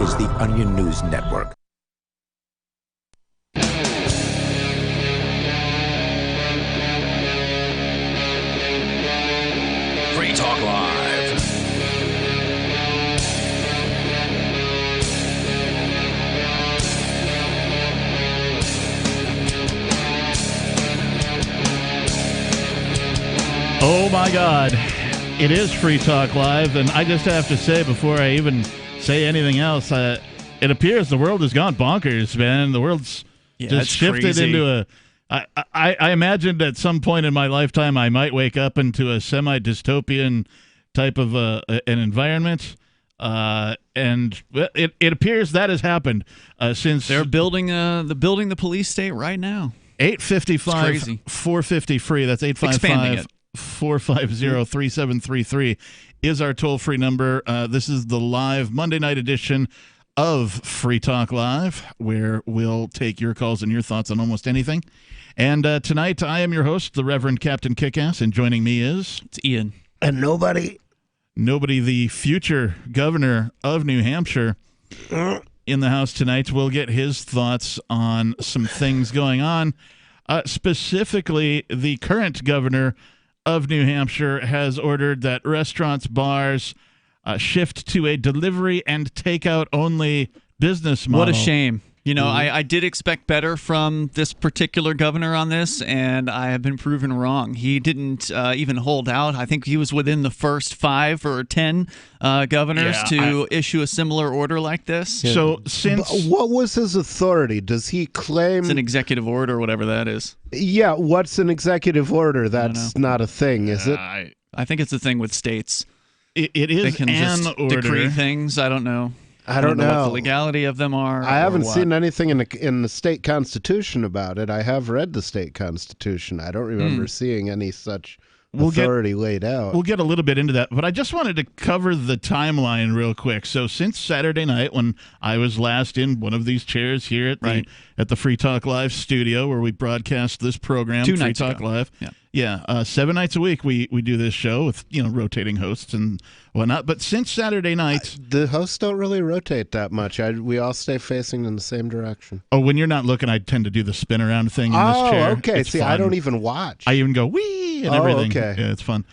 is the Onion News Network. Free Talk Live. Oh my God. It is Free Talk Live, and I just have to say before I even say anything else, it appears the world has gone bonkers, man. The world's just shifted crazy. into I imagined at some point in my lifetime I might wake up into a semi-dystopian type of an environment, and it appears that has happened since They're building the police state right now. 855 450 free. That's Expanding 855 it. 450-3733 is our toll-free number. This is the live Monday night edition of Free Talk Live, where we'll take your calls and your thoughts on almost anything. And tonight, I am your host, the Reverend Captain Kickass, and joining me is... It's Ian. And nobody, the future governor of New Hampshire, in the house tonight. We'll get his thoughts on some things going on. Specifically, the current governor of New Hampshire has ordered that restaurants, bars shift to a delivery and takeout only business model. What a shame. You know, I did expect better from this particular governor on this, and I have been proven wrong. He didn't even hold out. I think he was within the first 5 or 10 governors issue a similar order like this. Yeah. So since... What was his authority? Does he claim... It's an executive order or whatever that is. Yeah, what's an executive order? That's not a thing, is it? I think it's a thing with states. It They is can an just order. decree things. I don't know. I don't know what the legality of them are. I haven't or what. seen anything in the state constitution about it. I have read the state constitution. I don't remember seeing any such authority laid out. We'll get a little bit into that, but I just wanted to cover the timeline real quick. So since Saturday night, when I was last in one of these chairs here at the Free Talk Live studio where we broadcast this program, 2 Free nights Talk ago. Live. Yeah. 7 nights a week we do this show with rotating hosts and whatnot. But since Saturday night, The hosts don't really rotate that much. We all stay facing in the same direction. when you're not looking, I tend to do the spin around thing in this chair. Oh, okay. It's See, fun. I don't even watch. I even go wee and everything. Okay. Yeah, it's fun.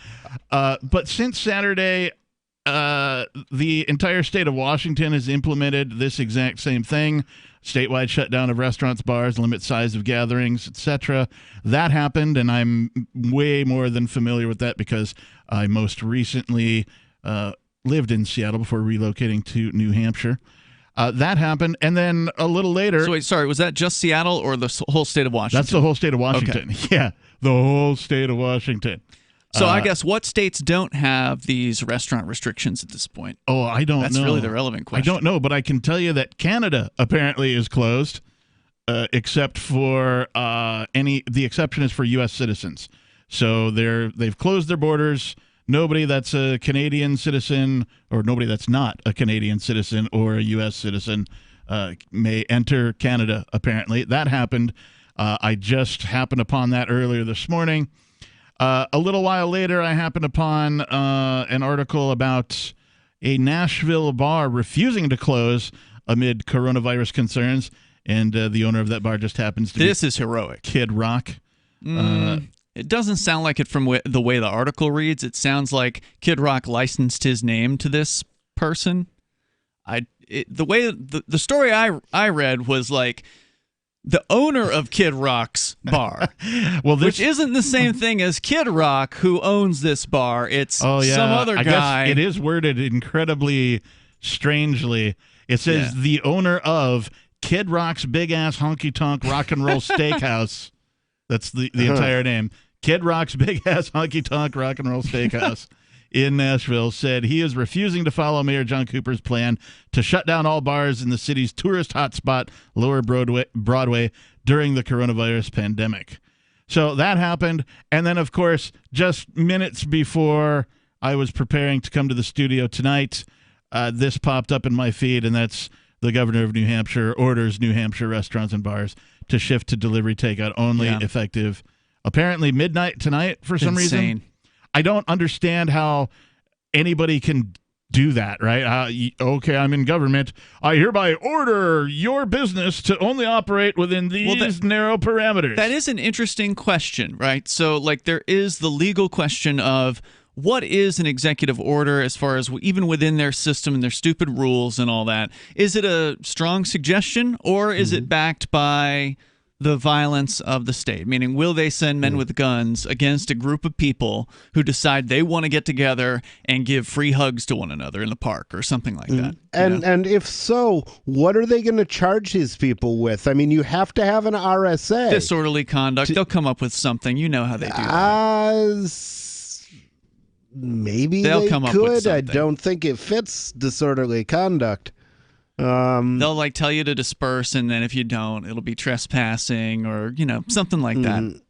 But since Saturday, the entire state of Washington has implemented this exact same thing: statewide shutdown of restaurants, bars, limit size of gatherings, etc. That happened, and I'm way more than familiar with that because I most recently lived in Seattle before relocating to New Hampshire. That happened, and then a little later... So wait, sorry, was that just Seattle or the whole state of Washington? That's the whole state of Washington. Okay. Yeah, the whole state of Washington. So I guess what states don't have these restaurant restrictions at this point? Oh, I don't know. That's really the relevant question. I don't know, but I can tell you that Canada apparently is closed, except for the exception is for U.S. citizens. So they've closed their borders. Nobody that's a Canadian citizen or nobody that's not a Canadian citizen or a U.S. citizen may enter Canada, apparently. That happened. I just happened upon that earlier this morning. A little while later, I happened upon an article about a Nashville bar refusing to close amid coronavirus concerns, and the owner of that bar just happens to This is heroic. Kid Rock. It doesn't sound like it from the way the article reads. It sounds like Kid Rock licensed his name to this person. The story I read was like the owner of Kid Rock's bar, which isn't the same thing as Kid Rock, who owns this bar. It's some other guy. Guess it is worded incredibly strangely. It says the owner of Kid Rock's Big Ass Honky Tonk Rock and Roll Steakhouse. That's the entire name. Kid Rock's Big Ass Honky Tonk Rock and Roll Steakhouse in Nashville said he is refusing to follow Mayor John Cooper's plan to shut down all bars in the city's tourist hotspot, Lower Broadway, during the coronavirus pandemic. So that happened. And then, of course, just minutes before I was preparing to come to the studio tonight, this popped up in my feed, and that's the governor of New Hampshire orders New Hampshire restaurants and bars to shift to delivery takeout only, effective apparently midnight tonight for some reason. I don't understand how anybody can do that, right? Okay, I'm in government. I hereby order your business to only operate within these narrow parameters. That is an interesting question, right? So, like, there is the legal question of what is an executive order as far as even within their system and their stupid rules and all that. Is it a strong suggestion, or is it backed by the violence of the state? Meaning, will they send men with guns against a group of people who decide they want to get together and give free hugs to one another in the park or something like that? And if so, what are they going to charge these people with? I mean, you have to have an RSA. Disorderly conduct. They'll come up with something. You know how they do that. Maybe They'll they come up could. with something. I don't think it fits disorderly conduct. They'll like tell you to disperse, and then if you don't, it'll be trespassing or something like that.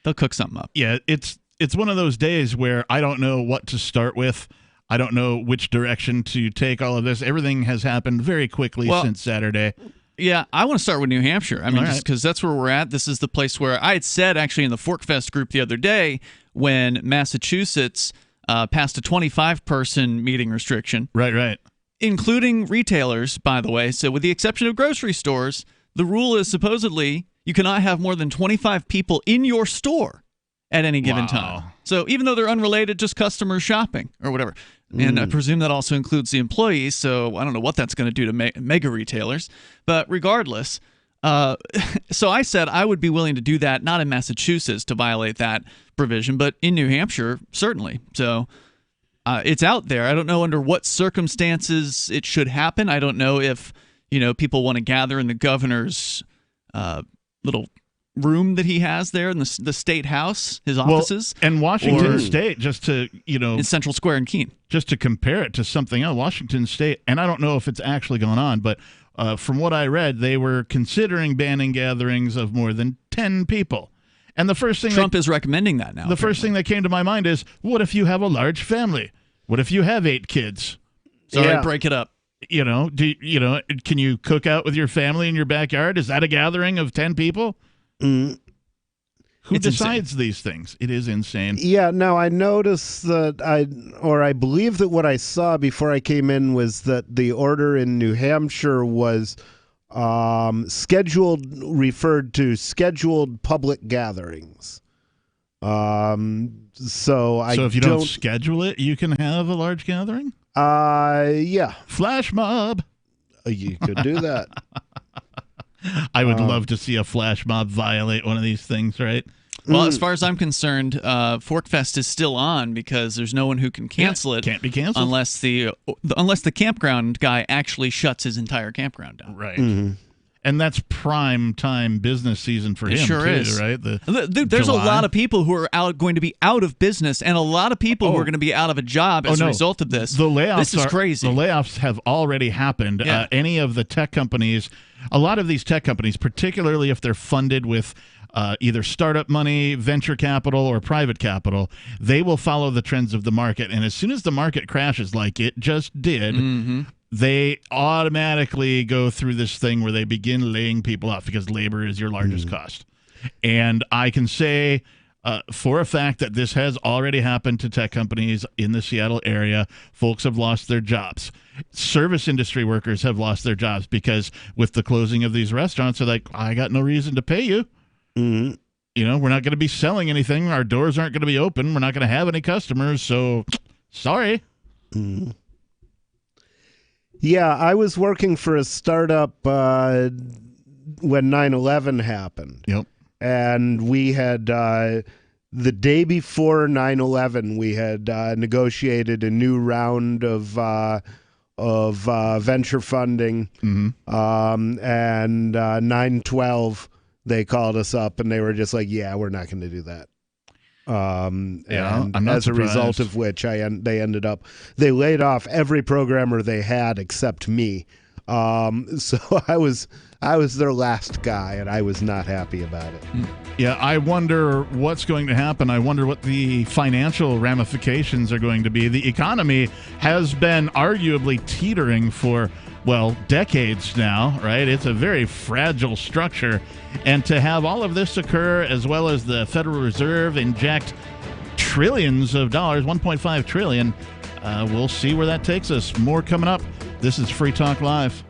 They'll cook something up. Yeah, it's one of those days where I don't know what to start with. I don't know which direction to take all of this. Everything has happened very quickly since Saturday. Yeah, I want to start with New Hampshire. I mean, just because that's where we're at. This is the place where I had said actually in the Forkfest group the other day when Massachusetts passed a 25-person meeting restriction. Right. Including retailers, by the way. So with the exception of grocery stores, the rule is supposedly you cannot have more than 25 people in your store at any given time. So even though they're unrelated, just customers shopping or whatever. And I presume that also includes the employees, so I don't know what that's going to do to mega retailers. But regardless, so I said I would be willing to do that, not in Massachusetts to violate that provision, but in New Hampshire, certainly. So it's out there. I don't know under what circumstances it should happen. I don't know if people want to gather in the governor's little room that he has there in the state house, his offices. And Washington State, just to in Central Square in Keene, just to compare it to something else, Washington State, and I don't know if it's actually gone on, but from what I read, they were considering banning gatherings of more than 10 people. And the first thing Trump is recommending that now. The first thing that came to my mind is, what if you have a large family? What if you have 8 kids? Sorry, break it up. Can you cook out with your family in your backyard? Is that a gathering of 10 people? Who decides these things? It is insane. Yeah, no, I noticed that I believe that what I saw before I came in was that the order in New Hampshire was referred to scheduled public gatherings. So if you don't schedule it, you can have a large gathering? Yeah. Flash mob. You could do that. I would love to see a flash mob violate one of these things, right? Well, as far as I'm concerned, Forkfest is still on because there's no one who can cancel it. Can't be canceled unless the campground guy actually shuts his entire campground down. Right. And that's prime time business season for him, sure too, is. right? There's a lot of people who are going to be out of business, and a lot of people who are going to be out of a job as a result of this. The layoffs this is crazy. The layoffs have already happened. Yeah. Any of the tech companies, a lot of these tech companies, particularly if they're funded with either startup money, venture capital, or private capital, they will follow the trends of the market. And as soon as the market crashes like it just did, they automatically go through this thing where they begin laying people off because labor is your largest cost. And I can say for a fact that this has already happened to tech companies in the Seattle area. Folks have lost their jobs. Service industry workers have lost their jobs because with the closing of these restaurants, they're like, I got no reason to pay you. We're not going to be selling anything. Our doors aren't going to be open. We're not going to have any customers. So sorry. Yeah, I was working for a startup when 9/11 happened. Yep. And we had, the day before 9/11, we had negotiated a new round of venture funding. And 9/12, they called us up and they were just like, yeah, we're not going to do that. And I'm not as a result of which they laid off every programmer they had except me. So I was their last guy, and I was not happy about it. Yeah, I wonder what's going to happen. I wonder what the financial ramifications are going to be. The economy has been arguably teetering for, decades now, right? It's a very fragile structure. And to have all of this occur, as well as the Federal Reserve inject trillions of dollars, $1.5 trillion, we'll see where that takes us. More coming up. This is Free Talk Live.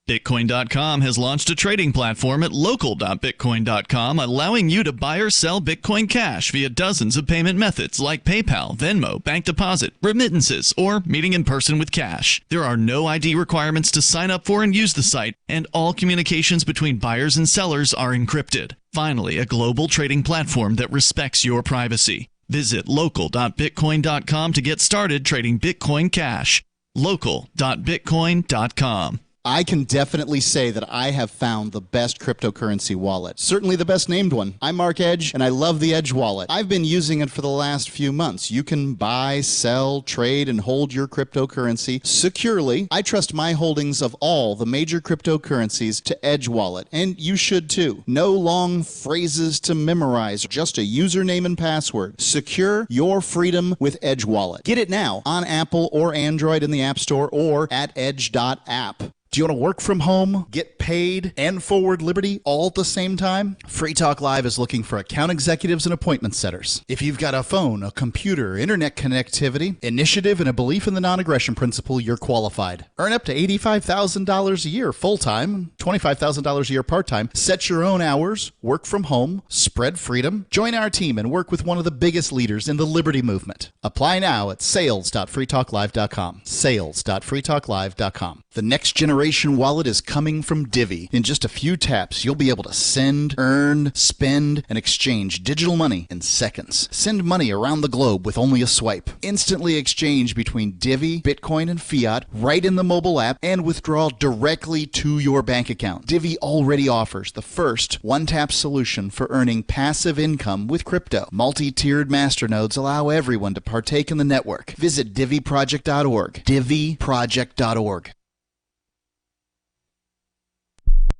Bitcoin.com has launched a trading platform at local.bitcoin.com, allowing you to buy or sell Bitcoin Cash via dozens of payment methods like PayPal, Venmo, bank deposit, remittances, or meeting in person with cash. There are no ID requirements to sign up for and use the site, and all communications between buyers and sellers are encrypted. Finally, a global trading platform that respects your privacy. Visit local.bitcoin.com to get started trading Bitcoin Cash. local.bitcoin.com. I can definitely say that I have found the best cryptocurrency wallet. Certainly the best named one. I'm Mark Edge, and I love the Edge wallet. I've been using it for the last few months. You can buy, sell, trade, and hold your cryptocurrency securely. I trust my holdings of all the major cryptocurrencies to Edge wallet, and you should too. No long phrases to memorize, just a username and password. Secure your freedom with Edge wallet. Get it now on Apple or Android in the App Store or at edge.app. Do you want to work from home, get paid, and forward Liberty all at the same time? Free Talk Live is looking for account executives and appointment setters. If you've got a phone, a computer, internet connectivity, initiative, and a belief in the non-aggression principle, you're qualified. Earn up to $85,000 a year full-time, $25,000 a year part-time. Set your own hours, work from home, spread freedom. Join our team and work with one of the biggest leaders in the Liberty movement. Apply now at sales.freetalklive.com. Sales.freetalklive.com. The next generation wallet is coming from Divvy. In just a few taps, you'll be able to send, earn, spend, and exchange digital money in seconds. Send money around the globe with only a swipe. Instantly exchange between Divvy, Bitcoin, and fiat right in the mobile app and withdraw directly to your bank account. Divvy already offers the first one-tap solution for earning passive income with crypto. Multi-tiered masternodes allow everyone to partake in the network. Visit DivvyProject.org. DivvyProject.org.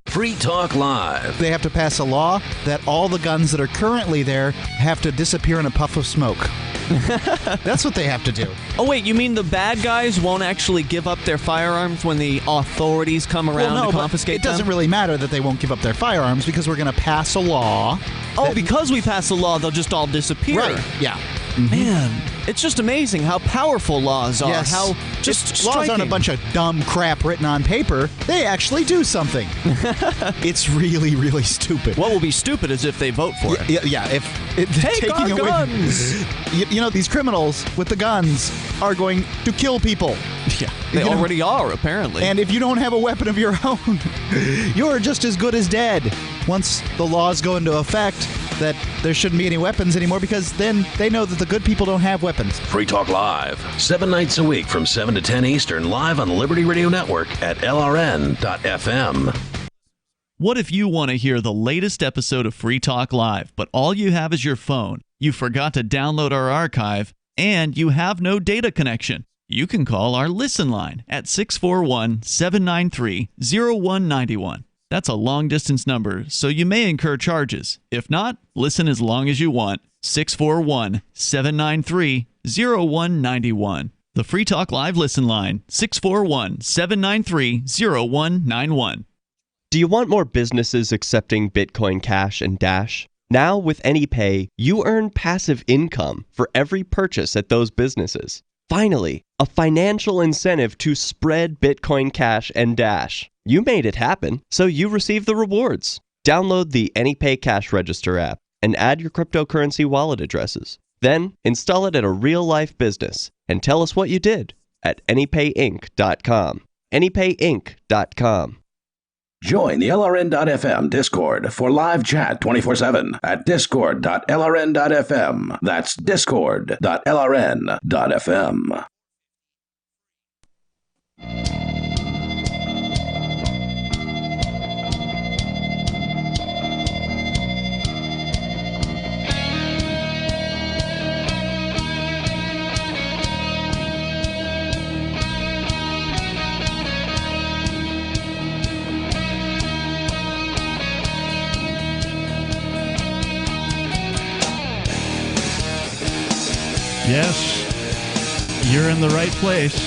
Free Talk Live. They have to pass a law that all the guns that are currently there have to disappear in a puff of smoke. That's what they have to do. Oh, wait, you mean the bad guys won't actually give up their firearms when the authorities come around to confiscate them? It doesn't really matter that they won't give up their firearms because we're going to pass a law. Because we pass a law, they'll just all disappear. Right, yeah. Man, it's just amazing how powerful laws are. Yes. How just laws aren't a bunch of dumb crap written on paper. They actually do something. It's really, really stupid. What will be stupid is if they vote for it. Yeah. If Take our guns. You know, these criminals with the guns are going to kill people. Yeah, they already are, apparently. And if you don't have a weapon of your own, you're just as good as dead. Once the laws go into effect, that there shouldn't be any weapons anymore because then they know that the good people don't have weapons. Free Talk Live, 7 nights a week from 7 to 10 Eastern, live on the Liberty Radio Network at LRN.FM. What if you want to hear the latest episode of Free Talk Live, but all you have is your phone, you forgot to download our archive, and you have no data connection? You can call our Listen line at 641-793-0191. That's a long-distance number, so you may incur charges. If not, listen as long as you want. 641-793-0191. The Free Talk Live Listen line, 641-793-0191. Do you want more businesses accepting Bitcoin Cash and Dash? Now with AnyPay, you earn passive income for every purchase at those businesses. Finally, a financial incentive to spread Bitcoin Cash and Dash. You made it happen, so you receive the rewards. Download the AnyPay Cash Register app and add your cryptocurrency wallet addresses. Then install it at a real-life business and tell us what you did at AnyPayInc.com. AnyPayInc.com. Join the LRN.FM Discord for live chat 24/7 at discord.lrn.fm. That's discord.lrn.fm. Yes, you're in the right place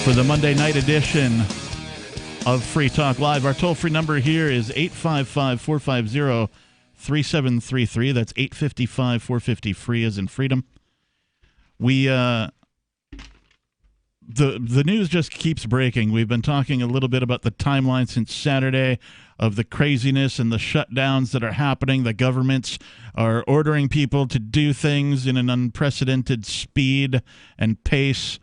for the Monday night edition of Free Talk Live. Our toll-free number here is 855-450-3733. That's 855-450-FREE as in freedom. The news just keeps breaking. We've been talking a little bit about the timeline since Saturday of the craziness and the shutdowns that are happening. The governments are ordering people to do things in an unprecedented speed and pace.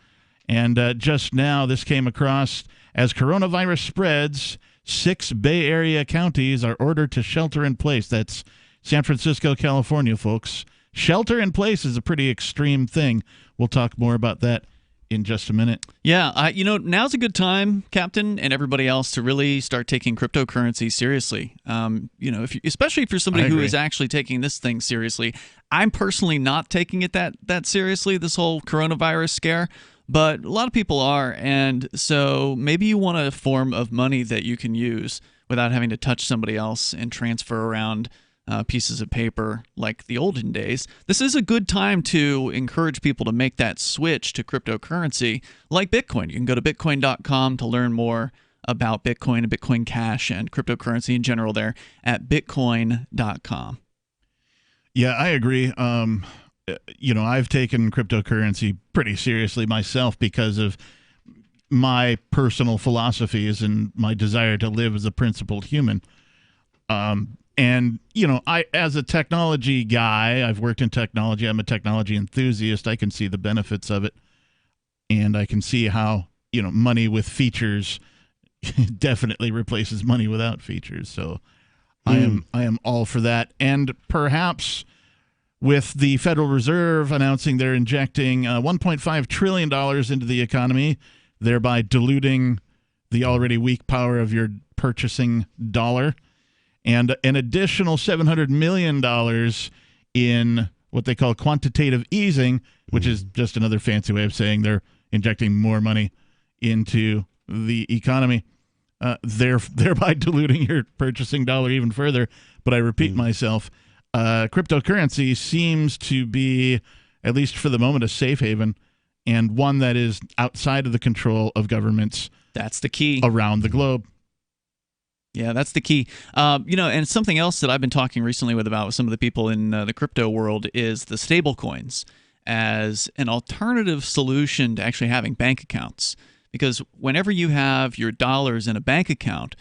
And just now, this came across as coronavirus spreads. 6 Bay Area counties are ordered to shelter in place. That's San Francisco, California, folks. Shelter in place is a pretty extreme thing. We'll talk more about that in just a minute. Yeah, now's a good time, Captain, and everybody else, to really start taking cryptocurrency seriously. Especially if you're somebody who is actually taking this thing seriously. I'm personally not taking it that seriously, this whole coronavirus scare, but a lot of people are, and so maybe you want a form of money that you can use without having to touch somebody else and transfer around pieces of paper like the olden days. This is a good time to encourage people to make that switch to cryptocurrency like Bitcoin. You can go to bitcoin.com to learn more about Bitcoin and Bitcoin Cash and cryptocurrency in general there at bitcoin.com. Yeah, I agree. I've taken cryptocurrency pretty seriously myself because of my personal philosophies and my desire to live as a principled human. And, I, as a technology guy, I've worked in technology. I'm a technology enthusiast. I can see the benefits of it. And I can see how, money with features definitely replaces money without features. So I am all for that. And perhaps with the Federal Reserve announcing they're injecting $1.5 trillion into the economy, thereby diluting the already weak power of your purchasing dollar, and an additional $700 million in what they call quantitative easing, which is just another fancy way of saying they're injecting more money into the economy, thereby diluting your purchasing dollar even further. But I repeat myself, cryptocurrency seems to be, at least for the moment, a safe haven, and one that is outside of the control of governments. That's the key. Around the globe. Yeah, that's the key. And something else that I've been talking recently with some of the people in the crypto world is the stable coins as an alternative solution to actually having bank accounts. Because whenever you have your dollars in a bank account,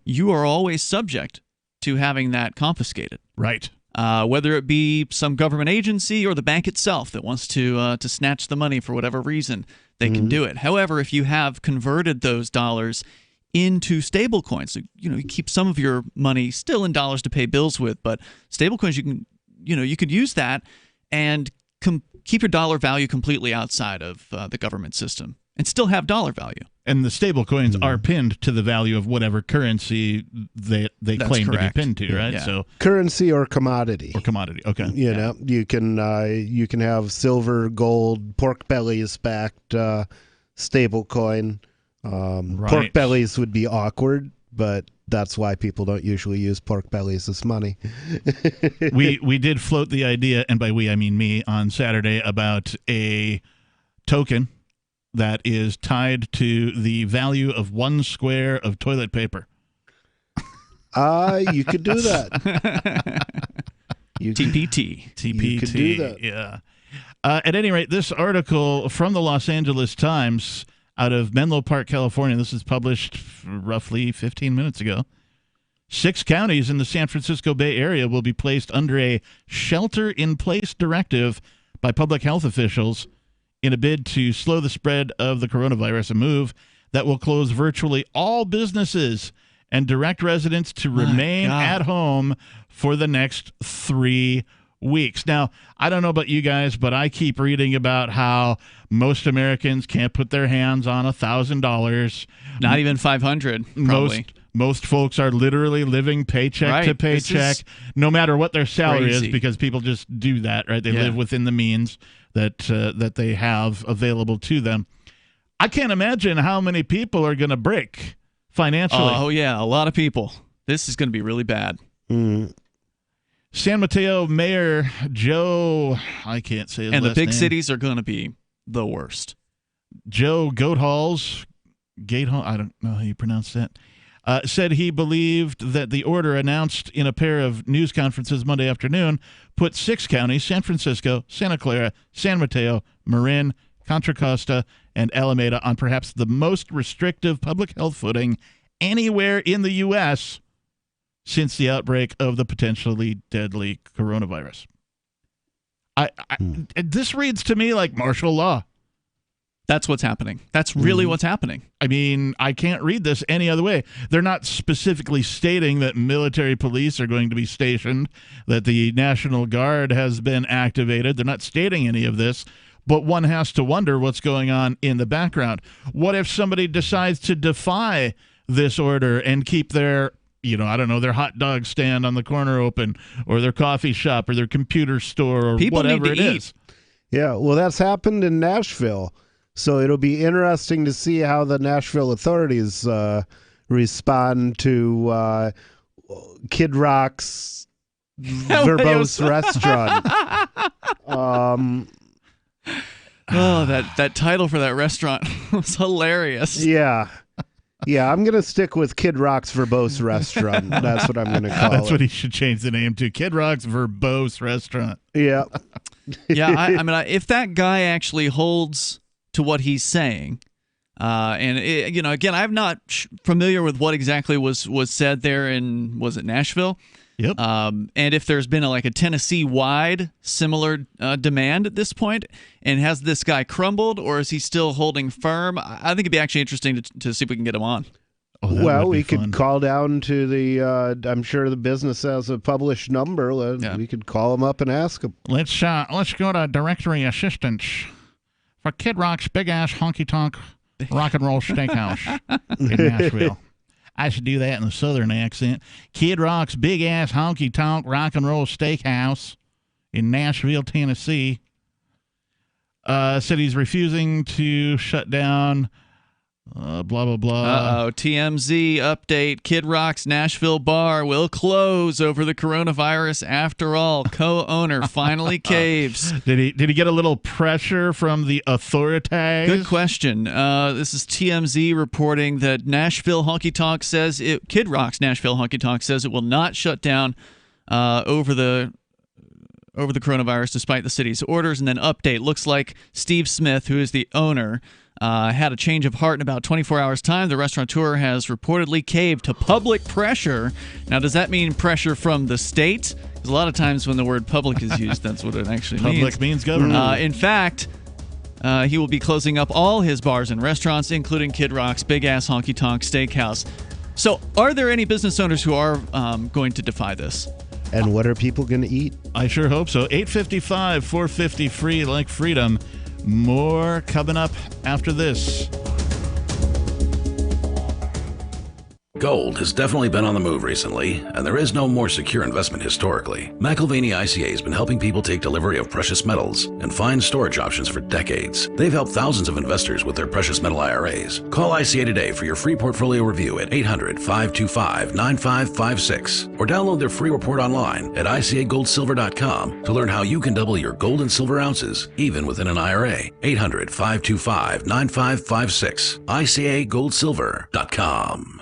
you are always subject to having that confiscated. Right. Whether it be some government agency or the bank itself that wants to snatch the money for whatever reason, they can do it. However, if you have converted those dollars into stable coins, so, you keep some of your money still in dollars to pay bills with, but stable coins, you could use that and keep your dollar value completely outside of the government system and still have dollar value. And the stable coins are pinned to the value of whatever currency they claim correct. to be pinned to, right? Yeah. So currency or commodity. Okay. You can have silver, gold, pork bellies backed stable coin. Right. Pork bellies would be awkward, but that's why people don't usually use pork bellies as money. we did float the idea, and by we I mean me, on Saturday about a token that is tied to the value of 1 square of toilet paper. You could do that. TPT. You could do that. Yeah. At any rate, this article from the Los Angeles Times out of Menlo Park, California, this is published roughly 15 minutes ago. 6 counties in the San Francisco Bay Area will be placed under a shelter-in-place directive by public health officials in a bid to slow the spread of the coronavirus, a move that will close virtually all businesses and direct residents to remain at home for the next 3 weeks. Now, I don't know about you guys, but I keep reading about how most Americans can't put their hands on $1,000. Not even 500, probably. Most folks are literally living paycheck to paycheck, no matter what their salary is, because people just do that, right? They live within the means that they have available to them. I can't imagine how many people are going to break financially. Oh, yeah, a lot of people. This is going to be really bad. San Mateo Mayor Joe, I can't say his last name. And the big cities are going to be the worst. Joe Gatehall, I don't know how you pronounce that, said he believed that the order announced in a pair of news conferences Monday afternoon put 6 counties, San Francisco, Santa Clara, San Mateo, Marin, Contra Costa, and Alameda on perhaps the most restrictive public health footing anywhere in the U.S. since the outbreak of the potentially deadly coronavirus. This reads to me like martial law. That's what's happening. That's really what's happening. I mean, I can't read this any other way. They're not specifically stating that military police are going to be stationed, that the National Guard has been activated. They're not stating any of this, but one has to wonder what's going on in the background. What if somebody decides to defy this order and keep their, their hot dog stand on the corner open, or their coffee shop, or their computer store, or People whatever need to it eat. is? Yeah, well, that's happened in Nashville. So it'll be interesting to see how the Nashville authorities respond to Kid Rock's verbose restaurant. That title for that restaurant was hilarious. Yeah. Yeah, I'm going to stick with Kid Rock's verbose restaurant. That's what I'm going to call it. That's what he should change the name to. Kid Rock's verbose restaurant. Yeah. Yeah, I mean, if that guy actually holds to what he's saying, again, I'm not familiar with what exactly was said there in, was it Nashville? Yep. And if there's been a Tennessee-wide similar demand at this point, and has this guy crumbled, or is he still holding firm? I think it'd be actually interesting to see if we can get him on. Well, we could call down to the, I'm sure the business has a published number. We could call him up and ask him. Let's go to directory assistance for Kid Rock's big-ass honky-tonk rock and roll steakhouse in Nashville. I should do that in the southern accent. Kid Rock's big-ass honky-tonk rock and roll steakhouse in Nashville, Tennessee. Said he's refusing to shut down, blah, blah, blah. TMZ update. Kid Rock's Nashville bar will close over the coronavirus after all. Co-owner finally caves. Did he get a little pressure from the authorities? Good question. This is TMZ reporting that Nashville Honky Tonk says Kid Rock's Nashville Honky Tonk says it will not shut down over the coronavirus despite the city's orders. And then update. Looks like Steve Smith, who is the owner, had a change of heart in about 24 hours' time. The restaurateur has reportedly caved to public pressure. Now, does that mean pressure from the state? Because a lot of times when the word public is used, that's what it actually means. Public means government. In fact, he will be closing up all his bars and restaurants, including Kid Rock's big-ass honky-tonk steakhouse. So are there any business owners who are going to defy this? And what are people going to eat? I sure hope so. 855, 450 free like freedom. More coming up after this. Gold has definitely been on the move recently, and there is no more secure investment historically. McIlvaney ICA has been helping people take delivery of precious metals and find storage options for decades. They've helped thousands of investors with their precious metal IRAs. Call ICA today for your free portfolio review at 800-525-9556 or download their free report online at ICAGoldSilver.com to learn how you can double your gold and silver ounces even within an IRA. 800-525-9556. ICAGoldSilver.com.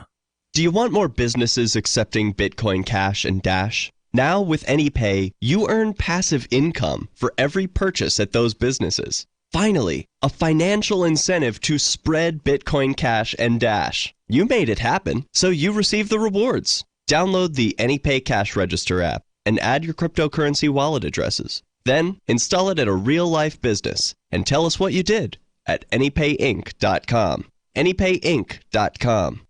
Do you want more businesses accepting Bitcoin Cash and Dash? Now with AnyPay, you earn passive income for every purchase at those businesses. Finally, a financial incentive to spread Bitcoin Cash and Dash. You made it happen, so you receive the rewards. Download the AnyPay Cash Register app and add your cryptocurrency wallet addresses. Then install it at a real-life business and tell us what you did at AnyPayInc.com. AnyPayInc.com.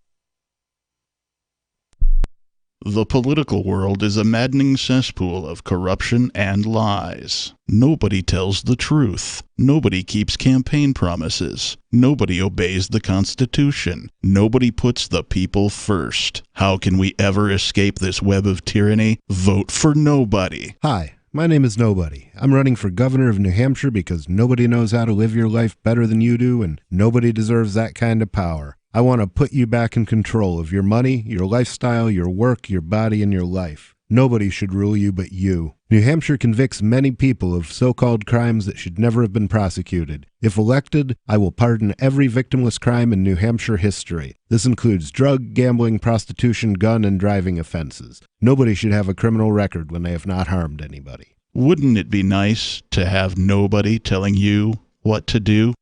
The political world is a maddening cesspool of corruption and lies. Nobody tells the truth. Nobody keeps campaign promises. Nobody obeys the Constitution. Nobody puts the people first. How can we ever escape this web of tyranny? Vote for nobody. Hi, my name is Nobody. I'm running for governor of New Hampshire because nobody knows how to live your life better than you do, and nobody deserves that kind of power. I want to put you back in control of your money, your lifestyle, your work, your body, and your life. Nobody should rule you but you. New Hampshire convicts many people of so-called crimes that should never have been prosecuted. If elected, I will pardon every victimless crime in New Hampshire history. This includes drug, gambling, prostitution, gun, and driving offenses. Nobody should have a criminal record when they have not harmed anybody. Wouldn't it be nice to have nobody telling you what to do?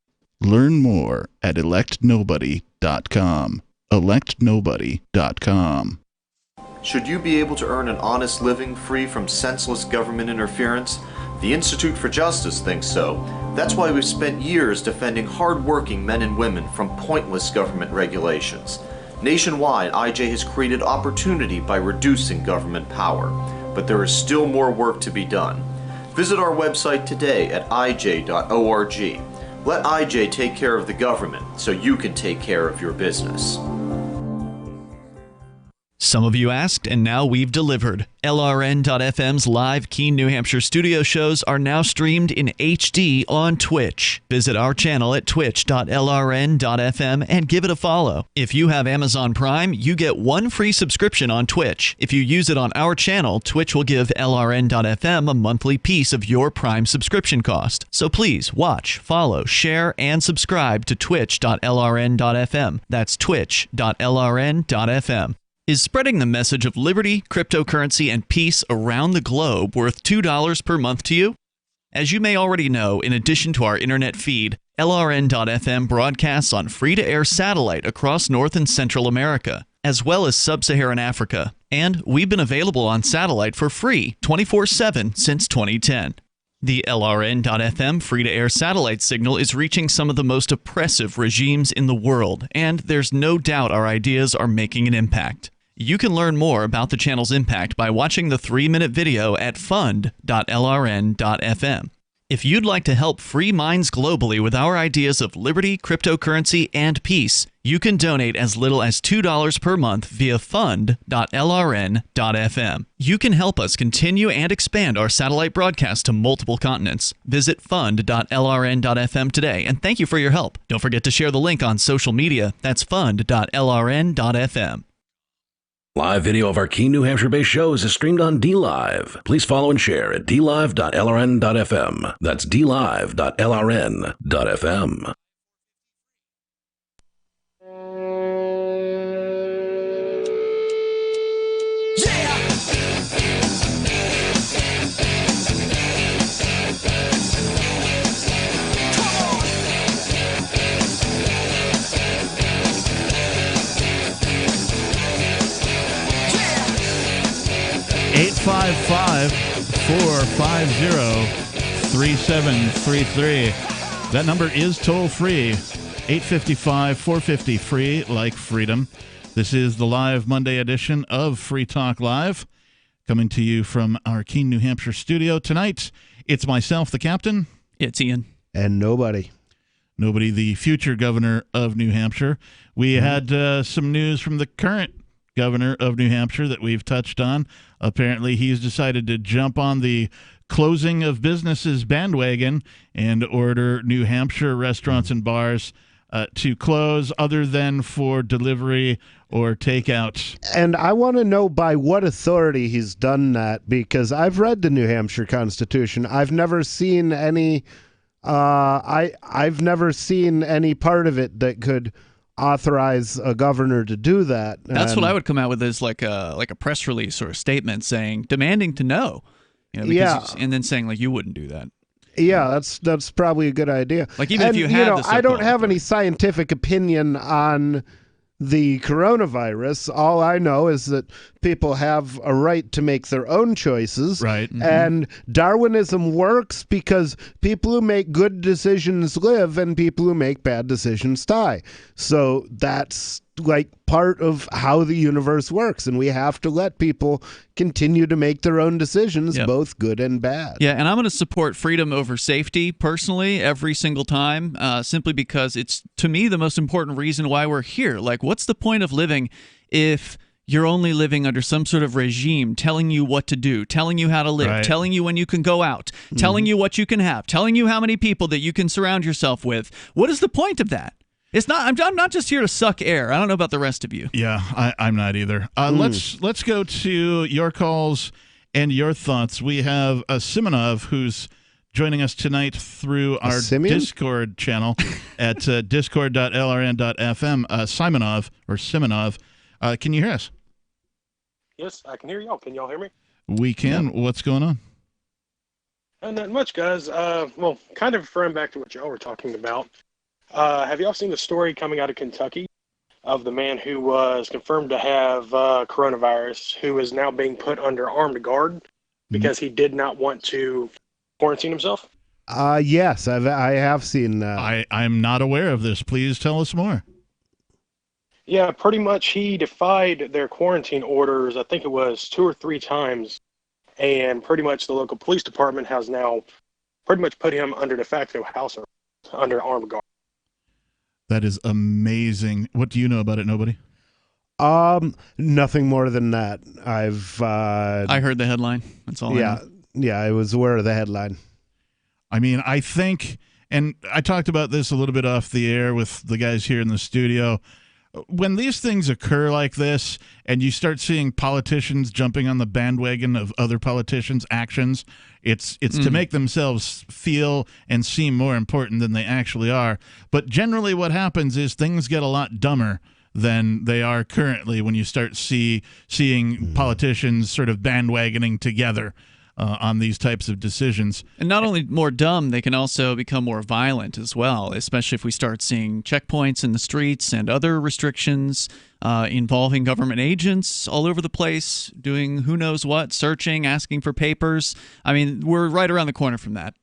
Learn more at electnobody.com. electnobody.com. Should you be able to earn an honest living free from senseless government interference? The Institute for Justice thinks so. That's why we've spent years defending hard-working men and women from pointless government regulations. Nationwide, IJ has created opportunity by reducing government power. But there is still more work to be done. Visit our website today at ij.org. Let IJ take care of the government so you can take care of your business. Some of you asked, and now we've delivered. LRN.FM's live Keene, New Hampshire studio shows are now streamed in HD on Twitch. Visit our channel at twitch.lrn.fm and give it a follow. If you have Amazon Prime, you get one free subscription on Twitch. If you use it on our channel, Twitch will give LRN.FM a monthly piece of your Prime subscription cost. So please watch, follow, share, and subscribe to twitch.lrn.fm. That's twitch.lrn.fm. Is spreading the message of liberty, cryptocurrency, and peace around the globe worth $2 per month to you? As you may already know, in addition to our internet feed, LRN.FM broadcasts on free-to-air satellite across North and Central America, as well as Sub-Saharan Africa. And we've been available on satellite for free 24/7 since 2010. The LRN.FM free-to-air satellite signal is reaching some of the most oppressive regimes in the world, and there's no doubt our ideas are making an impact. You can learn more about the channel's impact by watching the 3-minute video at fund.lrn.fm. If you'd like to help free minds globally with our ideas of liberty, cryptocurrency, and peace, you can donate as little as $2 per month via fund.lrn.fm. You can help us continue and expand our satellite broadcast to multiple continents. Visit fund.lrn.fm today, and thank you for your help. Don't forget to share the link on social media. That's fund.lrn.fm. Live video of our Keene, New Hampshire-based shows is streamed on DLive. Please follow and share at dlive.lrn.fm. That's dlive.lrn.fm. $855 450-3733. That number is toll-free. 855-450-FREE, like freedom. This is the live Monday edition of Free Talk Live, coming to you from our Keene, New Hampshire studio. Tonight, it's myself, the captain. It's Ian. And nobody. Nobody, the future governor of New Hampshire. We had some news from the current governor of New Hampshire that we've touched on. Apparently, he's decided to jump on the closing of businesses bandwagon and order New Hampshire restaurants and bars to close other than for delivery or takeout. And I want to know by what authority he's done that, because I've read the New Hampshire Constitution. I've never seen any I've never seen any part of it that could authorize a governor to do that. That's what I would come out with, is like a press release or a statement saying, demanding to know. You know, because and then saying like you wouldn't do that. Yeah, that's probably a good idea. Like even if you had, I don't have any scientific opinion on the coronavirus. All I know is that people have a right to make their own choices. Right. Mm-hmm. And Darwinism works because people who make good decisions live and people who make bad decisions die. So that's like part of how the universe works, and we have to let people continue to make their own decisions, both good and bad. Yeah, and I'm going to support freedom over safety personally every single time, simply because it's, to me, the most important reason why we're here. Like, what's the point of living if you're only living under some sort of regime telling you what to do, telling you how to live, telling you when you can go out, telling you what you can have, telling you how many people that you can surround yourself with? What is the point of that? It's not. I'm not just here to suck air. I don't know about the rest of you. Yeah, I'm not either. Let's go to your calls and your thoughts. We have Simonov, who's joining us tonight through our Discord channel at discord.lrn.fm. Simonov, can you hear us? Yes, I can hear y'all. Can y'all hear me? We can. Yeah. What's going on? Not much, guys. Well, kind of referring back to what y'all were talking about. Have y'all seen the story coming out of Kentucky of the man who was confirmed to have coronavirus, who is now being put under armed guard because he did not want to quarantine himself? Yes, I have seen that. I'm not aware of this. Please tell us more. Yeah, pretty much he defied their quarantine orders, I think it was 2 or 3 times, and pretty much the local police department has now pretty much put him under de facto house arrest, under armed guard. That is amazing. What do you know about it, nobody? Nothing more than that. I heard the headline. That's all I know. Yeah, I was aware of the headline. I mean, I think, and I talked about this a little bit off the air with the guys here in the studio. When these things occur like this and you start seeing politicians jumping on the bandwagon of other politicians' actions, it's to make themselves feel and seem more important than they actually are. But generally what happens is things get a lot dumber than they are currently when you start seeing politicians sort of bandwagoning together on these types of decisions. And not only more dumb, they can also become more violent as well, especially if we start seeing checkpoints in the streets and other restrictions involving government agents all over the place, doing who knows what, searching, asking for papers. I mean, we're right around the corner from that.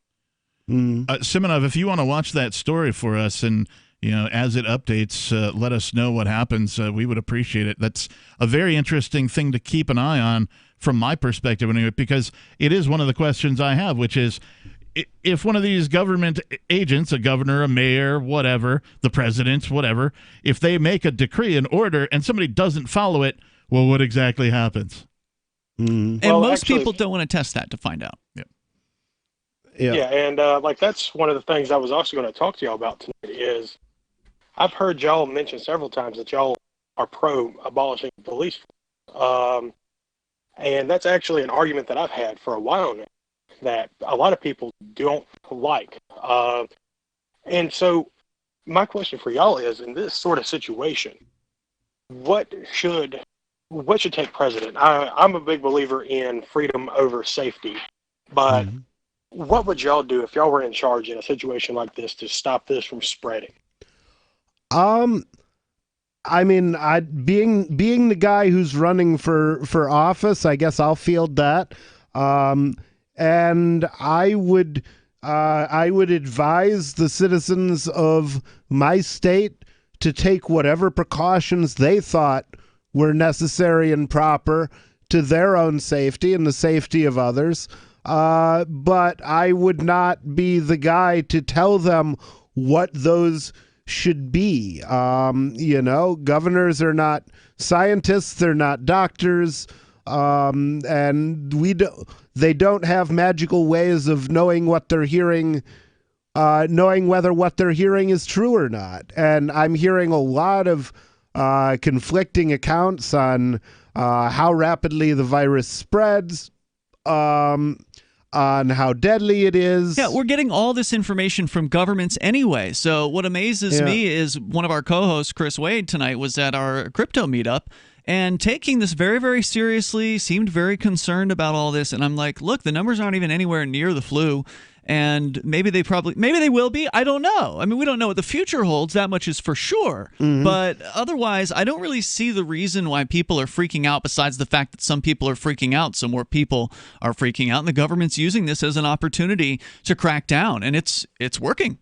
Simonov, if you want to watch that story for us and as it updates, let us know what happens. We would appreciate it. That's a very interesting thing to keep an eye on from my perspective, anyway, because it is one of the questions I have, which is if one of these government agents, a governor, a mayor, whatever, the president, whatever, if they make a decree, an order, and somebody doesn't follow it, well, what exactly happens? And Well, most actually, people don't want to test that to find out. Yeah, and that's one of the things I was also going to talk to y'all about tonight is I've heard y'all mention several times that y'all are pro abolishing the police. And that's actually an argument that I've had for a while now that a lot of people don't like. And so my question for y'all is, in this sort of situation, what should take precedent? I'm a big believer in freedom over safety, but what would y'all do if y'all were in charge in a situation like this to stop this from spreading? I mean, being the guy who's running for office, I guess I'll field that. And I would advise the citizens of my state to take whatever precautions they thought were necessary and proper to their own safety and the safety of others. But I would not be the guy to tell them what those should be. Governors are not scientists, they're not doctors, and they don't have magical ways of knowing what they're hearing, knowing whether what they're hearing is true or not. And I'm hearing a lot of conflicting accounts on how rapidly the virus spreads, on how deadly it is. Yeah, we're getting all this information from governments anyway. So what amazes me is one of our co-hosts, Chris Wade, tonight was at our crypto meetup and taking this very, very seriously, seemed very concerned about all this. And I'm like, look, the numbers aren't even anywhere near the flu. And maybe they will be. I don't know. I mean, we don't know what the future holds. That much is for sure. But otherwise, I don't really see the reason why people are freaking out besides the fact that some people are freaking out. So more people are freaking out. And the government's using this as an opportunity to crack down. And it's working.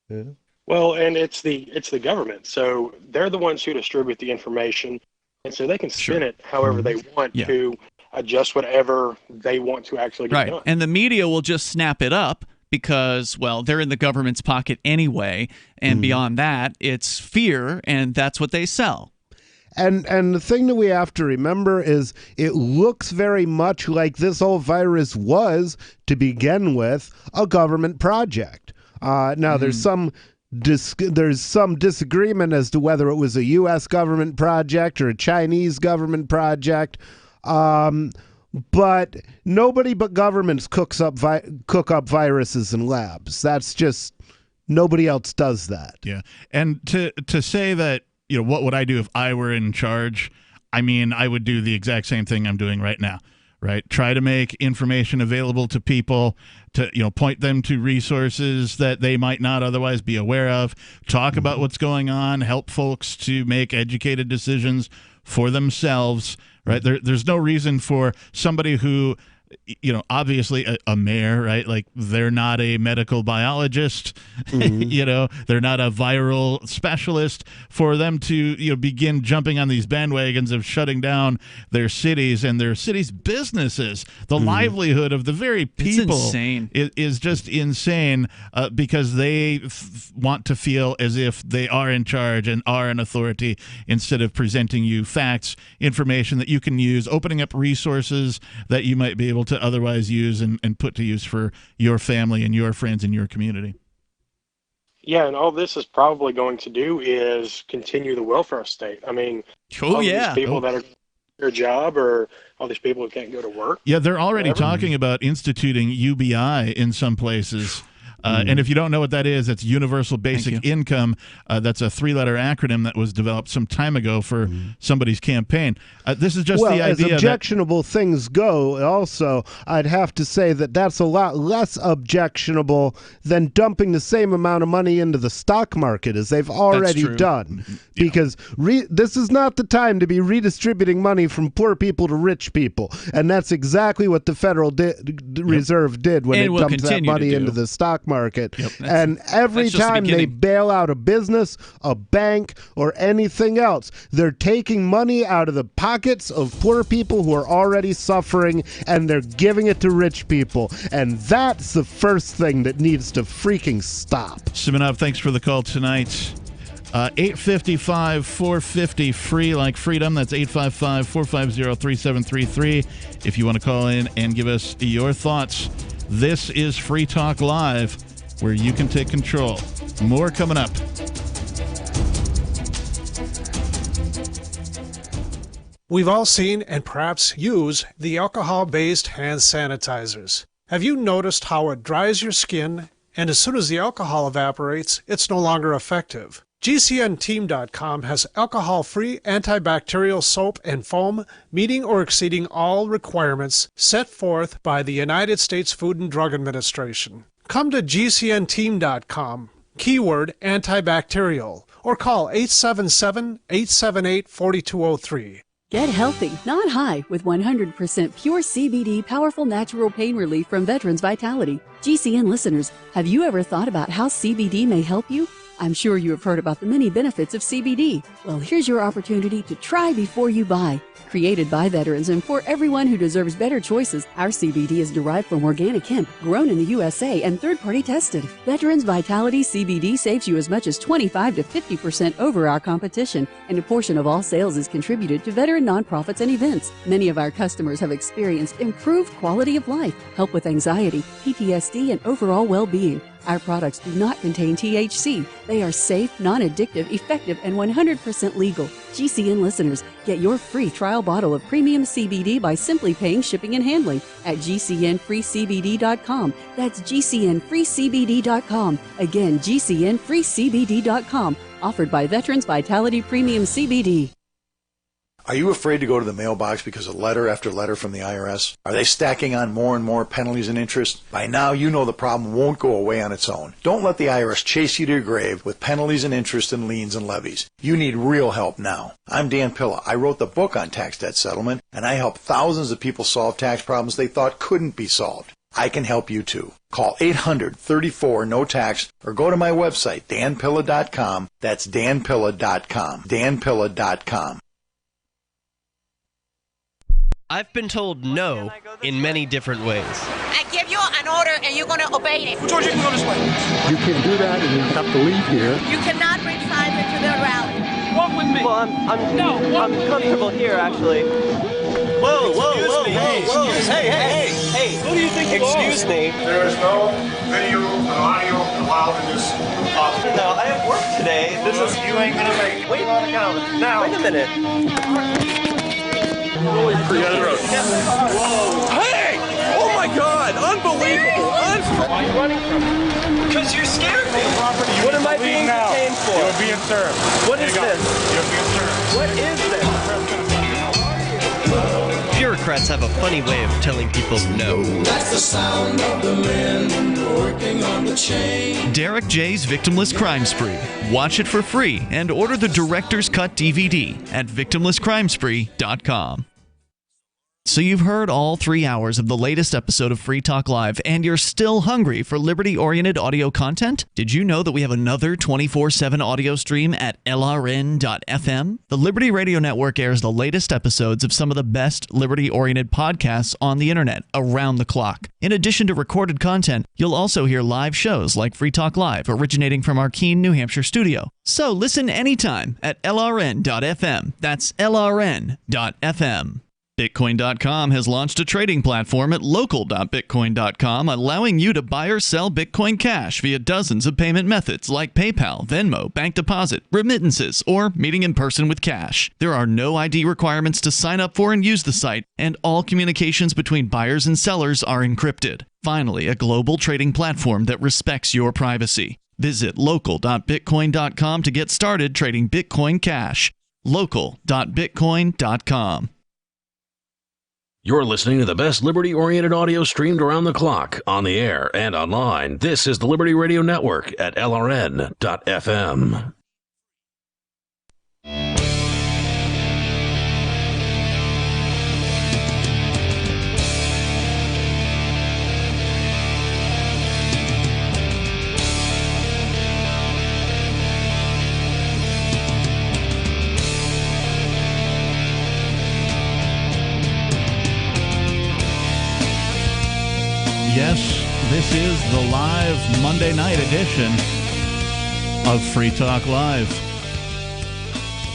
Yeah. Well, and it's the government. So they're the ones who distribute the information. And so they can spin it however they want to adjust whatever they want to actually get done. And the media will just snap it up because, well, they're in the government's pocket anyway. And beyond that, it's fear, and that's what they sell. And the thing that we have to remember is it looks very much like this whole virus was, to begin with, a government project. Now, there's some disagreement as to whether it was a U.S. government project or a Chinese government project. But nobody but governments cook up viruses in labs. That's just, nobody else does that. Yeah. And to say that, what would I do if I were in charge? I mean, I would do the exact same thing I'm doing right now, right? Try to make information available to people, to point them to resources that they might not otherwise be aware of. Talk about what's going on. Help folks to make educated decisions for themselves. Right? There's no reason for somebody who, obviously a mayor, right? Like, they're not a medical biologist, they're not a viral specialist, for them to, begin jumping on these bandwagons of shutting down their cities and their cities' businesses. The livelihood of the very people is just insane, because they want to feel as if they are in charge and are an authority, instead of presenting you facts, information that you can use, opening up resources that you might be able to otherwise use and put to use for your family and your friends in your community. Yeah, and all this is probably going to do is continue the welfare state. I mean, these people that are their job, or all these people who can't go to work. Yeah, they're already talking about instituting UBI in some places. And if you don't know what that is, it's Universal Basic Income. That's a 3-letter acronym that was developed some time ago for somebody's campaign. This is just the idea. As objectionable things go, also, I'd have to say that that's a lot less objectionable than dumping the same amount of money into the stock market as they've already done. Because this is not the time to be redistributing money from poor people to rich people. And that's exactly what the Federal Reserve did when it dumped that money into the stock market. And every time they bail out a business, a bank, or anything else, they're taking money out of the pockets of poor people who are already suffering, and they're giving it to rich people. And that's the first thing that needs to freaking stop. Simonov, thanks for the call tonight. 855-450 free like freedom. That's 855-450-3733 if you want to call in and give us your thoughts. This is Free Talk Live, where you can take control. More coming up. We've all seen and perhaps use the alcohol-based hand sanitizers. Have you noticed how it dries your skin, and as soon as the alcohol evaporates, it's no longer effective? GCNteam.com has alcohol-free antibacterial soap and foam meeting or exceeding all requirements set forth by the United States Food and Drug Administration. Come to GCNteam.com, keyword antibacterial, or call 877-878-4203. Get healthy, not high, with 100% pure CBD powerful natural pain relief from Veterans Vitality. GCN listeners, have you ever thought about how CBD may help you? I'm sure you have heard about the many benefits of CBD. Well, here's your opportunity to try before you buy. Created by veterans and for everyone who deserves better choices, our CBD is derived from organic hemp, grown in the USA and third-party tested. Veterans Vitality CBD saves you as much as 25 to 50% over our competition, and a portion of all sales is contributed to veteran nonprofits and events. Many of our customers have experienced improved quality of life, help with anxiety, PTSD, and overall well-being. Our products do not contain THC. They are safe, non-addictive, effective, and 100% legal. GCN listeners, get your free trial bottle of premium CBD by simply paying shipping and handling at GCNFreeCBD.com. That's GCNFreeCBD.com. Again, GCNFreeCBD.com. Offered by Veterans Vitality Premium CBD. Are you afraid to go to the mailbox because of letter after letter from the IRS? Are they stacking on more and more penalties and interest? By now, you know the problem won't go away on its own. Don't let the IRS chase you to your grave with penalties and interest and liens and levies. You need real help now. I'm Dan Pilla. I wrote the book on tax debt settlement, and I help thousands of people solve tax problems they thought couldn't be solved. I can help you too. Call 800-34-NO-TAX or go to my website, danpilla.com. That's danpilla.com. danpilla.com. I've been told no in many different ways. I give you an order and you're going to obey it. Who told you to go this way? You can do that and you have to leave here. You cannot bring signs into the rally. Walk with me. Well, I'm comfortable here, actually. Whoa. Hey. Who do you think you are? Excuse me. There is no video or audio allowed in this office. No, I have work today. You ain't going to make it. Wait on the calendar. Now. Wait a minute. Forget the road. Hey! Oh my God! Unbelievable! Why are you running from me? Because you scared me. What am I being detained for? You're being served. What is this? You're being served. What is this? If you're a Democrats have a funny way of telling people no. That's the sound of the men working on the chain. Derek J's Victimless Crime Spree. Watch it for free and order the Director's Cut DVD at victimlesscrimespree.com. So you've heard all 3 hours of the latest episode of Free Talk Live, and you're still hungry for liberty-oriented audio content? Did you know that we have another 24/7 audio stream at LRN.FM? The Liberty Radio Network airs the latest episodes of some of the best liberty-oriented podcasts on the internet around the clock. In addition to recorded content, you'll also hear live shows like Free Talk Live, originating from our Keene, New Hampshire studio. So listen anytime at LRN.FM. That's LRN.FM. Bitcoin.com has launched a trading platform at local.bitcoin.com, allowing you to buy or sell Bitcoin Cash via dozens of payment methods like PayPal, Venmo, bank deposit, remittances, or meeting in person with cash. There are no ID requirements to sign up for and use the site, and all communications between buyers and sellers are encrypted. Finally, a global trading platform that respects your privacy. Visit local.bitcoin.com to get started trading Bitcoin Cash. local.bitcoin.com. You're listening to the best liberty-oriented audio streamed around the clock, on the air, and online. This is the Liberty Radio Network at LRN.FM. Yes, this is the live Monday night edition of Free Talk Live.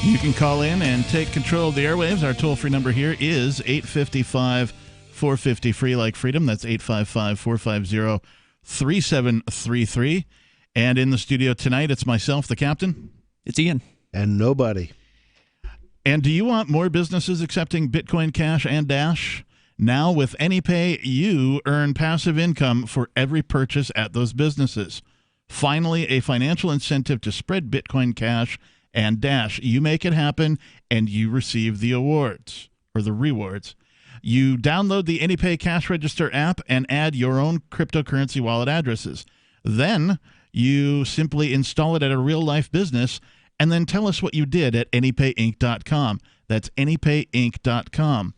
You can call in and take control of the airwaves. Our toll-free number here is 855-450-FREE like freedom. That's 855-450-3733. And in the studio tonight, it's myself, the captain. It's Ian. And nobody. And do you want more businesses accepting Bitcoin Cash and Dash? Now, with AnyPay, you earn passive income for every purchase at those businesses. Finally, a financial incentive to spread Bitcoin Cash and Dash. You make it happen, and you receive the awards, or the rewards. You download the AnyPay Cash Register app and add your own cryptocurrency wallet addresses. Then, you simply install it at a real-life business, and then tell us what you did at anypayinc.com. That's anypayinc.com.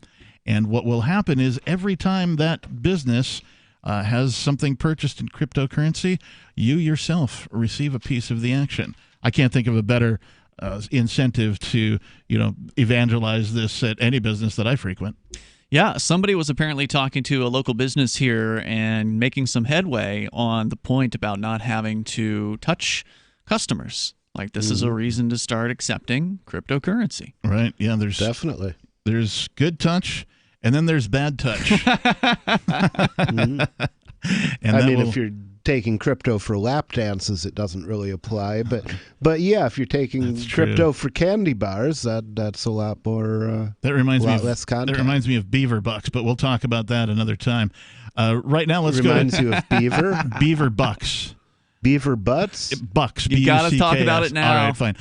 And what will happen is every time that business has something purchased in cryptocurrency, you yourself receive a piece of the action. I can't think of a better incentive to, evangelize this at any business that I frequent. Yeah, somebody was apparently talking to a local business here and making some headway on the point about not having to touch customers. Like, this is a reason to start accepting cryptocurrency. Right. Yeah, there's definitely. There's good touch, and then there's bad touch. And if you're taking crypto for lap dances, it doesn't really apply. But yeah, if you're taking crypto for candy bars, that's a lot more. That reminds me of less content. That reminds me of beaver bucks, but we'll talk about that another time. Right now, let's go. Reminds you of beaver? Beaver bucks. Beaver butts? Bucks. You got to talk about it now. All right, fine.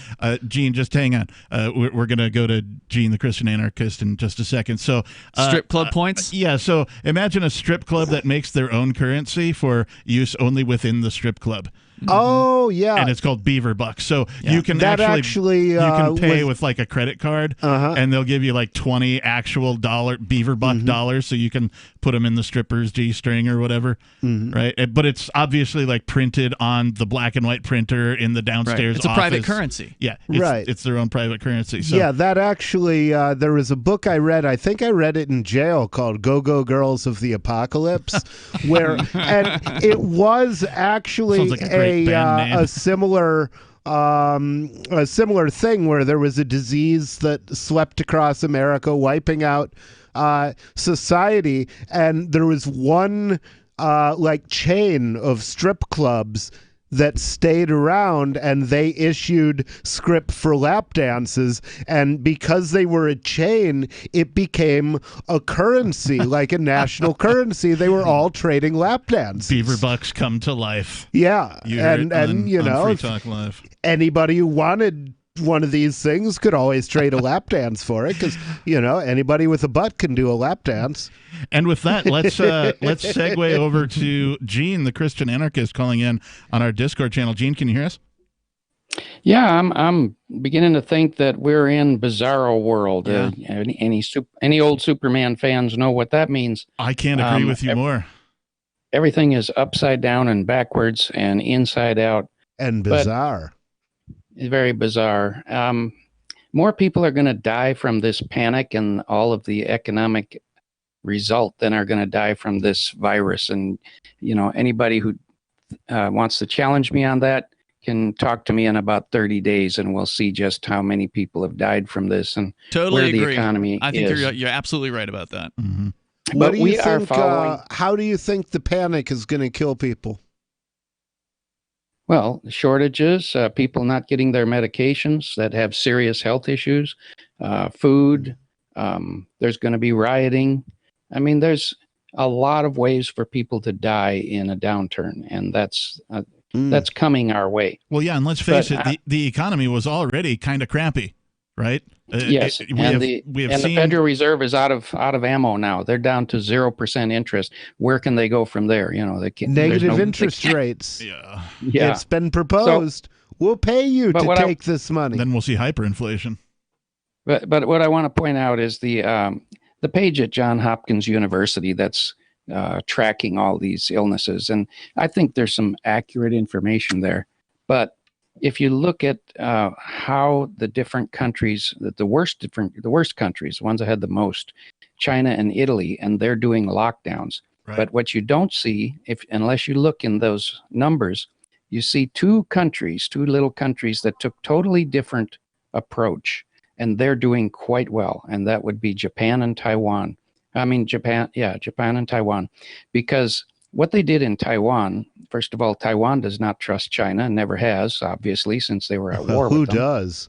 Gene, just hang on. We're going to go to Gene, the Christian anarchist, in just a second. So, strip club points? Yeah, so imagine a strip club that makes their own currency for use only within the strip club. Oh, yeah. And it's called Beaver Bucks. So you can you can pay with like a credit card, and they'll give you like 20 actual Beaver Buck dollars, so you can put them in the stripper's G-string or whatever, right? But it's obviously like printed on the black and white printer in the downstairs It's a office. private currency. Yeah, it's their own private currency. So. Yeah, that actually, there was a book I read, I think I read it in jail, called Go-Go Girls of the Apocalypse, and it was actually a similar thing where there was a disease that swept across America, wiping out society, and there was one chain of strip clubs that stayed around, and they issued script for lap dances, and because they were a chain, it became a currency, like a national currency. They were all trading lap dances. Beaver Bucks come to life. Yeah, and on you know, Free Talk Live. Anybody who wanted one of these things could always trade a lap dance for it, because anybody with a butt can do a lap dance. And with that, let's segue over to Gene, the Christian anarchist, calling in on our Discord channel. Gene, can you hear us? Yeah, I'm beginning to think that we're in bizarro world. Yeah. Any old Superman fans know what that means. I can't agree with you more. Everything is upside down and backwards and inside out. And bizarre. Very bizarre. More people are going to die from this panic and all of the economic result than are going to die from this virus. And, anybody who wants to challenge me on that can talk to me in about 30 days, and we'll see just how many people have died from this and totally where the agree. economy I think is. you're absolutely right about that. Mm-hmm. What do you we are think? following. How do you think the panic is going to kill people? Well, shortages, people not getting their medications that have serious health issues, food. There's going to be rioting. I mean, there's a lot of ways for people to die in a downturn, and that's coming our way. Well, yeah, and let's face it, the economy was already kind of crappy, right? Yes, the Federal Reserve is out of ammo now. They're down to 0% interest. Where can they go from there? They can't. Negative interest rates. Yeah, it's been proposed. We'll pay you to take this money. Then we'll see hyperinflation. But what I want to point out is the page at Johns Hopkins University that's tracking all these illnesses, and I think there's some accurate information there. But if you look at how the different countries, the worst countries, the ones that had the most, China and Italy, and they're doing lockdowns. Right. But what you don't see, unless you look in those numbers, you see two little countries that took totally different approach, and they're doing quite well. And that would be Japan and Taiwan. Japan and Taiwan, because what they did in Taiwan, first of all, Taiwan does not trust China and never has, obviously, since they were at war with them. Who does?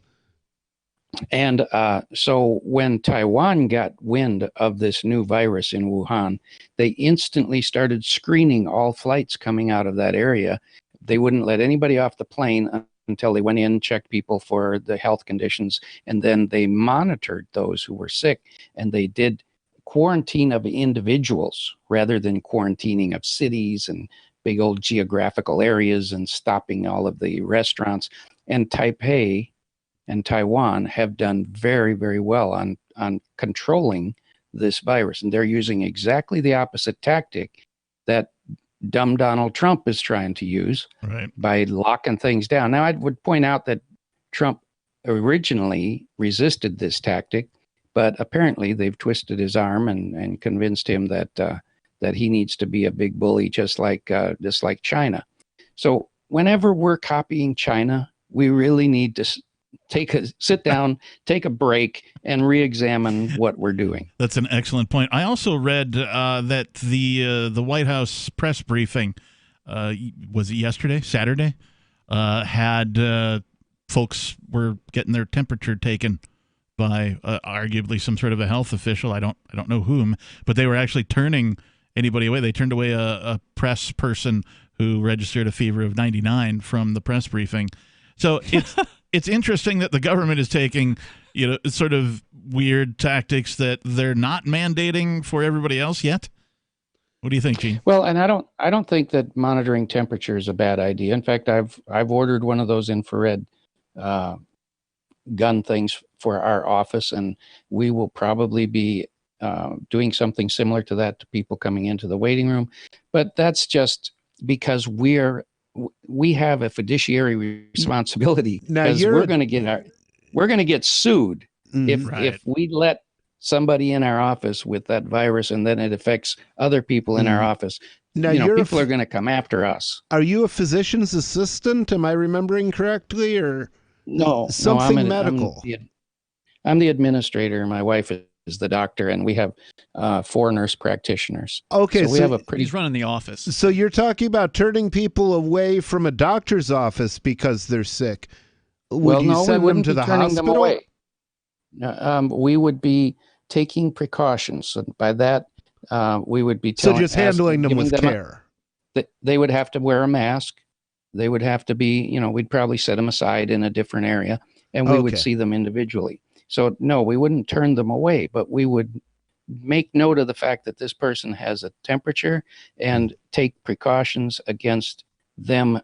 And so when Taiwan got wind of this new virus in Wuhan, they instantly started screening all flights coming out of that area. They wouldn't let anybody off the plane until they went in, checked people for the health conditions, and then they monitored those who were sick, and they did quarantine of individuals rather than quarantining of cities and big old geographical areas and stopping all of the restaurants. And Taipei and Taiwan have done very, very well on controlling this virus. And they're using exactly the opposite tactic that dumb Donald Trump is trying to use by locking things down. Now, I would point out that Trump originally resisted this tactic, but apparently they've twisted his arm and convinced him that he needs to be a big bully, just like China. So whenever we're copying China, we really need to sit down, take a break, and re-examine what we're doing. That's an excellent point. I also read that the White House press briefing was it Saturday, had folks were getting their temperature taken by arguably some sort of a health official. I don't know whom, but they were actually turning anybody away. They turned away a press person who registered a fever of 99 from the press briefing. So it's interesting that the government is taking sort of weird tactics that they're not mandating for everybody else yet. What do you think, Gene? Well, and I don't think that monitoring temperature is a bad idea. In fact, I've ordered one of those infrared gun things for our office, and we will probably be doing something similar to that to people coming into the waiting room. But that's just because we have a fiduciary responsibility, because we're going to get sued if we let somebody in our office with that virus and then it affects other people in our office. Now, people are going to come after us. Are you a physician's assistant? Am I remembering correctly, or no? Something medical. I'm the administrator. My wife is the doctor, and we have 4 nurse practitioners. Okay, so we have a pretty. He's running the office. So you're talking about turning people away from a doctor's office because they're sick. Would you send them to the hospital? We would be taking precautions, and by that we would be just handling them with care. They would have to wear a mask. They would have to be, we'd probably set them aside in a different area, and we would see them individually. So no, we wouldn't turn them away, but we would make note of the fact that this person has a temperature and take precautions against them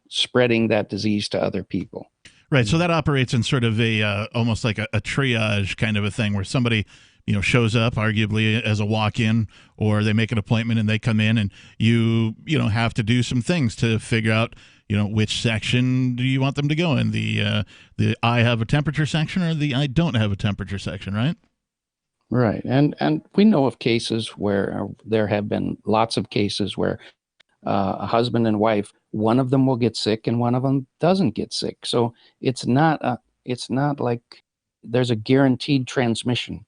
spreading that disease to other people. Right. So that operates in sort of a almost like a triage kind of a thing where somebody, shows up arguably as a walk-in, or they make an appointment and they come in, and you have to do some things to figure out, which section do you want them to go in, the I have a temperature section or the I don't have a temperature section, right? Right. And we know of cases where there have been lots of cases where a husband and wife, one of them will get sick and one of them doesn't get sick. So it's not like there's a guaranteed transmission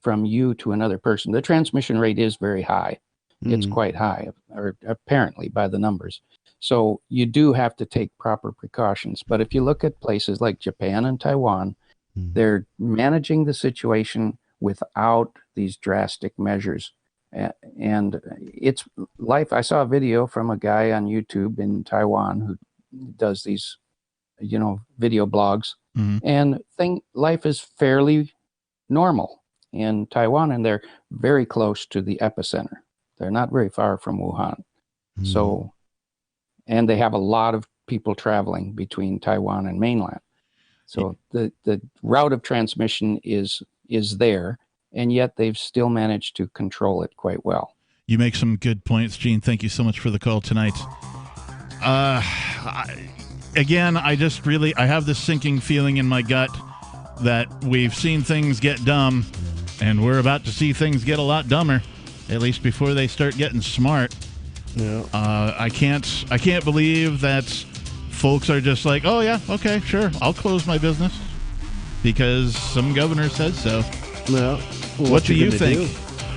from you to another person. The transmission rate is very high. It's quite high, or apparently by the numbers. So you do have to take proper precautions. But if you look at places like Japan and Taiwan, they're managing the situation without these drastic measures. And it's life. I saw a video from a guy on YouTube in Taiwan who does these, video blogs, and life is fairly normal in Taiwan, and they're very close to the epicenter. They're not very far from Wuhan. So, and they have a lot of people traveling between Taiwan and mainland. So the route of transmission is there, and yet they've still managed to control it quite well. You make some good points, Gene. Thank you so much for the call tonight. Again, I have this sinking feeling in my gut that we've seen things get dumb, and we're about to see things get a lot dumber, at least before they start getting smart. Yeah. I can't believe that folks are just like, oh yeah, okay, sure, I'll close my business because some governor says so. No. What do you think?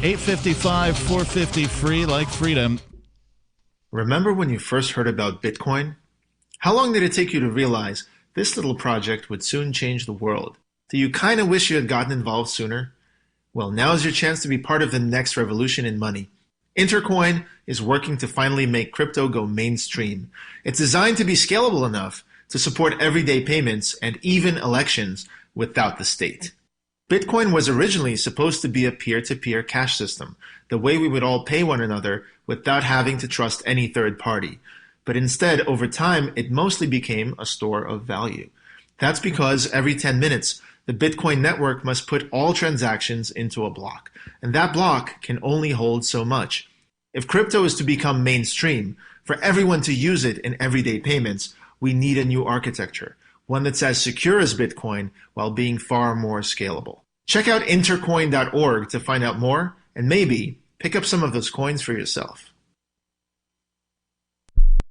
855-450 free like freedom. Remember when you first heard about Bitcoin? How long did it take you to realize this little project would soon change the world? Do you kind of wish you had gotten involved sooner? Well, now is your chance to be part of the next revolution in money. Intercoin is working to finally make crypto go mainstream. It's designed to be scalable enough to support everyday payments and even elections without the state. Bitcoin was originally supposed to be a peer-to-peer cash system, the way we would all pay one another without having to trust any third party. But instead, over time, it mostly became a store of value. That's because every 10 minutes, the Bitcoin network must put all transactions into a block, and that block can only hold so much. If crypto is to become mainstream, for everyone to use it in everyday payments, we need a new architecture, one that's as secure as Bitcoin while being far more scalable. Check out intercoin.org to find out more, and maybe pick up some of those coins for yourself.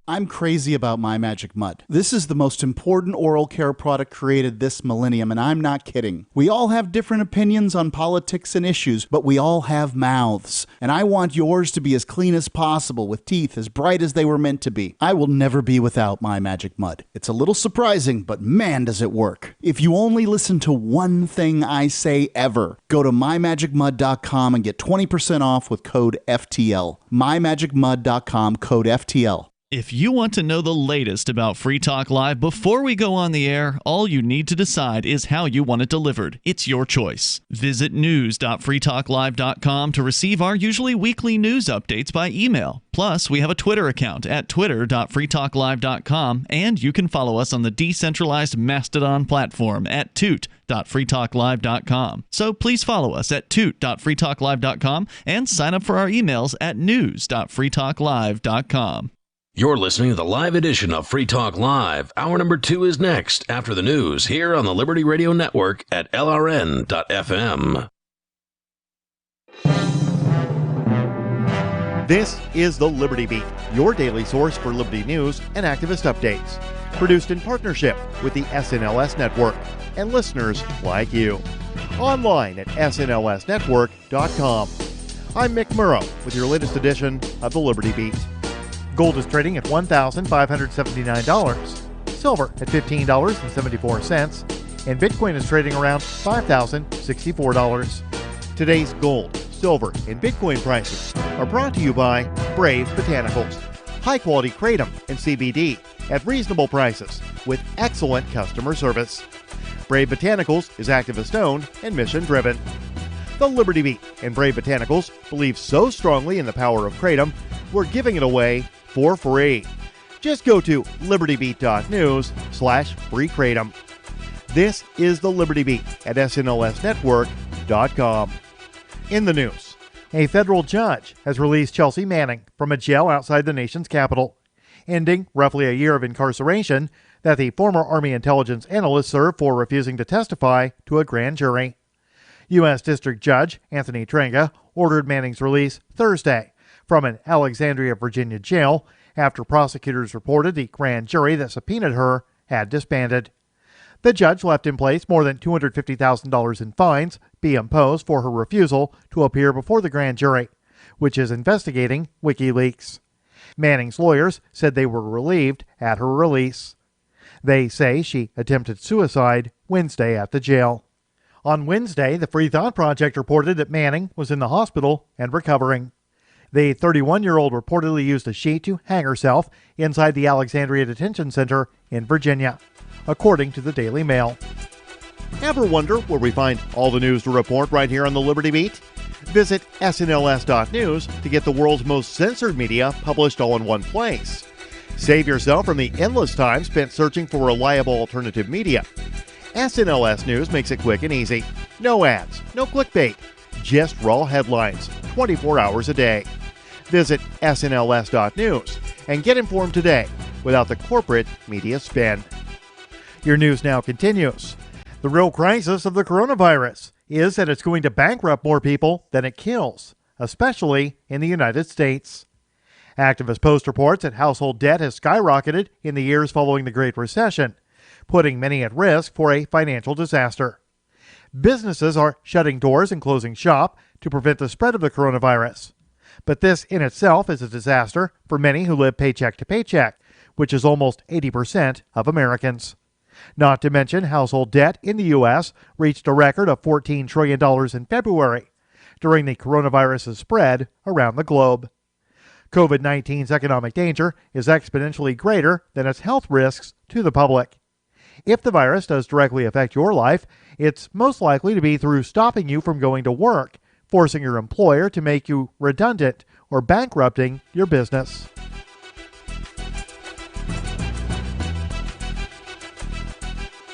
I'm crazy about My Magic Mud. This is the most important oral care product created this millennium, and I'm not kidding. We all have different opinions on politics and issues, but we all have mouths. And I want yours to be as clean as possible, with teeth as bright as they were meant to be. I will never be without My Magic Mud. It's a little surprising, but man, does it work. If you only listen to one thing I say ever, go to mymagicmud.com and get 20% off with code FTL. mymagicmud.com, code FTL. If you want to know the latest about Free Talk Live before we go on the air, all you need to decide is how you want it delivered. It's your choice. Visit news.freetalklive.com to receive our usually weekly news updates by email. Plus, we have a Twitter account at twitter.freetalklive.com, and you can follow us on the decentralized Mastodon platform at toot.freetalklive.com. So please follow us at toot.freetalklive.com and sign up for our emails at news.freetalklive.com. You're listening to the live edition of Free Talk Live. Hour number 2 is next after the news here on the Liberty Radio Network at LRN.FM. This is the Liberty Beat, your daily source for Liberty news and activist updates. Produced in partnership with the SNLS Network and listeners like you. Online at snlsnetwork.com. I'm Mick Murrow with your latest edition of the Liberty Beat. Gold is trading at $1,579, silver at $15.74, and Bitcoin is trading around $5,064. Today's gold, silver, and Bitcoin prices are brought to you by Brave Botanicals, high-quality kratom and CBD, at reasonable prices with excellent customer service. Brave Botanicals is activist-owned and mission-driven. The Liberty Beat and Brave Botanicals believe so strongly in the power of Kratom, we're giving it away for free. Just go to libertybeat.news/free Kratom. This is the Liberty Beat at snlsnetwork.com. In the news, a federal judge has released Chelsea Manning from a jail outside the nation's capital, ending roughly a year of incarceration that the former Army intelligence analyst served for refusing to testify to a grand jury. U.S. District Judge Anthony Trenga ordered Manning's release Thursday from an Alexandria, Virginia jail after prosecutors reported the grand jury that subpoenaed her had disbanded. The judge left in place more than $250,000 in fines be imposed for her refusal to appear before the grand jury, which is investigating WikiLeaks. Manning's lawyers said they were relieved at her release. They say she attempted suicide Wednesday at the jail. On Wednesday, the Free Thought Project reported that Manning was in the hospital and recovering. The 31-year-old reportedly used a sheet to hang herself inside the Alexandria Detention Center in Virginia, according to the Daily Mail. Ever wonder where we find all the news to report right here on the Liberty Beat? Visit snls.news to get the world's most censored media published all in one place. Save yourself from the endless time spent searching for reliable alternative media. SNLS News makes it quick and easy. No ads, no clickbait, just raw headlines, 24 hours a day. Visit snls.news and get informed today without the corporate media spin. Your news now continues. The real crisis of the coronavirus is that it's going to bankrupt more people than it kills, especially in the United States. Activist Post reports that household debt has skyrocketed in the years following the Great Recession, putting many at risk for a financial disaster. Businesses are shutting doors and closing shop to prevent the spread of the coronavirus. But this in itself is a disaster for many who live paycheck to paycheck, which is almost 80% of Americans. Not to mention, household debt in the U.S. reached a record of $14 trillion in February, during the coronavirus's spread around the globe. COVID-19's economic danger is exponentially greater than its health risks to the public. If the virus does directly affect your life, it's most likely to be through stopping you from going to work, forcing your employer to make you redundant, or bankrupting your business.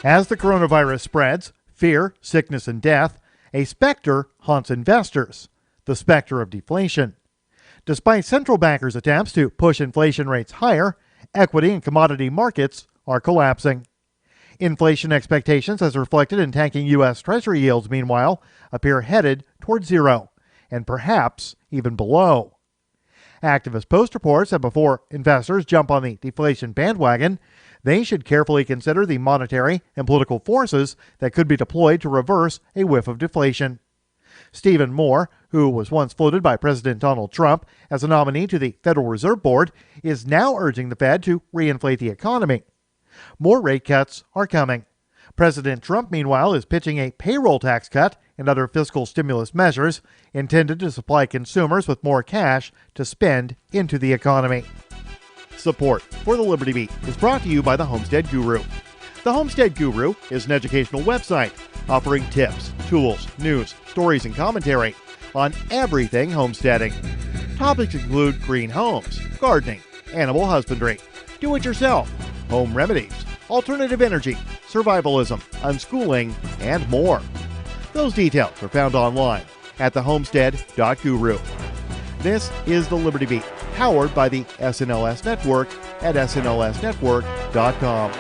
As the coronavirus spreads, fear, sickness, and death, a specter haunts investors, the specter of deflation. Despite central bankers' attempts to push inflation rates higher, equity and commodity markets are collapsing. Inflation expectations, as reflected in tanking U.S. Treasury yields, meanwhile, appear headed toward zero, and perhaps even below. Activist Post reports that before investors jump on the deflation bandwagon, they should carefully consider the monetary and political forces that could be deployed to reverse a whiff of deflation. Stephen Moore, who was once floated by President Donald Trump as a nominee to the Federal Reserve Board, is now urging the Fed to reinflate the economy. More rate cuts are coming. President Trump, meanwhile, is pitching a payroll tax cut and other fiscal stimulus measures intended to supply consumers with more cash to spend into the economy. Support for the Liberty Beat is brought to you by the Homestead Guru. The Homestead Guru is an educational website offering tips, tools, news, stories, and commentary on everything homesteading. Topics include green homes, gardening, animal husbandry, do-it-yourself, home remedies, alternative energy, survivalism, unschooling, and more. Those details are found online at thehomestead.guru. This is the Liberty Beat, powered by the SNLS Network at snlsnetwork.com.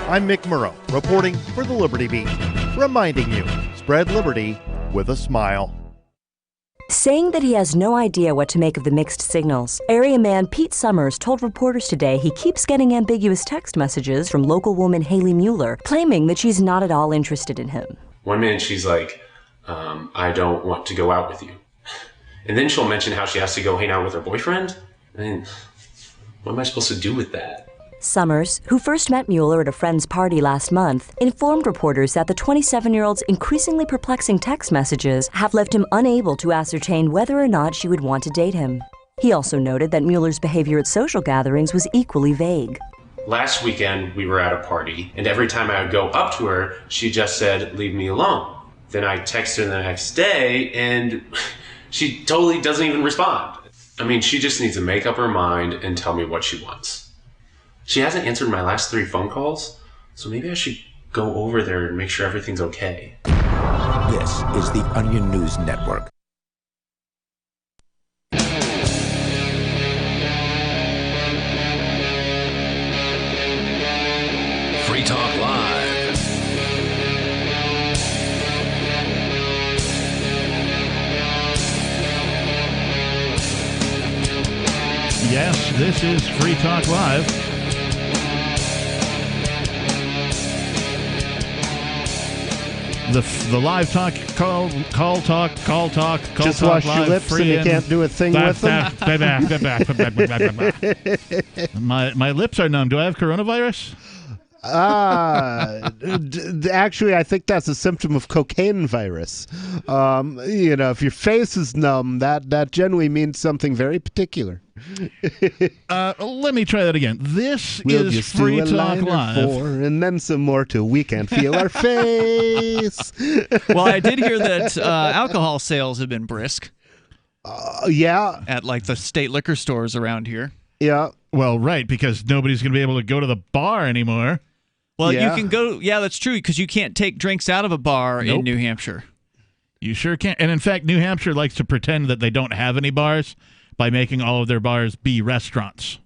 I'm Mick Murrow, reporting for the Liberty Beat, reminding you, spread liberty with a smile. Saying that he has no idea what to make of the mixed signals, area man Pete Summers told reporters today he keeps getting ambiguous text messages from local woman Haley Mueller, claiming that she's not at all interested in him. One minute she's like, I don't want to go out with you. And then she'll mention how she has to go hang out with her boyfriend. I mean, what am I supposed to do with that? Summers, who first met Mueller at a friend's party last month, informed reporters that the 27-year-old's increasingly perplexing text messages have left him unable to ascertain whether or not she would want to date him. He also noted that Mueller's behavior at social gatherings was equally vague. Last weekend, we were at a party, and every time I would go up to her, she just said, "Leave me alone." Then I text her the next day, and she totally doesn't even respond. I mean, she just needs to make up her mind and tell me what she wants. She hasn't answered my last 3 phone calls, so maybe I should go over there and make sure everything's okay. This is the Onion News Network. Free Talk Live. Yes, this is Free Talk Live. The live talk, call talk. Just talk wash live, your lips and you can't do a thing with them? My lips are numb. Do I have coronavirus? Actually, I think that's a symptom of cocaine virus. If your face is numb, that generally means something very particular. Let me try that again. This We'll is just Free do a Talk line or Live. 4, and then some more till we can't feel our face. Well, I did hear that alcohol sales have been brisk. Yeah. At like the state liquor stores around here. Yeah. Well, right, because nobody's going to be able to go to the bar anymore. Well, you can go. Yeah, that's true, because you can't take drinks out of a bar in New Hampshire. You sure can't. And in fact, New Hampshire likes to pretend that they don't have any bars by making all of their bars be restaurants.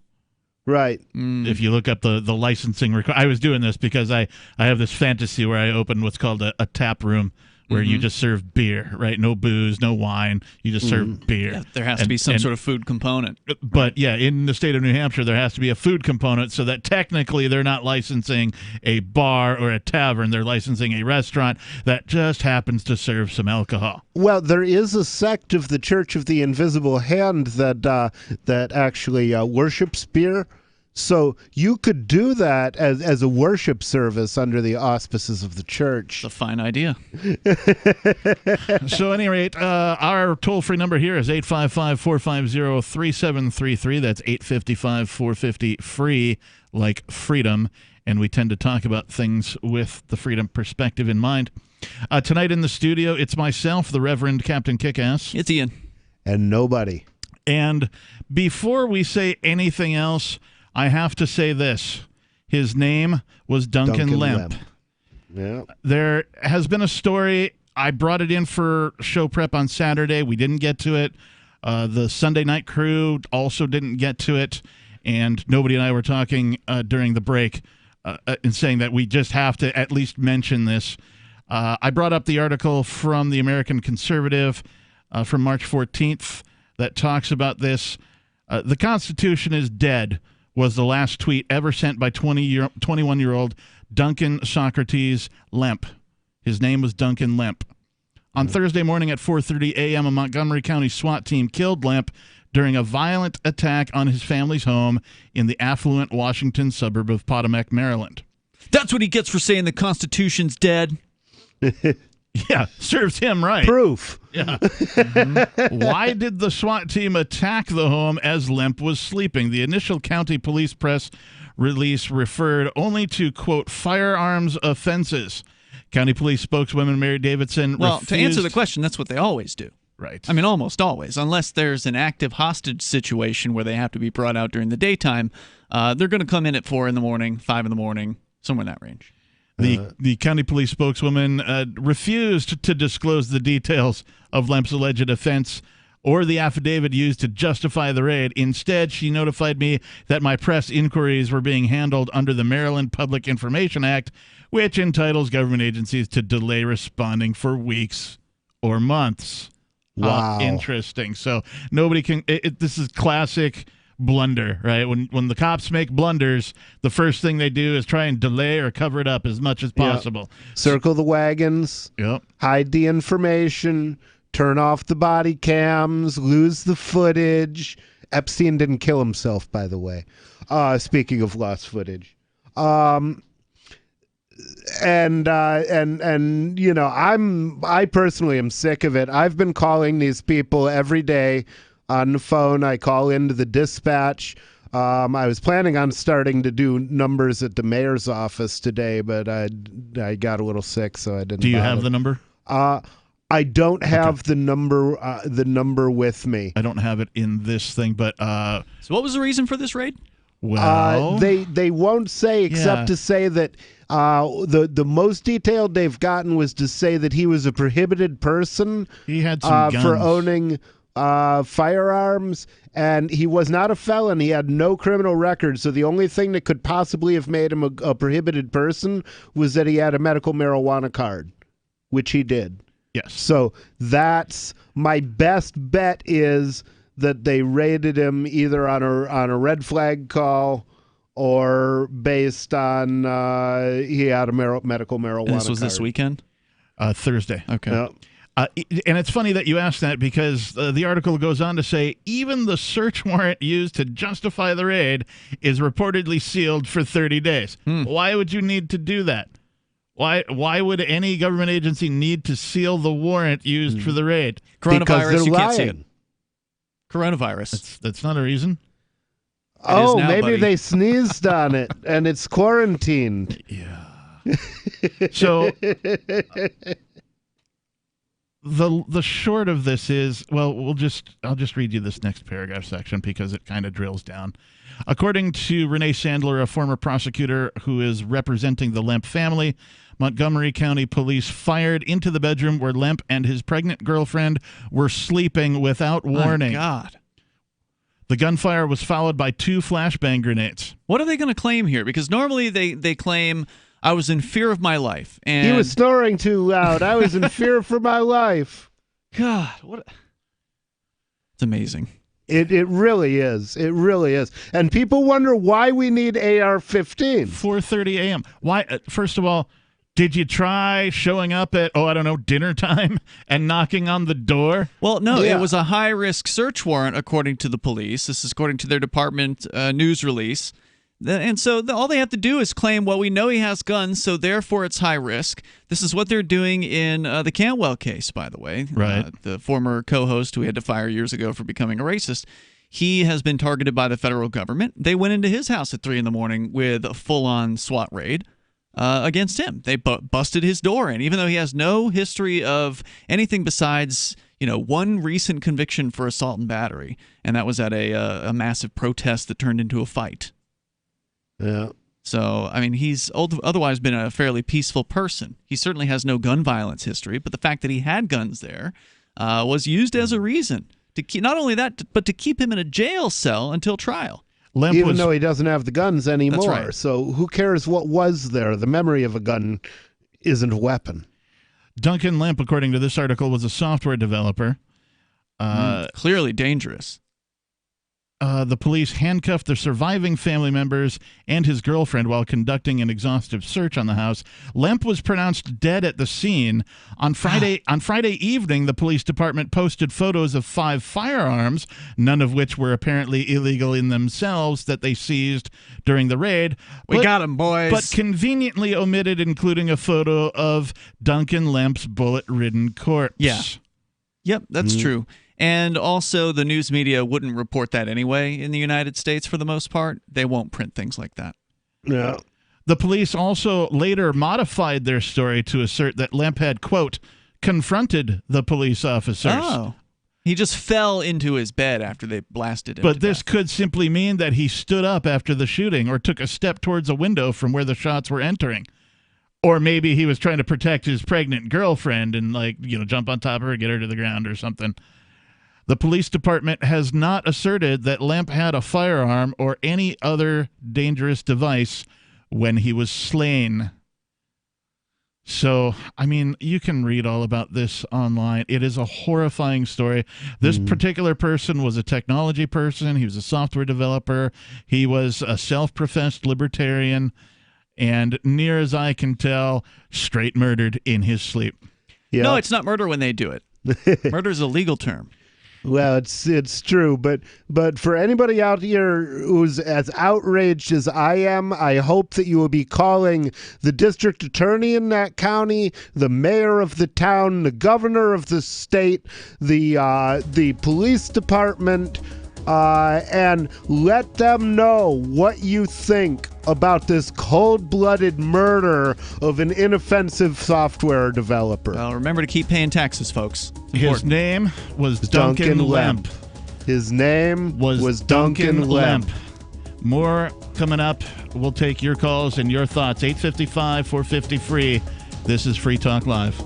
Right. If you look up the licensing, I was doing this because I have this fantasy where I open what's called a tap room where you just serve beer, right? No booze, no wine. You just serve beer. Yeah, there has to be some sort of food component. But yeah, in the state of New Hampshire, there has to be a food component so that technically they're not licensing a bar or a tavern. They're licensing a restaurant that just happens to serve some alcohol. Well, there is a sect of the Church of the Invisible Hand that actually worships beer. So you could do that as a worship service under the auspices of the church. It's a fine idea. So at any rate, our toll-free number here is 855-450-3733. That's 855-450-FREE, like freedom. And we tend to talk about things with the freedom perspective in mind. Tonight in the studio, it's myself, the Reverend Captain Kickass. It's Ian. And nobody. And before we say anything else, I have to say this. His name was Duncan Lemp. Yeah. There has been a story. I brought it in for show prep on Saturday. We didn't get to it. The Sunday night crew also didn't get to it. And nobody and I were talking during the break and saying that we just have to at least mention this. I brought up the article from the American Conservative from March 14th that talks about this. The Constitution is dead was the last tweet ever sent by 21-year-old Duncan Socrates Lemp. His name was Duncan Lemp. On Thursday morning at 4:30 a.m., a Montgomery County SWAT team killed Lemp during a violent attack on his family's home in the affluent Washington suburb of Potomac, Maryland. That's what he gets for saying the Constitution's dead. Yeah, serves him right. Proof. Yeah. Why did the SWAT team attack the home as Lemp was sleeping? The initial county police press release referred only to, quote, firearms offenses. County police spokeswoman Mary Davidson refused. To answer the question, that's what they always do. Right. I mean, almost always. Unless there's an active hostage situation where they have to be brought out during the daytime, they're going to come in at 4 in the morning, 5 in the morning, somewhere in that range. The county police spokeswoman refused to disclose the details of Lemp's alleged offense or the affidavit used to justify the raid. Instead, she notified me that my press inquiries were being handled under the Maryland Public Information Act, which entitles government agencies to delay responding for weeks or months. Wow. Interesting. So nobody can this is classic blunder, right? When the cops make blunders, the first thing they do is try and delay or cover it up as much as possible. Yep. Circle the wagons. Yep. Hide the information. Turn off the body cams. Lose the footage. Epstein didn't kill himself, by the way. Speaking of lost footage. And you know, I personally am sick of it. I've been calling these people every day on the phone. I call into the dispatch I was planning on starting to do numbers at the mayor's office today, but I got a little sick, so I didn't. Do you bother. have the number? I don't have the number with me. I don't have it in this thing, but so what was the reason for this raid? Well, they won't say except Yeah. to say that the most detailed they've gotten was to say that he was a prohibited person. He had some guns. For owning firearms, and he was not a felon. He had no criminal record, so the only thing that could possibly have made him a prohibited person was that he had a medical marijuana card, which he did. Yes. So that's my best bet, is that they raided him either on a red flag call or based on he had a medical marijuana And this was card. this weekend? Thursday. Okay. Yeah. And it's funny that you asked that, because the article goes on to say even the search warrant used to justify the raid is reportedly sealed for 30 days. Why would you need to do that? Why would any government agency need to seal the warrant used for the raid? Coronavirus, you can't see it. Coronavirus. That's not a reason. Oh, now, maybe buddy. they sneezed on it and it's quarantined. Yeah. So the short of this is, well, I'll just read you this next paragraph section because it kind of drills down. According to Renee Sandler, a former prosecutor who is representing the Lemp family, Montgomery County Police fired into the bedroom where Lemp and his pregnant girlfriend were sleeping without warning. My God. The gunfire was followed by 2 flashbang grenades. What are they going to claim here? Because normally they claim I was in fear of my life. And He was snoring too loud. I was in fear for my life. God, what? It's amazing. It really is. It really is. And people wonder why we need AR-15. 4:30 a.m. Why? First of all, did you try showing up at, dinner time and knocking on the door? Well, no, It was a high-risk search warrant, according to the police. This is according to their department news release. And so all they have to do is claim, well, we know he has guns, so therefore it's high risk. This is what they're doing in the Cantwell case, by the way. Right. The former co-host who we had to fire years ago for becoming a racist. He has been targeted by the federal government. They went into his house at 3 a.m. with a full-on SWAT raid against him. They busted his door in, even though he has no history of anything besides, one recent conviction for assault and battery, and that was at a massive protest that turned into a fight. Yeah. So, I mean, he's otherwise been a fairly peaceful person. He certainly has no gun violence history, but the fact that he had guns there was used as a reason to keep, not only that, but to keep him in a jail cell until trial. Even though he doesn't have the guns anymore. That's right. So who cares what was there? The memory of a gun isn't a weapon. Duncan Lemp, according to this article, was a software developer. Clearly dangerous. The police handcuffed the surviving family members and his girlfriend while conducting an exhaustive search on the house. Lemp was pronounced dead at the scene. On Friday evening, the police department posted photos of 5 firearms, none of which were apparently illegal in themselves, that they seized during the raid. We got 'em, boys. But conveniently omitted including a photo of Duncan Lemp's bullet-ridden corpse. Yeah. Yep, that's true. And also, the news media wouldn't report that anyway in the United States for the most part. They won't print things like that. Yeah. The police also later modified their story to assert that Lemp had, quote, confronted the police officers. Oh. He just fell into his bed after they blasted him. But this could simply mean that he stood up after the shooting or took a step towards a window from where the shots were entering. Or maybe he was trying to protect his pregnant girlfriend and, jump on top of her, get her to the ground or something. The police department has not asserted that Lemp had a firearm or any other dangerous device when he was slain. So, I mean, you can read all about this online. It is a horrifying story. This particular person was a technology person. He was a software developer. He was a self-professed libertarian. And near as I can tell, straight murdered in his sleep. Yeah. No, it's not murder when they do it. Murder is a legal term. Well, it's true, but for anybody out here who's as outraged as I am, I hope that you will be calling the district attorney in that county, the mayor of the town, the governor of the state, the police department, and let them know what you think about this cold-blooded murder of an inoffensive software developer. Well, remember to keep paying taxes, folks. His name was Duncan Lemp. His name was Duncan Lemp. More coming up. We'll take your calls and your thoughts. 855-450-FREE. This is Free Talk Live.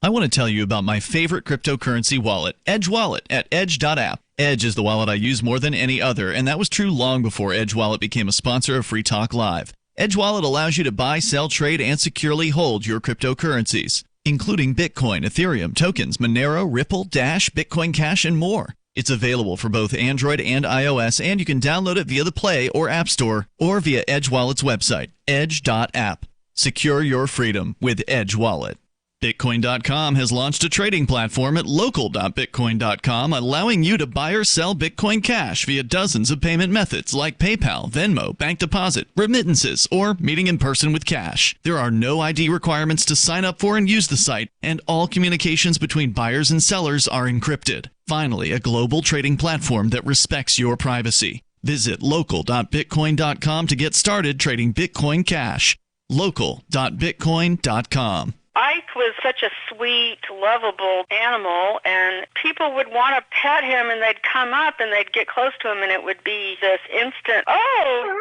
I want to tell you about my favorite cryptocurrency wallet, Edge Wallet, at edge.app. Edge is the wallet I use more than any other, and that was true long before Edge Wallet became a sponsor of Free Talk Live. Edge Wallet allows you to buy, sell, trade, and securely hold your cryptocurrencies, including Bitcoin, Ethereum, tokens, Monero, Ripple, Dash, Bitcoin Cash, and more. It's available for both Android and iOS, and you can download it via the Play or App Store or via Edge Wallet's website, edge.app. Secure your freedom with Edge Wallet. Bitcoin.com has launched a trading platform at local.bitcoin.com, allowing you to buy or sell Bitcoin Cash via dozens of payment methods like PayPal, Venmo, bank deposit, remittances, or meeting in person with cash. There are no ID requirements to sign up for and use the site, and all communications between buyers and sellers are encrypted. Finally, a global trading platform that respects your privacy. Visit local.bitcoin.com to get started trading Bitcoin Cash. local.bitcoin.com. Ike was such a sweet, lovable animal, and people would want to pet him, and they'd come up and they'd get close to him, and it would be this instant, oh!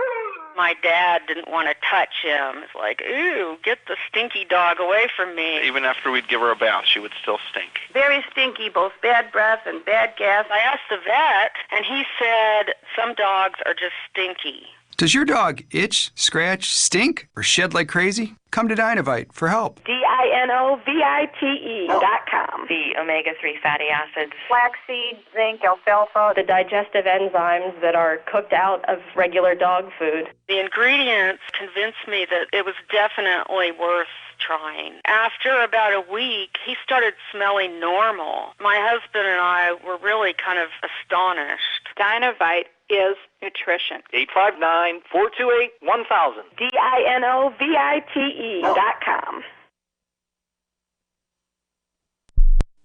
My dad didn't want to touch him. It's like, ooh, get the stinky dog away from me. Even after we'd give her a bath, she would still stink. Very stinky, both bad breath and bad gas. I asked the vet, and he said some dogs are just stinky. Does your dog itch, scratch, stink, or shed like crazy? Come to Dinovite for help. DINOVITE.com. The omega-3 fatty acids. Flaxseed, zinc, alfalfa, the digestive enzymes that are cooked out of regular dog food. The ingredients convinced me that it was definitely worth trying. After about a week, he started smelling normal. My husband and I were really kind of astonished. Dinovite is nutrition. 859-428-1000. DINOVITE.com.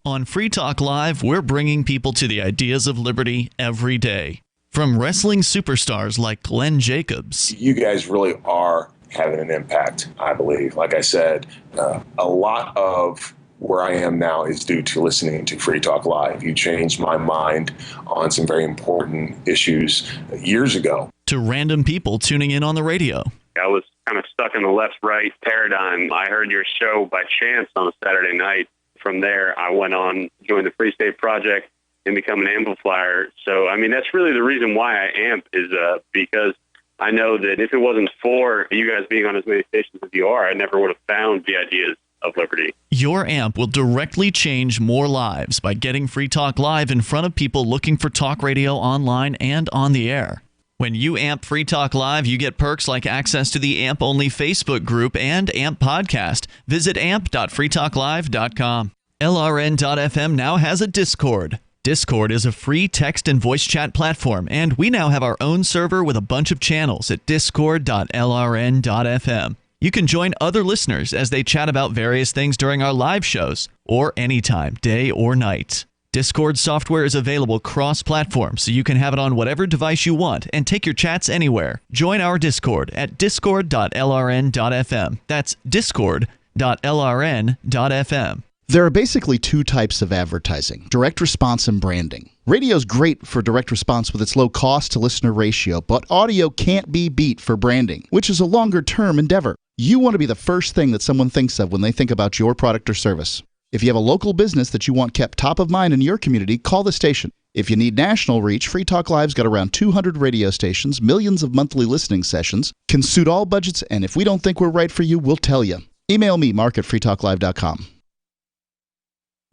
On Free Talk Live, we're bringing people to the ideas of liberty every day. From wrestling superstars like Glenn Jacobs. You guys really are having an impact, I believe. Like I said, a lot of where I am now is due to listening to Free Talk Live. You changed my mind on some very important issues years ago. To random people tuning in on the radio. I was kind of stuck in the left-right paradigm. I heard your show by chance on a Saturday night. From there, I went on, joined the Free State Project, and become an amplifier. So, I mean, that's really the reason why I amp is because I know that if it wasn't for you guys being on as many stations as you are, I never would have found the ideas of liberty. Your amp will directly change more lives by getting Free Talk Live in front of people looking for talk radio online and on the air. When you amp Free Talk Live, you get perks like access to the AMP-only Facebook group and AMP podcast. Visit amp.freetalklive.com. LRN.FM now has a Discord. Discord is a free text and voice chat platform, and we now have our own server with a bunch of channels at discord.lrn.fm. You can join other listeners as they chat about various things during our live shows, or anytime, day or night. Discord software is available cross-platform, so you can have it on whatever device you want and take your chats anywhere. Join our Discord at discord.lrn.fm. That's discord.lrn.fm. There are basically two types of advertising, direct response and branding. Radio's great for direct response with its low cost to listener ratio, but audio can't be beat for branding, which is a longer-term endeavor. You want to be the first thing that someone thinks of when they think about your product or service. If you have a local business that you want kept top of mind in your community, call the station. If you need national reach, Free Talk Live's got around 200 radio stations, millions of monthly listening sessions, can suit all budgets, and if we don't think we're right for you, we'll tell you. Email me, mark@freetalklive.com.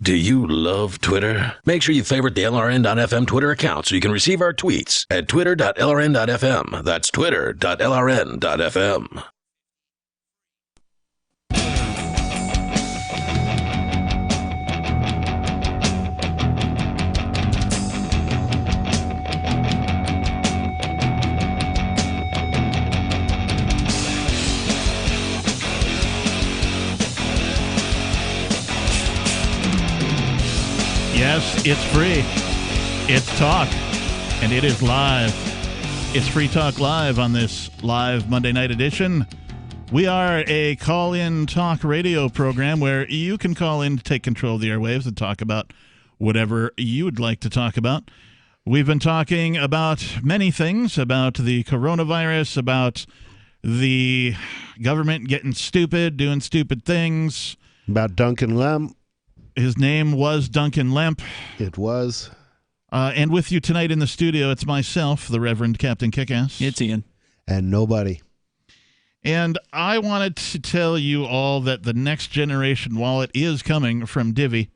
Do you love Twitter? Make sure you favorite the LRN.FM Twitter account so you can receive our tweets at twitter.lrn.fm. That's twitter.lrn.fm. Yes, it's free. It's talk, and it is live. It's Free Talk Live on this live Monday night edition. We are a call-in talk radio program where you can call in to take control of the airwaves and talk about whatever you would like to talk about. We've been talking about many things, about the coronavirus, about the government getting stupid, doing stupid things. About Duncan Lemp. His name was Duncan Lemp. It was. And with you tonight in the studio, it's myself, the Reverend Captain Kickass. It's Ian. And nobody. And I wanted to tell you all that the next generation wallet is coming from Divvy.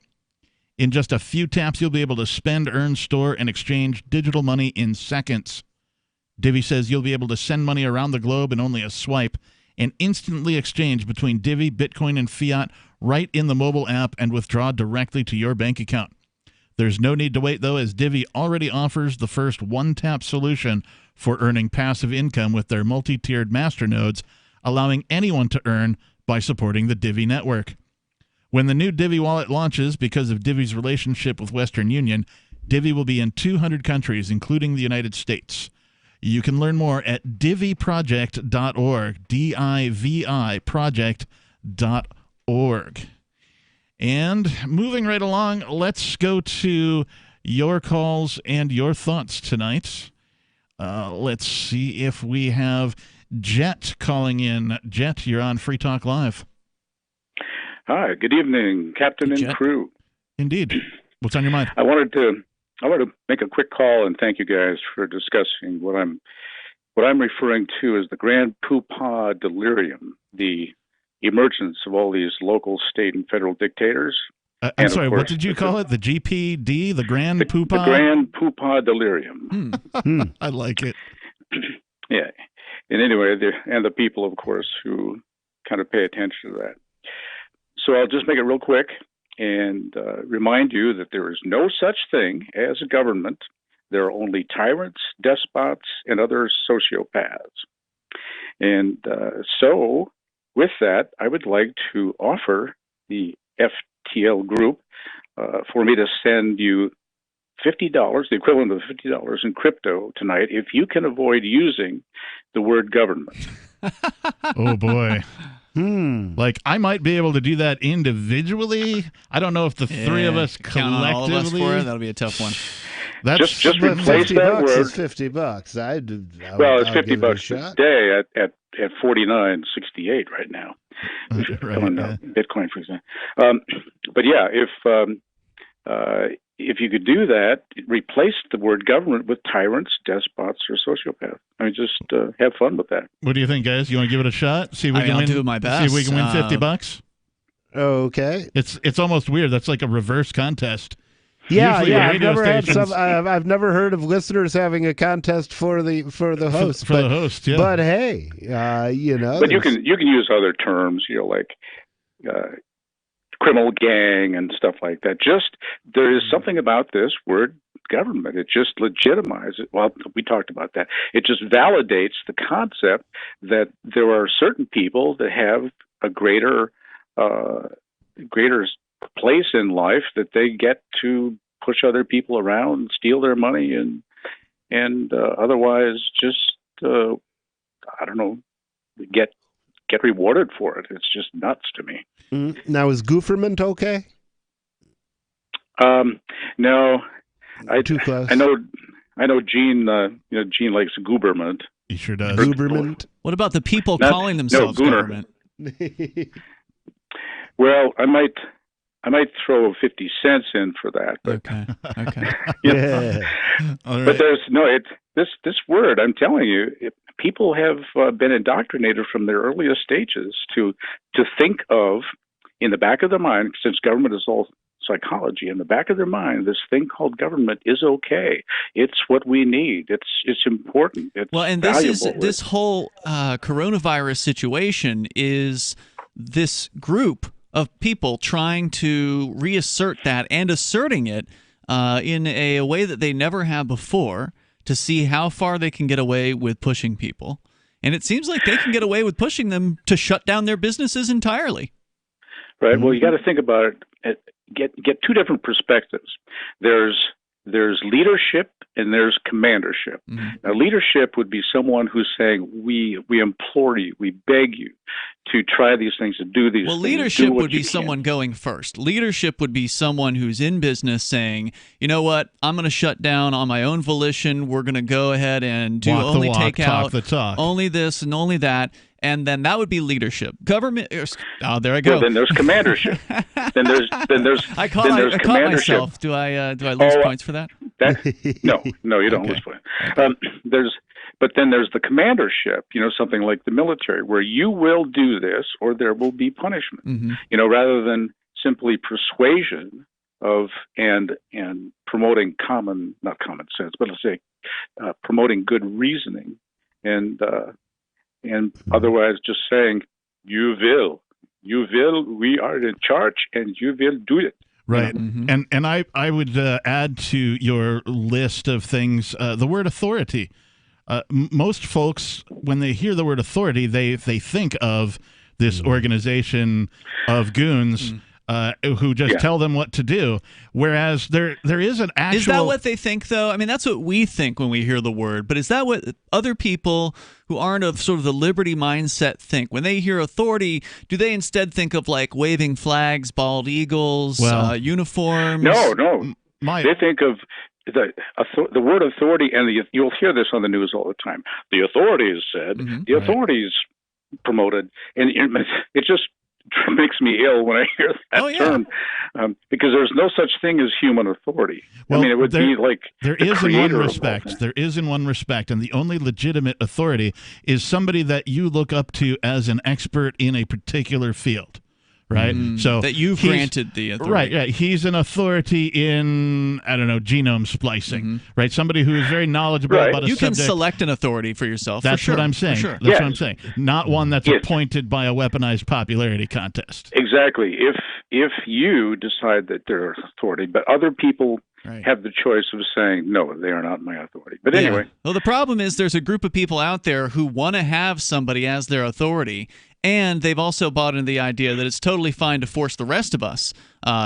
In just a few taps, you'll be able to spend, earn, store, and exchange digital money in seconds. Divvy says you'll be able to send money around the globe in only a swipe and instantly exchange between Divvy, Bitcoin, and fiat right in the mobile app and withdraw directly to your bank account. There's no need to wait, though, as Divvy already offers the first one-tap solution for earning passive income with their multi-tiered masternodes, allowing anyone to earn by supporting the Divvy network. When the new Divvy wallet launches, because of Divvy's relationship with Western Union, Divvy will be in 200 countries, including the United States. You can learn more at divvyproject.org, D-I-V-I project.org. And moving right along, let's go to your calls and your thoughts tonight. Let's see if we have Jet calling in. Jet, you're on Free Talk Live. Hi, good evening, Captain and crew. Indeed. What's on your mind? I wanted to make a quick call and thank you guys for discussing what I'm referring to as the grand poopah delirium, the emergence of all these local, state, and federal dictators. I'm sorry, what did you call it? The GPD, the grand poopah? The grand poopah delirium. I like it. Yeah. And anyway, the people, of course, who kind of pay attention to that. So I'll just make it real quick and remind you that there is no such thing as a government. There are only tyrants, despots, and other sociopaths. And so with that, I would like to offer the FTL group for me to send you $50, the equivalent of $50 in crypto tonight, if you can avoid using the word government. Oh, boy. Like, I might be able to do that individually. I don't know if the three of us count on all of us for it. That'll be a tough one. That's just replace that word. Is $50. Well, it's $50 a day at $49.68 right now. Bitcoin, for example. But yeah, if you could do that, replace the word government with tyrants, despots, or sociopaths. I mean, just have fun with that. What do you think, guys? You want to give it a shot? See if we can I'll do my best. See if we can win $50. Okay. It's almost weird. That's like a reverse contest. Yeah, Usually I've never I've never heard of listeners having a contest for the host. For the host, yeah. But hey, you know. But you can use other terms, like criminal gang and stuff like that. Just there is something about this word government. It just legitimizes it. Well, we talked about that. It just validates the concept that there are certain people that have a greater place in life, that they get to push other people around, steal their money, and otherwise just I don't know, get rewarded for it. It's just nuts to me. Now, is gooferment okay? No, too close. I know Gene. Gene likes gooberment. He sure does. Gooberment. What about the people calling themselves government? Well, I might throw 50 cents in for that. But, okay. Yeah. All right. But there's this word. I'm telling you, people have been indoctrinated from their earliest stages to think of, in the back of their mind, since government is all psychology, in the back of their mind, this thing called government is okay. It's what we need. It's important. It's valuable. This whole coronavirus situation is this group of people trying to reassert that and asserting it in a way that they never have before, to see how far they can get away with pushing people. And it seems like they can get away with pushing them to shut down their businesses entirely. Right. Well, you got to think about it. get two different perspectives. There's leadership and there's commandership. Now, leadership would be someone who's saying, we implore you, we beg you to try these things, to do these things. Well, leadership would be someone going first. Leadership would be someone who's in business saying, you know what, I'm going to shut down on my own volition. We're going to go ahead and do only take out only this and only that. And then that would be leadership. Government. Oh, there I go. Well, then there's commandership. then there's I caught myself. Do I lose points for that? No, you don't lose points. But then there's the commandership. Something like the military, where you will do this or there will be punishment. Rather than simply persuasion of and promoting not common sense, but let's say promoting good reasoning and otherwise just saying, you will, we are in charge, and you will do it. Right. And I would add to your list of things the word authority. Most folks, when they hear the word authority, they think of this organization of goons who just tell them what to do, whereas there is an actual... Is that what they think, though? I mean, that's what we think when we hear the word, but is that what other people who aren't of sort of the liberty mindset think? When they hear authority, do they instead think of, like, waving flags, bald eagles, uniforms? No. They think of the word authority, and you'll hear this on the news all the time. The authorities said, the authorities promoted, and it just makes me ill when I hear that term, because there's no such thing as human authority. Well, I mean, it would be like there is in one respect. There is in one respect, and the only legitimate authority is somebody that you look up to as an expert in a particular field. Right, so that you've granted the authority. Right. He's an authority in genome splicing. Right, somebody who is very knowledgeable about a subject. You can select an authority for yourself. That's what I'm saying. That's what I'm saying. Not one that's appointed by a weaponized popularity contest. Exactly. If you decide that they're authority, but other people have the choice of saying, no, they are not my authority. But anyway. Well, the problem is there's a group of people out there who want to have somebody as their authority, and they've also bought into the idea that it's totally fine to force the rest of us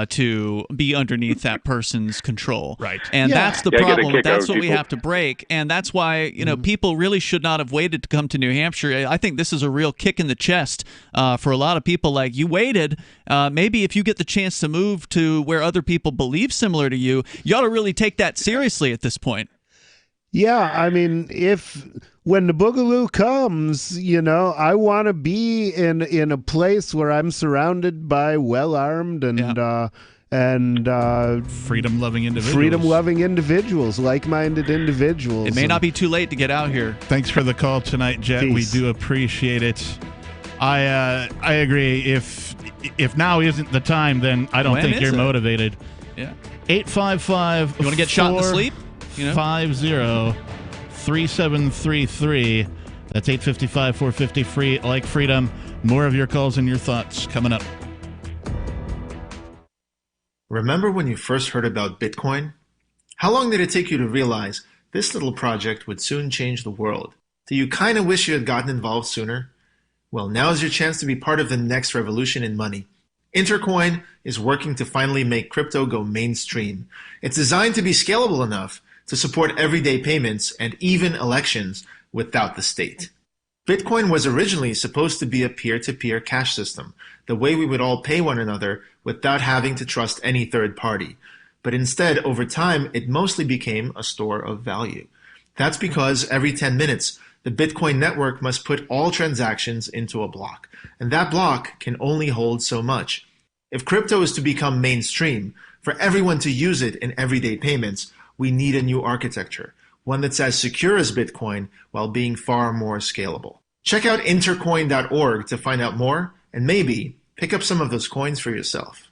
to be underneath that person's control. Right. And that's the problem. That's what we have to break. And that's why, people really should not have waited to come to New Hampshire. I think this is a real kick in the chest for a lot of people. Like, you waited. Maybe if you get the chance to move to where other people believe similar to you, you ought to really take that seriously at this point. Yeah, I mean, when the boogaloo comes, I want to be in a place where I'm surrounded by well-armed and freedom-loving individuals. Like-minded individuals. It may not be too late to get out here. Thanks for the call tonight, Jet. Peace. We do appreciate it. I agree. If now isn't the time, then I don't think you're motivated. Yeah. 855. You want to get shot in the sleep? 50-3733. That's 855-450 free. Like freedom. More of your calls and your thoughts coming up. Remember when you first heard about Bitcoin? How long did it take you to realize this little project would soon change the world? Do you kind of wish you had gotten involved sooner? Well, now is your chance to be part of the next revolution in money. Intercoin is working to finally make crypto go mainstream. It's designed to be scalable enough to support everyday payments and even elections without the state. Bitcoin was originally supposed to be a peer-to-peer cash system, the way we would all pay one another without having to trust any third party. But instead, over time, it mostly became a store of value. That's because every 10 minutes, the Bitcoin network must put all transactions into a block, and that block can only hold so much. If crypto is to become mainstream, for everyone to use it in everyday payments, we need a new architecture, one that's as secure as Bitcoin while being far more scalable. Check out intercoin.org to find out more and maybe pick up some of those coins for yourself.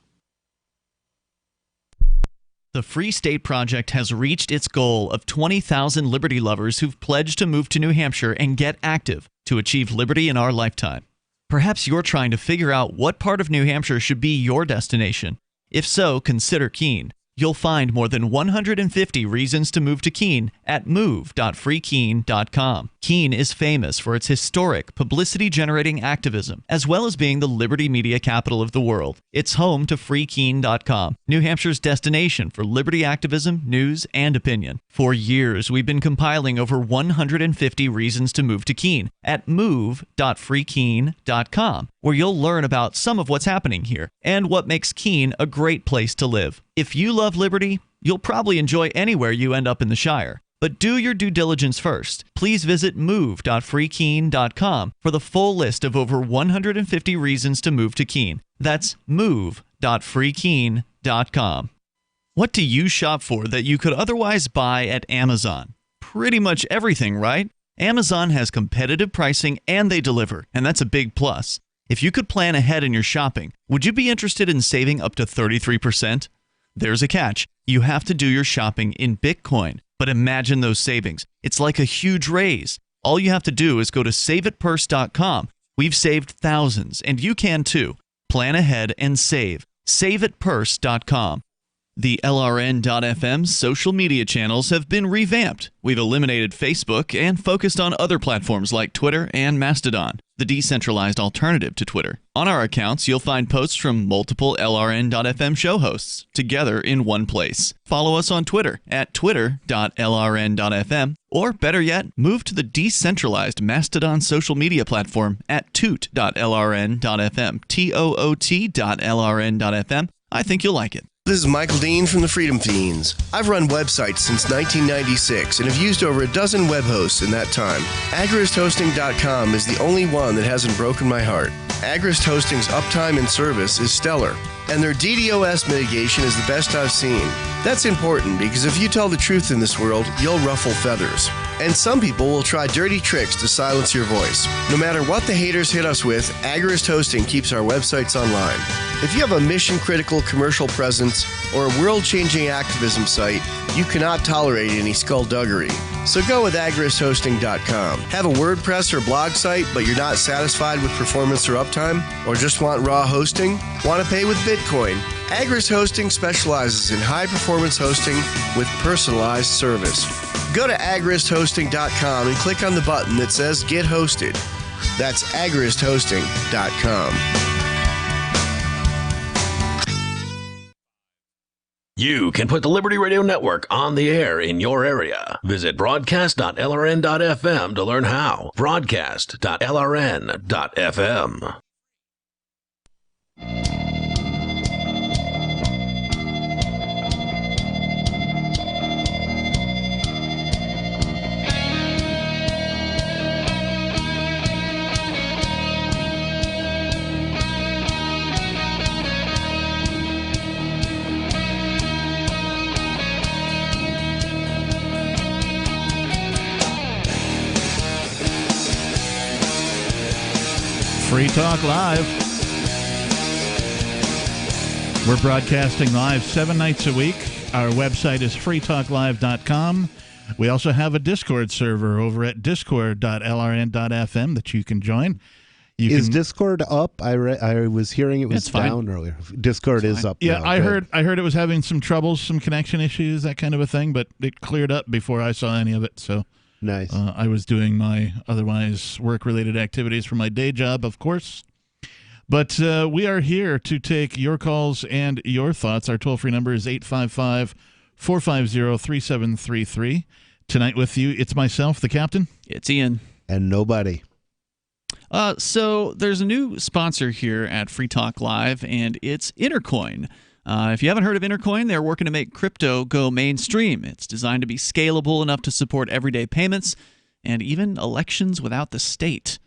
The Free State Project has reached its goal of 20,000 liberty lovers who've pledged to move to New Hampshire and get active to achieve liberty in our lifetime. Perhaps you're trying to figure out what part of New Hampshire should be your destination. If so, consider Keene. You'll find more than 150 reasons to move to Keene at move.freekeene.com. Keene is famous for its historic, publicity-generating activism, as well as being the liberty media capital of the world. It's home to freekeene.com, New Hampshire's destination for liberty activism, news, and opinion. For years, we've been compiling over 150 reasons to move to Keene at move.freekeene.com, where you'll learn about some of what's happening here and what makes Keene a great place to live. If you love liberty, you'll probably enjoy anywhere you end up in the Shire. But do your due diligence first. Please visit move.freekeene.com for the full list of over 150 reasons to move to Keene. That's move.freekeene.com. What do you shop for that you could otherwise buy at Amazon? Pretty much everything, right? Amazon has competitive pricing and they deliver, and that's a big plus. If you could plan ahead in your shopping, would you be interested in saving up to 33%? There's a catch. You have to do your shopping in Bitcoin. But imagine those savings. It's like a huge raise. All you have to do is go to saveitpurse.com. We've saved thousands, and you can too. Plan ahead and save. Saveitpurse.com. The LRN.FM social media channels have been revamped. We've eliminated Facebook and focused on other platforms like Twitter and Mastodon, the decentralized alternative to Twitter. On our accounts, you'll find posts from multiple LRN.FM show hosts together in one place. Follow us on Twitter at twitter.lrn.fm, or better yet, move to the decentralized Mastodon social media platform at toot.lrn.fm, toot.lrn.fm. I think you'll like it. This is Michael Dean from the Freedom Fiends. I've run websites since 1996 and have used over a dozen web hosts in that time. AgristHosting.com is the only one that hasn't broken my heart. Agrist Hosting's uptime and service is stellar, and their DDoS mitigation is the best I've seen. That's important because if you tell the truth in this world, you'll ruffle feathers. And some people will try dirty tricks to silence your voice. No matter what the haters hit us with, Agrist Hosting keeps our websites online. If you have a mission-critical commercial presence or a world-changing activism site, you cannot tolerate any skullduggery. So go with agristhosting.com. Have a WordPress or blog site, but you're not satisfied with performance or uptime? Or just want raw hosting? Want to pay with Bitcoin? Agrist Hosting specializes in high-performance hosting with personalized service. Go to agristhosting.com and click on the button that says Get Hosted. That's agristhosting.com. You can put the Liberty Radio Network on the air in your area. Visit broadcast.lrn.fm to learn how. Broadcast.lrn.fm. Free Talk Live. We're broadcasting live 7 nights a week. Our website is freetalklive.com. We also have a Discord server over at discord.lrn.fm that you can join. Is Discord up? I was hearing it was down earlier. Discord is up. Yeah, now. I heard it was having some troubles, some connection issues, that kind of a thing, but it cleared up before I saw any of it. So nice. I was doing my otherwise work-related activities for my day job, of course. But we are here to take your calls and your thoughts. Our toll-free number is 855-450-3733. Tonight with you, it's myself, the captain. It's Ian. And nobody. So there's a new sponsor here at Free Talk Live, and it's Intercoin. If you haven't heard of Intercoin, they're working to make crypto go mainstream. It's designed to be scalable enough to support everyday payments and even elections without the state.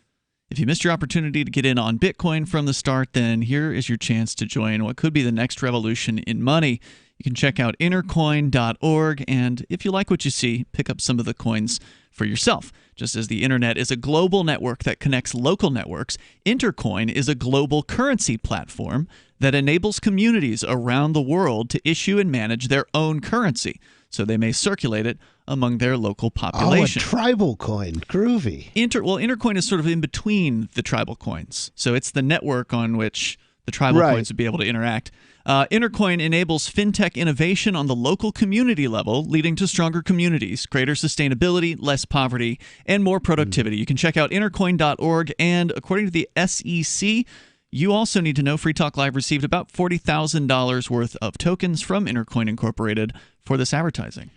If you missed your opportunity to get in on Bitcoin from the start, then here is your chance to join what could be the next revolution in money. You can check out intercoin.org, and if you like what you see, pick up some of the coins for yourself. Just as the internet is a global network that connects local networks, Intercoin is a global currency platform that enables communities around the world to issue and manage their own currency, so they may circulate it among their local population. Oh, a tribal coin. Groovy. Intercoin is sort of in between the tribal coins. So it's the network on which the tribal Right. coins would be able to interact. Intercoin enables fintech innovation on the local community level, leading to stronger communities, greater sustainability, less poverty, and more productivity. You can check out intercoin.org, and according to the SEC, you also need to know Free Talk Live received about $40,000 worth of tokens from Intercoin Incorporated for this advertising.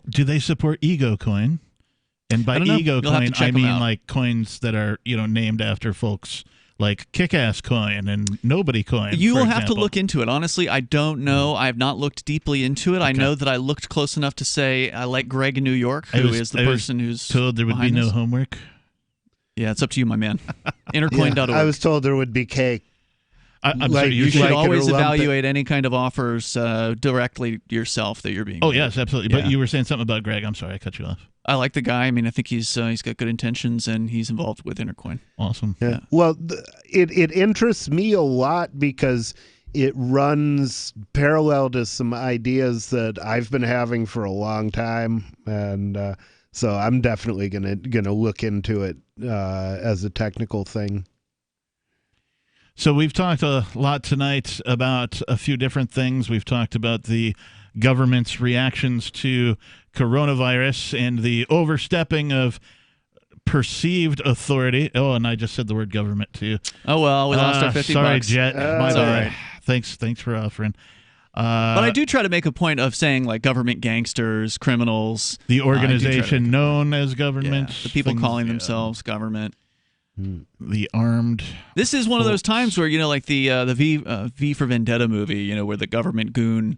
Do they support Ego Coin? And by I don't know. Ego You'll have to Coin, check I them mean out. like coins that are named after folks like Kickass Coin and Nobody Coin. You for will have to example. look into it. Honestly, I don't know. I have not looked deeply into it. I know that I looked close enough to say I like Greg in New York, who is the person who's told there would be behind no this. homework. Yeah, it's up to you, my man. Intercoin.org. I was told there would be cake. I'm Like, sorry, You should like always it'll lump it- evaluate any kind of offers directly yourself that you're being. Oh made. yes, absolutely. Yeah. But you were saying something about Greg. I'm sorry, I cut you off. I like the guy. I mean, I think he's got good intentions and he's involved with Intercoin. Awesome. Yeah. Well, it interests me a lot because it runs parallel to some ideas that I've been having for a long time, and so I'm definitely gonna look into it as a technical thing. So we've talked a lot tonight about a few different things. We've talked about the government's reactions to coronavirus and the overstepping of perceived authority. Oh, and I just said the word government too. Oh, well, we lost our 50 sorry, bucks. Jet. My It's all bad. right. Thanks for offering. But I do try to make a point of saying like government gangsters, criminals. The I do try to organization make a known as government. Yeah, the people things- calling themselves government. The armed. This is one of those times where, like the V for Vendetta movie, where the government goon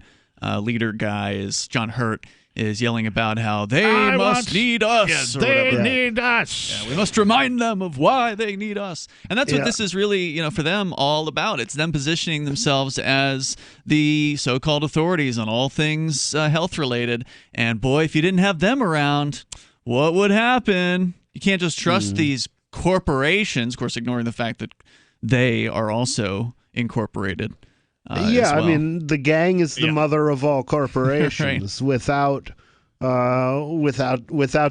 leader guy is John Hurt is yelling about how they must need us. Yeah, or they whatever. need us. Yeah, we must remind them of why they need us. And that's what Yeah. this is really, for them all about. It's them positioning themselves as the so-called authorities on all things health related. And boy, if you didn't have them around, what would happen? You can't just trust these corporations, of course, ignoring the fact that they are also incorporated. as I well. mean, the gang is the mother of all corporations. Without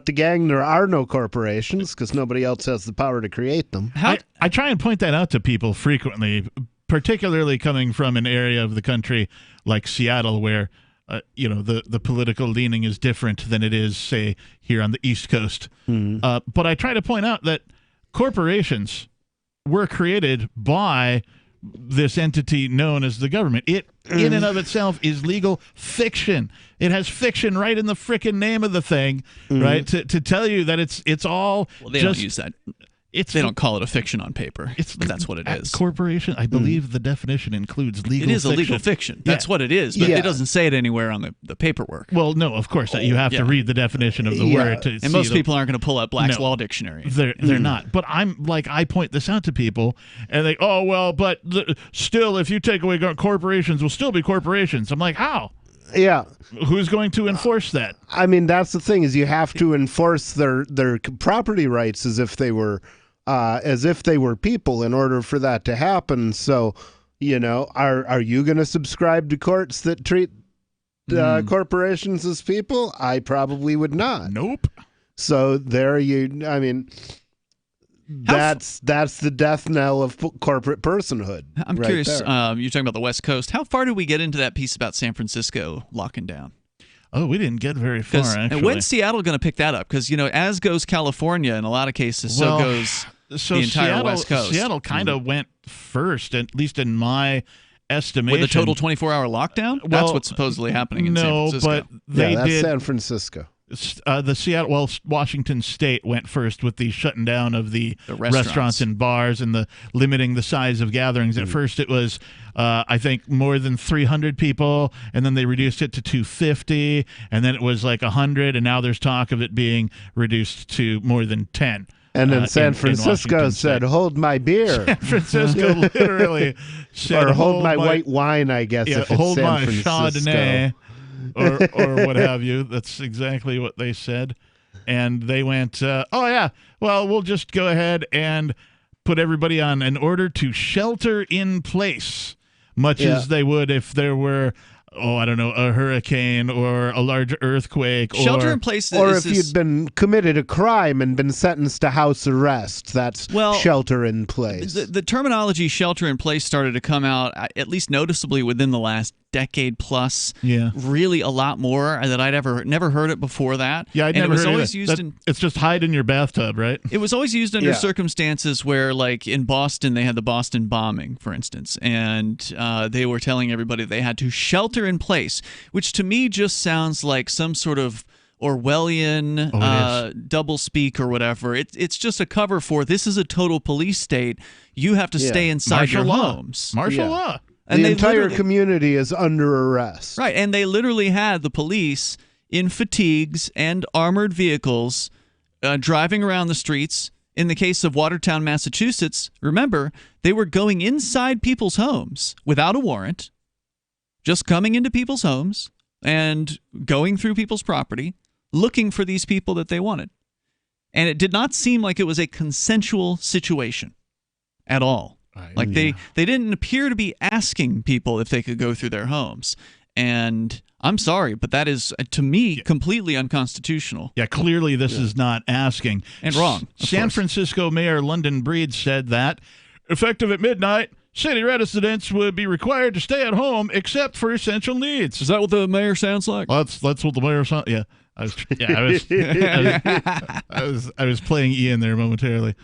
the gang, there are no corporations because nobody else has the power to create them. I try and point that out to people frequently, particularly coming from an area of the country like Seattle where the political leaning is different than it is, say, here on the East Coast. But I try to point out that corporations were created by this entity known as the government. It, in and of itself, is legal fiction. It has fiction right in the frickin' name of the thing, right? To tell you that it's all. Well, they just, don't use that. They don't call it a fiction on paper. But that's what it is. Corporation, I believe the definition includes legal It is fiction. a legal fiction. That's what it is, but it doesn't say it anywhere on the paperwork. Well, no, of course, you have to read the definition of the word to see. And most the- people aren't going to pull out Black's No. Law Dictionary. They're not. But I point this out to people, and they, but still, if you take away corporations, will still be corporations. I'm like, how? Yeah. Who's going to enforce that? I mean, that's the thing is you have to enforce their property rights as if they were people in order for that to happen. So, are you going to subscribe to courts that treat corporations as people? I probably would not. Nope. So that's the death knell of corporate personhood. I'm right curious, there. you're talking about the West Coast. How far did we get into that piece about San Francisco locking down? Oh, we didn't get very far, actually. And when's Seattle going to pick that up? Because, as goes California in a lot of cases, so goes the entire West Coast. Seattle kind of went first, at least in my estimation. With a total 24-hour lockdown? That's Well, what's supposedly happening in San Francisco. but they that's did. San Francisco. Washington State went first with the shutting down of the restaurants. restaurants and bars and the limiting the size of gatherings. At first, it was, I think, more than 300 people, and then they reduced it to 250, and then it was like 100, and now there's talk of it being reduced to more than 10. And then San in Francisco Washington said, State. "Hold my beer." San Francisco literally said, or hold my white wine, I guess. Yeah, if it's hold San my Francisco. Chardonnay, or what have you. That's exactly what they said. And they went, we'll just go ahead and put everybody on an order to shelter in place, much as they would if there were I don't know, a hurricane or a large earthquake. Shelter in place or if you'd been committed a crime and been sentenced to house arrest, that's shelter in place. The terminology shelter in place started to come out, at least noticeably within the last decade plus. Yeah. Really a lot more that I'd never heard it before that. Yeah, I'd and never it was heard always it. used in. It's just hide in your bathtub, right? It was always used under circumstances where, like in Boston, they had the Boston bombing, for instance, and they were telling everybody they had to shelter in place, which to me just sounds like some sort of Orwellian doublespeak or whatever. It's just a cover for this is a total police state. You have to stay inside your homes. Martial law. And the entire community is under arrest. Right, and they literally had the police in fatigues and armored vehicles driving around the streets. In the case of Watertown, Massachusetts, remember, they were going inside people's homes without a warrant, just coming into people's homes and going through people's property, looking for these people that they wanted. And it did not seem like it was a consensual situation at all. Like they didn't appear to be asking people if they could go through their homes. And I'm sorry, but that is, to me, completely unconstitutional. Yeah, clearly this is not asking. And wrong. San Francisco Mayor London Breed said that, effective at midnight, city residents would be required to stay at home except for essential needs. Is that what the mayor sounds like? That's what the mayor sounds. Yeah, I was playing Ian there momentarily.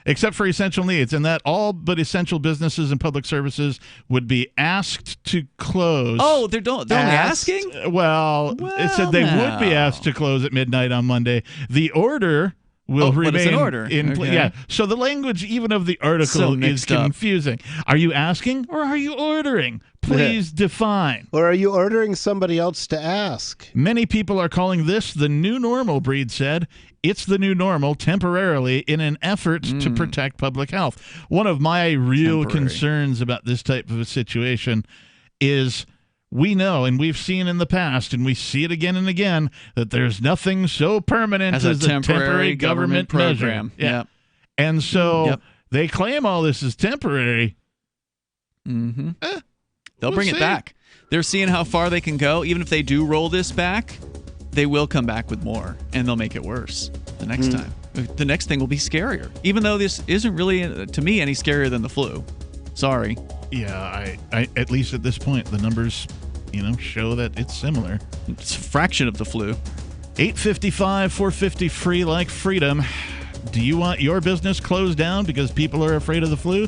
Except for essential needs, and that all but essential businesses and public services would be asked to close. Oh, they're only asking? Well, it said they would be asked to close at midnight on Monday. The order will remain but it's an order. in place. Okay. Yeah, so the language even of the article is confusing. Are you asking or are you ordering? Please define. Or are you ordering somebody else to ask? Many people are calling this the new normal, Breed said. It's the new normal temporarily in an effort to protect public health. One of my real concerns about this type of a situation is we know, and we've seen in the past, and we see it again and again, that there's nothing so permanent as a temporary government program. Yeah. And so they claim all this is temporary. Mm-hmm. They'll bring it back. They're seeing how far they can go. Even if they do roll this back, they will come back with more, and they'll make it worse the next time. The next thing will be scarier, even though this isn't really, to me, any scarier than the flu. Sorry. Yeah, I at least at this point, the numbers, show that it's similar. It's a fraction of the flu. 855, 450 free like freedom. Do you want your business closed down because people are afraid of the flu?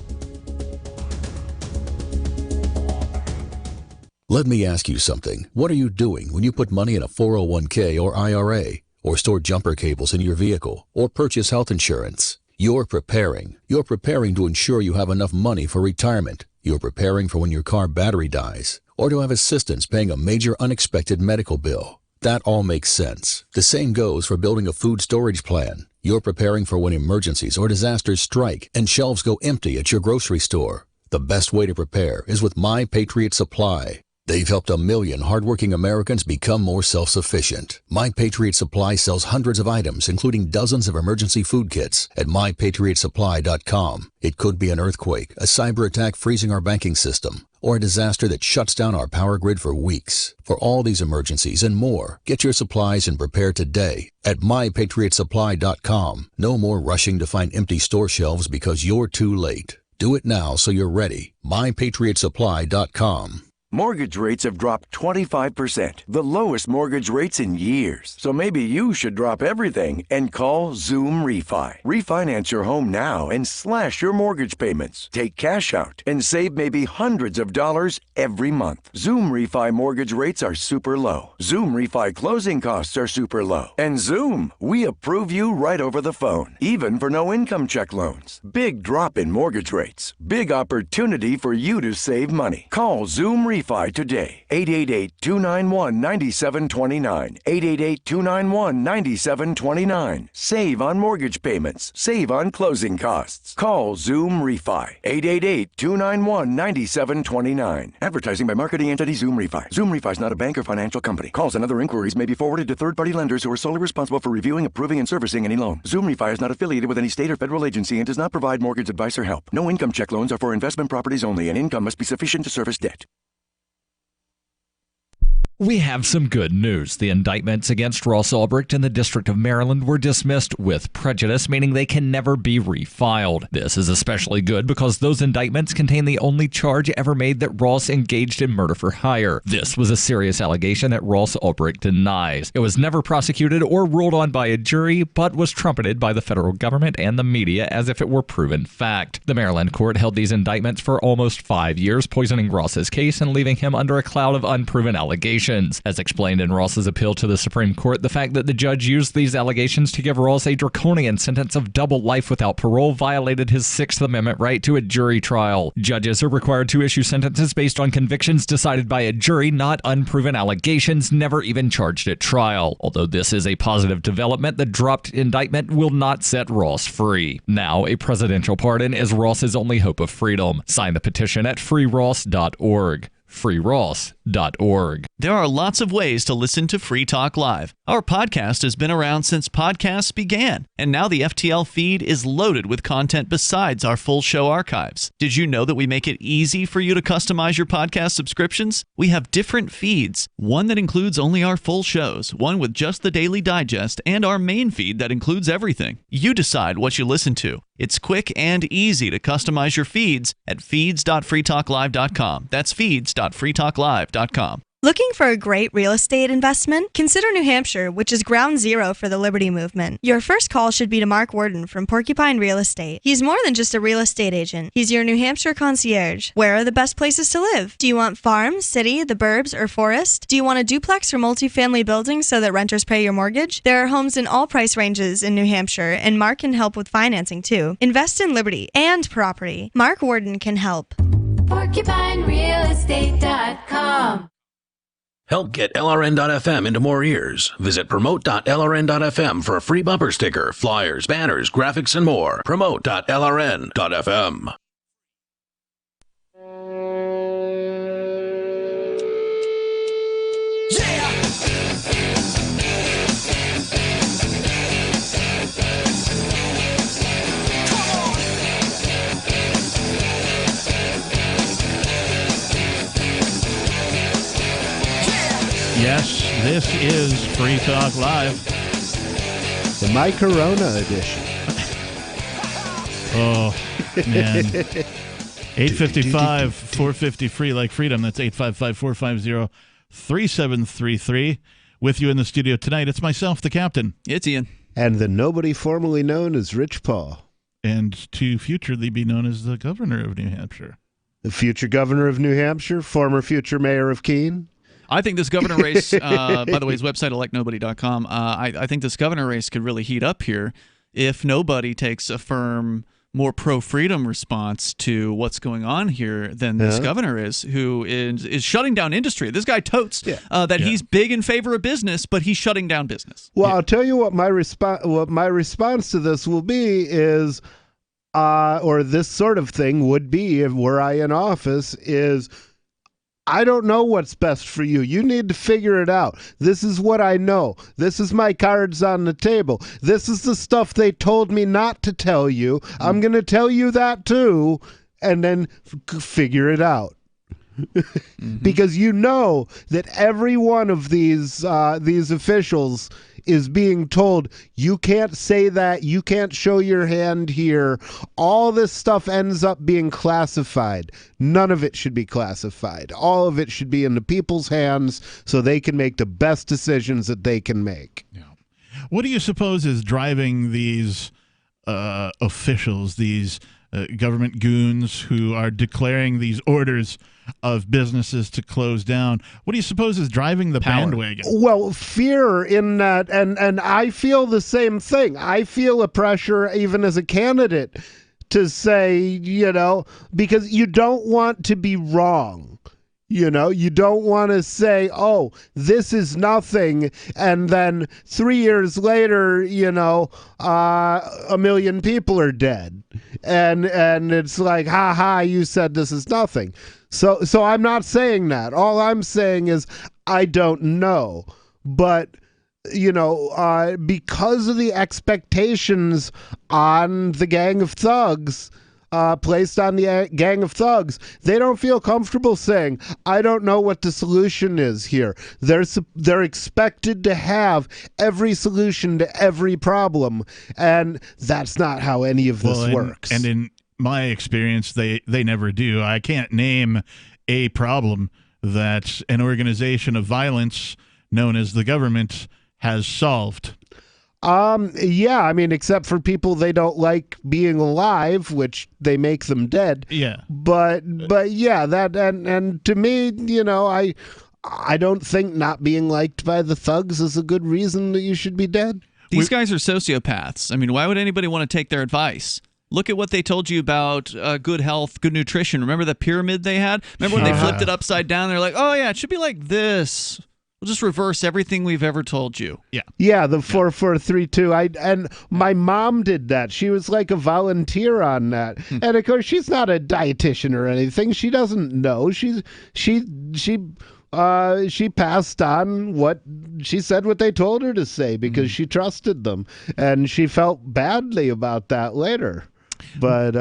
Let me ask you something. What are you doing when you put money in a 401k or IRA, or store jumper cables in your vehicle, or purchase health insurance? You're preparing. You're preparing to ensure you have enough money for retirement. You're preparing for when your car battery dies, or to have assistance paying a major unexpected medical bill. That all makes sense. The same goes for building a food storage plan. You're preparing for when emergencies or disasters strike and shelves go empty at your grocery store. The best way to prepare is with My Patriot Supply. They've helped 1 million hardworking Americans become more self-sufficient. My Patriot Supply sells hundreds of items, including dozens of emergency food kits at MyPatriotSupply.com. It could be an earthquake, a cyber attack freezing our banking system, or a disaster that shuts down our power grid for weeks. For all these emergencies and more, get your supplies and prepare today at MyPatriotSupply.com. No more rushing to find empty store shelves because you're too late. Do it now so you're ready. MyPatriotSupply.com. Mortgage rates have dropped 25%, the lowest mortgage rates in years. So maybe you should drop everything and call Zoom Refi. Refinance your home now and slash your mortgage payments. Take cash out and save maybe hundreds of dollars every month. Zoom Refi mortgage rates are super low. Zoom Refi closing costs are super low. And Zoom, we approve you right over the phone, even for no income check loans. Big drop in mortgage rates. Big opportunity for you to save money. Call Zoom Refi today. 888-291-9729. 888-291-9729. Save on mortgage payments. Save on closing costs. Call Zoom Refi. 888-291-9729. Advertising by marketing entity Zoom Refi. Zoom Refi is not a bank or financial company. Calls and other inquiries may be forwarded to third-party lenders who are solely responsible for reviewing, approving, and servicing any loan. Zoom Refi is not affiliated with any state or federal agency and does not provide mortgage advice or help. No income check loans are for investment properties only, and income must be sufficient to service debt. We have some good news. The indictments against Ross Ulbricht in the District of Maryland were dismissed with prejudice, meaning they can never be refiled. This is especially good because those indictments contain the only charge ever made that Ross engaged in murder for hire. This was a serious allegation that Ross Ulbricht denies. It was never prosecuted or ruled on by a jury, but was trumpeted by the federal government and the media as if it were proven fact. The Maryland court held these indictments for almost 5 years, poisoning Ross's case and leaving him under a cloud of unproven allegations. As explained in Ross's appeal to the Supreme Court, the fact that the judge used these allegations to give Ross a draconian sentence of double life without parole violated his Sixth Amendment right to a jury trial. Judges are required to issue sentences based on convictions decided by a jury, not unproven allegations never even charged at trial. Although this is a positive development, the dropped indictment will not set Ross free. Now, a presidential pardon is Ross's only hope of freedom. Sign the petition at freeross.org. freeross.org. There are lots of ways to listen to Free Talk Live. Our podcast has been around since podcasts began, and now the FTL feed is loaded with content besides our full show archives. Did you know that we make it easy for you to customize your podcast subscriptions? We have different feeds, one that includes only our full shows, one with just the Daily Digest, and our main feed that includes everything. You decide what you listen to. It's quick and easy to customize your feeds at feeds.freetalklive.com. That's feeds.freetalklive.com. Looking for a great real estate investment? Consider New Hampshire, which is ground zero for the Liberty Movement. Your first call should be to Mark Worden from Porcupine Real Estate. He's more than just a real estate agent. He's your New Hampshire concierge. Where are the best places to live? Do you want farm, city, the burbs, or forest? Do you want a duplex or multifamily building so that renters pay your mortgage? There are homes in all price ranges in New Hampshire, and Mark can help with financing too. Invest in Liberty and property. Mark Worden can help. PorcupineRealEstate.com. Help get LRN.FM into more ears. Visit promote.lrn.fm for a free bumper sticker, flyers, banners, graphics, and more. Promote.lrn.fm. Yes, this is Free Talk Live. The My Corona edition. Oh, man. 855 450 free like freedom. That's 855 450 3733. With you in the studio tonight, it's myself, the captain. It's Ian. And the nobody formerly known as Rich Paul. And to futurely be known as the governor of New Hampshire. The future governor of New Hampshire, former future mayor of Keene. I think this governor race, by the way, his website, electnobody.com, I think this governor race could really heat up here if nobody takes a firm, more pro-freedom response to what's going on here than this governor is, who is shutting down industry. This guy totes that he's big in favor of business, but he's shutting down business. Well, I'll tell you what my response to this will be is, or this sort of thing would be if were I in office, is I don't know what's best for you. You need to figure it out. This is what I know. This is my cards on the table. This is the stuff they told me not to tell you. I'm going to tell you that too, and then figure it out. Because you know that every one of these officials is being told, you can't say that, you can't show your hand here. All this stuff ends up being classified. None of it should be classified. All of it should be in the people's hands so they can make the best decisions that they can make. Yeah. What do you suppose is driving these officials, these government goons who are declaring these orders of businesses to close down? What do you suppose is driving the bandwagon? Well, fear in that, and I feel the same thing. I feel a pressure even as a candidate to say, because you don't want to be wrong. You don't want to say, oh, this is nothing, and then 3 years later, 1 million people are dead. And it's like, ha, you said this is nothing. So I'm not saying that. All I'm saying is I don't know. But, because of the expectations on the gang of thugs, placed on the gang of thugs, they don't feel comfortable saying, I don't know what the solution is here. They're expected to have every solution to every problem, and that's not how any of this works. And in my experience, they never do. I can't name a problem that an organization of violence known as the government has solved. Yeah, I mean, except for people they don't like being alive, which they make them dead. Yeah. But yeah, that and to me, I don't think not being liked by the thugs is a good reason that you should be dead. These guys are sociopaths. I mean, why would anybody want to take their advice? Look at what they told you about good health, good nutrition. Remember the pyramid they had? Remember when they flipped it upside down? They're like, oh, yeah, it should be like this. We'll just reverse everything we've ever told you. Yeah. Yeah, the 4-4-3-2. And my mom did that. She was like a volunteer on that. And of course, she's not a dietitian or anything. She doesn't know. She passed on what she said, what they told her to say, because she trusted them, and she felt badly about that later. But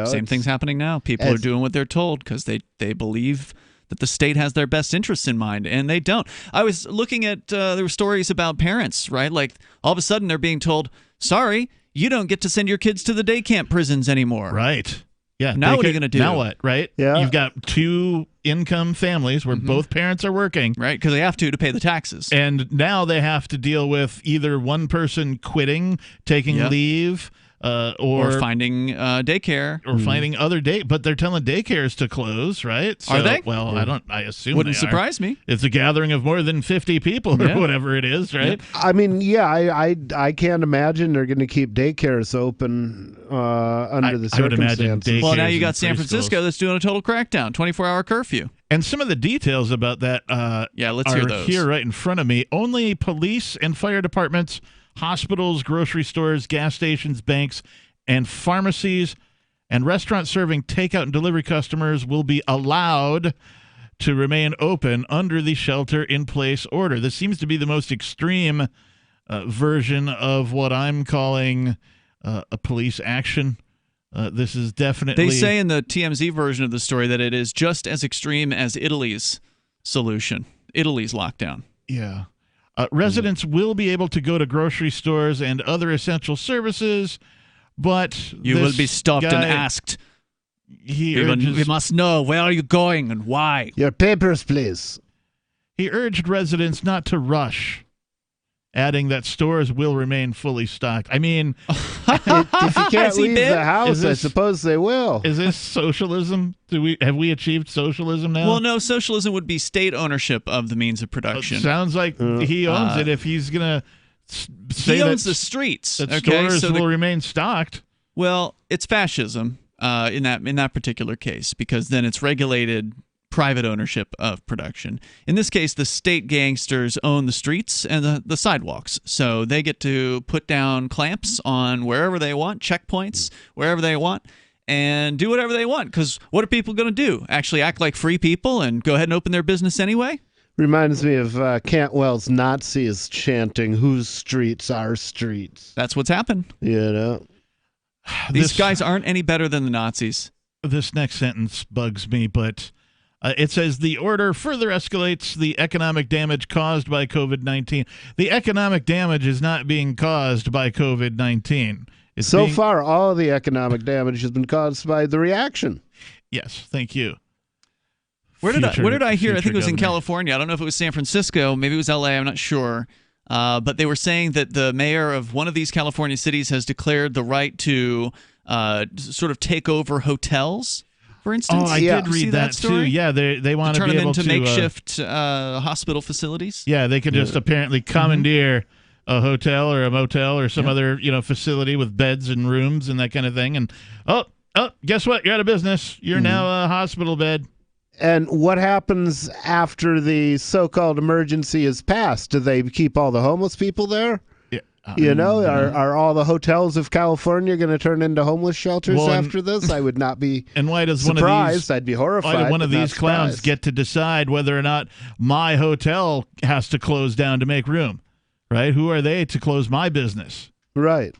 same thing's happening now. People are doing what they're told because they believe that the state has their best interests in mind, and they don't. I was looking at there were stories about parents, right? Like all of a sudden they're being told, "Sorry, you don't get to send your kids to the day camp prisons anymore." Right. Yeah. Now what are you going to do? Now what? Right. Yeah. You've got two income families where both parents are working. Right. Because they have to pay the taxes. And now they have to deal with either one person quitting, taking leave, or finding daycare, or finding other but they're telling daycares to close, right? So, are they? Well, I assume wouldn't they surprise me. It's a gathering of more than 50 people or whatever it is, right? Yeah. I mean, yeah, I can't imagine they're going to keep daycares open under the circumstances. I would imagine daycares. Well, now you got San Francisco that's doing a total crackdown, 24-hour curfew. And some of the details about that let's hear those. Here right in front of me. Only police and fire departments, hospitals, grocery stores, gas stations, banks, and pharmacies and restaurants serving takeout and delivery customers will be allowed to remain open under the shelter-in-place order. This seems to be the most extreme version of what I'm calling a police action. This is definitely... They say in the TMZ version of the story that it is just as extreme as Italy's solution, Italy's lockdown. Yeah. Residents will be able to go to grocery stores and other essential services, but you will be stopped and asked. We must know, where are you going and why? Your papers, please. He urged residents not to rush, adding that stores will remain fully stocked. I mean, if you can't leave the house, I suppose they will. Is this socialism? Have we achieved socialism now? Well, no, socialism would be state ownership of the means of production. Sounds like he owns it if he's going to say he owns the streets. That stores will remain stocked. Well, it's fascism in that particular case, because then it's regulated private ownership of production. In this case, the state gangsters own the streets and the sidewalks. So they get to put down clamps on wherever they want, checkpoints wherever they want, and do whatever they want. Because what are people going to do? Actually act like free people and go ahead and open their business anyway? Reminds me of Cantwell's Nazis chanting, "Whose streets are streets?" That's what's happened. These guys aren't any better than the Nazis. This next sentence bugs me, but... it says the order further escalates the economic damage caused by COVID-19. The economic damage is not being caused by COVID-19. So far, all the economic damage has been caused by the reaction. Yes, thank you. Where did I hear? I think it was in California. I don't know if it was San Francisco. Maybe it was LA. I'm not sure. But they were saying that the mayor of one of these California cities has declared the right to sort of take over hotels. For instance, I did read that too. Yeah, they want to be able to turn them into makeshift hospital facilities. Yeah, they can just apparently commandeer a hotel or a motel or some other facility with beds and rooms and that kind of thing. And guess what? You're out of business. You're now a hospital bed. And what happens after the so-called emergency is passed? Do they keep all the homeless people there? Are all the hotels of California going to turn into homeless shelters after this? I would not be and why does surprised. I'd be horrified. Why do one of these clowns get to decide whether or not my hotel has to close down to make room? Right? Who are they to close my business? Right.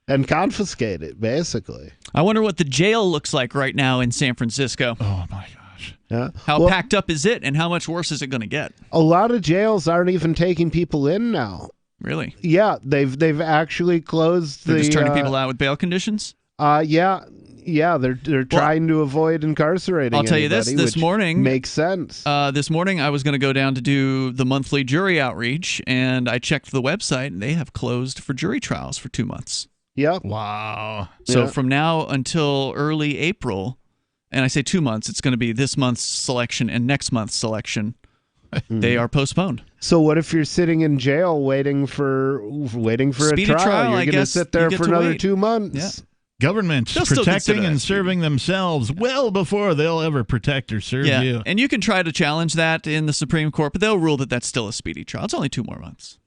and confiscate it, basically. I wonder what the jail looks like right now in San Francisco. Oh, my gosh. Yeah. How packed up is it, and how much worse is it going to get? A lot of jails aren't even taking people in now. Really? Yeah, they've actually closed They're just turning people out with bail conditions? Yeah, they're trying to avoid incarcerating I'll tell you anybody, this which morning makes sense. This morning I was going to go down to do the monthly jury outreach, and I checked the website, and they have closed for jury trials for 2 months. Yep. Wow. So from now until early April, and I say 2 months, it's going to be this month's selection and next month's selection. They are postponed. So what if you're sitting in jail waiting for Speedy a trial? You're I going to guess sit there you get for to another wait. 2 months. Yeah. Government They'll still protecting consider and that. serving themselves well before they'll ever protect or serve you. And you can try to challenge that in the Supreme Court, but they'll rule that that's still a speedy trial. It's only 2 more months.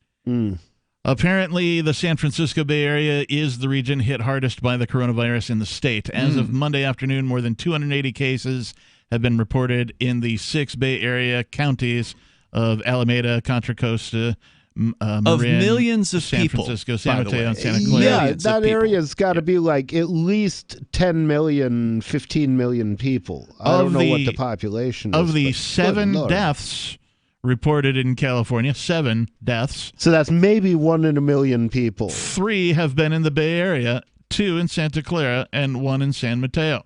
Apparently, the San Francisco Bay Area is the region hit hardest by the coronavirus in the state. As of Monday afternoon, more than 280 cases have been reported in the 6 Bay Area counties of Alameda, Contra Costa, Marin, of millions of San people, Francisco, San by the Mateo, way. and Santa Clara. Yeah, that area's got to be like at least 10 million, 15 million people. I don't know what the population is. Of the but 7 good Lord. deaths reported in California, 7 deaths. So that's maybe 1 in a million people. 3 have been in the Bay Area, 2 in Santa Clara, and 1 in San Mateo.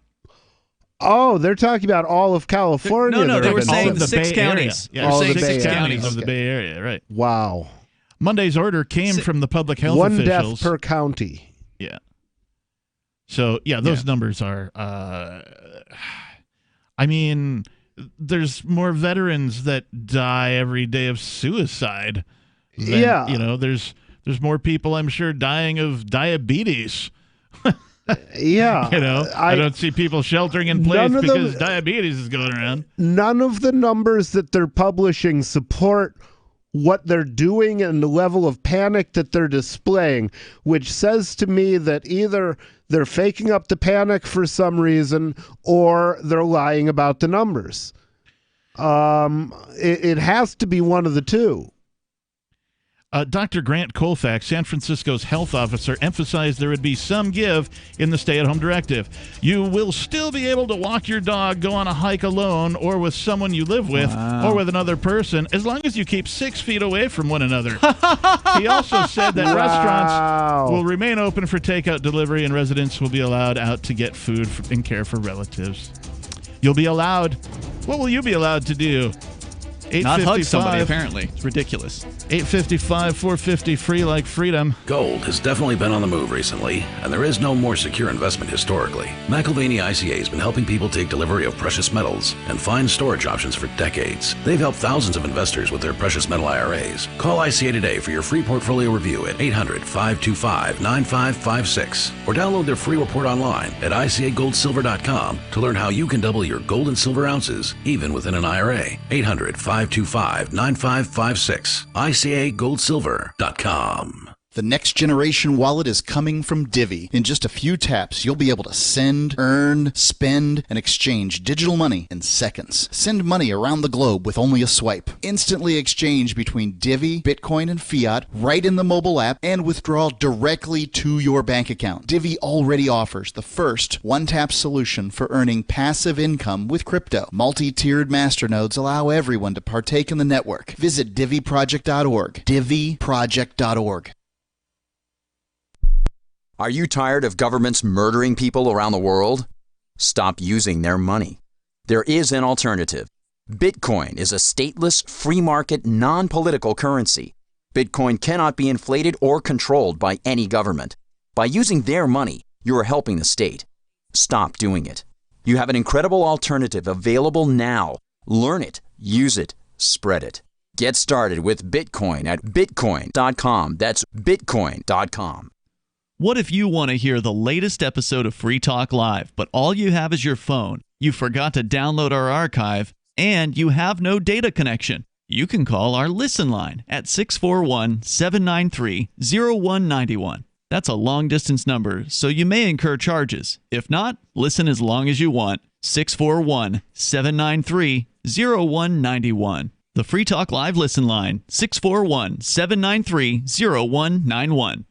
Oh, they're talking about all of California. No, they were been saying all the 6 Bay Area. counties. Yeah, all six the Bay counties Area. of the Bay Area, right. Wow. Monday's order came from the public health One officials. death per county. Yeah. So, those numbers are, I mean, there's more veterans that die every day of suicide. Than, there's more people, I'm sure, dying of diabetes. Yeah. I don't see people sheltering in place because diabetes is going around. None of the numbers that they're publishing support what they're doing and the level of panic that they're displaying, which says to me that either they're faking up the panic for some reason or they're lying about the numbers. It has to be one of the two. Dr. Grant Colfax, San Francisco's health officer, emphasized there would be some give in the stay-at-home directive. You will still be able to walk your dog, go on a hike alone, or with someone you live with, or with another person, as long as you keep 6 feet away from one another. He also said that restaurants will remain open for takeout delivery, and residents will be allowed out to get food and care for relatives. You'll be allowed. What will you be allowed to do? Not hug somebody, apparently. It's ridiculous. 855 450 free like freedom. Gold has definitely been on the move recently, and there is no more secure investment historically. McIlvaney ICA has been helping people take delivery of precious metals and find storage options for decades. They've helped thousands of investors with their precious metal IRAs. Call ICA today for your free portfolio review at 800-525-9556 or download their free report online at ICAGoldSilver.com to learn how you can double your gold and silver ounces even within an IRA. 800-525-9556. ICAGoldSilver.com. The next generation wallet is coming from Divvy. In just a few taps, you'll be able to send, earn, spend, and exchange digital money in seconds. Send money around the globe with only a swipe. Instantly exchange between Divvy, Bitcoin, and fiat right in the mobile app and withdraw directly to your bank account. Divvy already offers the first one-tap solution for earning passive income with crypto. Multi-tiered masternodes allow everyone to partake in the network. Visit DivvyProject.org. DivvyProject.org. Are you tired of governments murdering people around the world? Stop using their money. There is an alternative. Bitcoin is a stateless, free market, non-political currency. Bitcoin cannot be inflated or controlled by any government. By using their money, you are helping the state. Stop doing it. You have an incredible alternative available now. Learn it, use it, spread it. Get started with Bitcoin at Bitcoin.com. That's Bitcoin.com. What if you want to hear the latest episode of Free Talk Live, but all you have is your phone, you forgot to download our archive, and you have no data connection? You can call our Listen line at 641-793-0191. That's a long-distance number, so you may incur charges. If not, listen as long as you want. 641-793-0191. The Free Talk Live Listen line, 641-793-0191.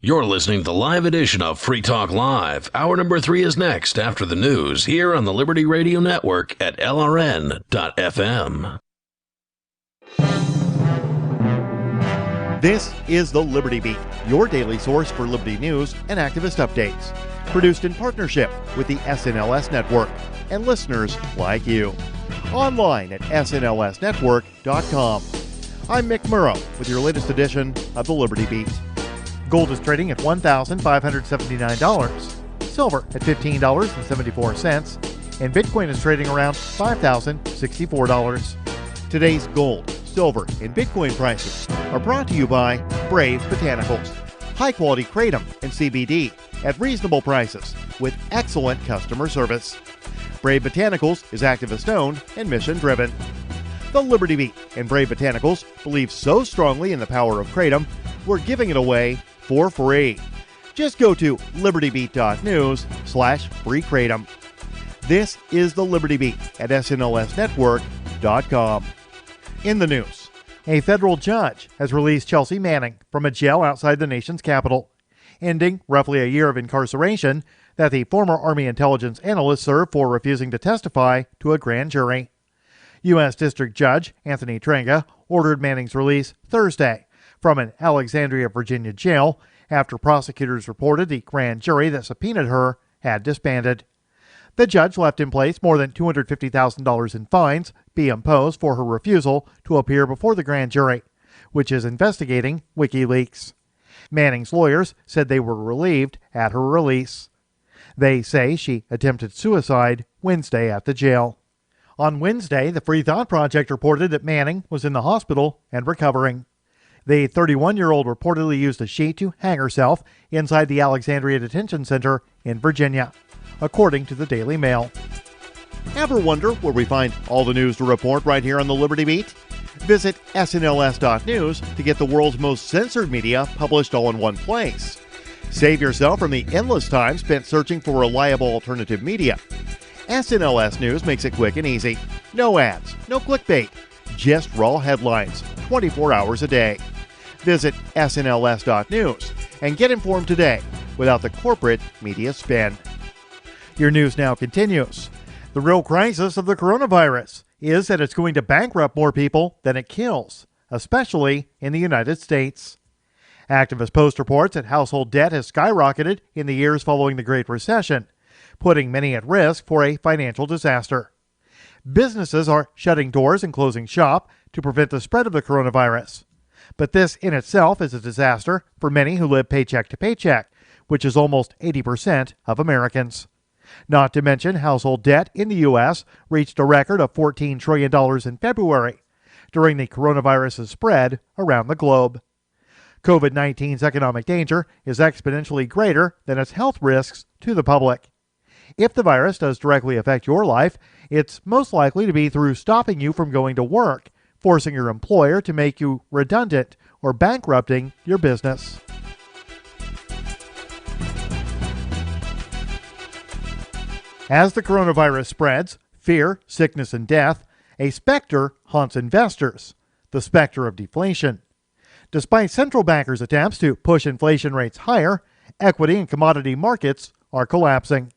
You're listening to the live edition of Free Talk Live. Hour number 3 is next after the news here on the Liberty Radio Network at LRN.FM. This is the Liberty Beat, your daily source for liberty news and activist updates. Produced in partnership with the SNLS Network and listeners like you. Online at snlsnetwork.com. I'm Mick Murrow with your latest edition of the Liberty Beat. Gold is trading at $1,579, silver at $15.74, and Bitcoin is trading around $5,064. Today's gold, silver, and Bitcoin prices are brought to you by Brave Botanicals, high-quality kratom and CBD at reasonable prices with excellent customer service. Brave Botanicals is activist-owned and mission-driven. The Liberty Beat and Brave Botanicals believe so strongly in the power of kratom, we're giving it away for free. Just go to libertybeat.news/free kratom. This is the Liberty Beat at snlsnetwork.com. In the news, a federal judge has released Chelsea Manning from a jail outside the nation's capital, ending roughly a year of incarceration that the former Army intelligence analyst served for refusing to testify to a grand jury. U.S. District Judge Anthony Trenga ordered Manning's release Thursday from an Alexandria, Virginia jail after prosecutors reported the grand jury that subpoenaed her had disbanded. The judge left in place more than $250,000 in fines be imposed for her refusal to appear before the grand jury, which is investigating WikiLeaks. Manning's lawyers said they were relieved at her release. They say she attempted suicide Wednesday at the jail. On Wednesday, the Free Thought Project reported that Manning was in the hospital and recovering. The 31-year-old reportedly used a sheet to hang herself inside the Alexandria Detention Center in Virginia, according to the Daily Mail. Ever wonder where we find all the news to report right here on the Liberty Beat? Visit snls.news to get the world's most censored media published all in one place. Save yourself from the endless time spent searching for reliable alternative media. SNLS News makes it quick and easy. No ads, no clickbait, just raw headlines, 24 hours a day. Visit snls.news and get informed today without the corporate media spin. Your news now continues. The real crisis of the coronavirus is that it's going to bankrupt more people than it kills, especially in the United States. Activist Post reports that household debt has skyrocketed in the years following the Great Recession, putting many at risk for a financial disaster. Businesses are shutting doors and closing shop to prevent the spread of the coronavirus. But this in itself is a disaster for many who live paycheck to paycheck, which is almost 80% of Americans. Not to mention household debt in the U.S. reached a record of $14 trillion in February, during the coronavirus's spread around the globe. COVID-19's economic danger is exponentially greater than its health risks to the public. If the virus does directly affect your life, it's most likely to be through stopping you from going to work, forcing your employer to make you redundant, or bankrupting your business. As the coronavirus spreads, fear, sickness, and death, a specter haunts investors, the specter of deflation. Despite central bankers' attempts to push inflation rates higher, equity and commodity markets are collapsing.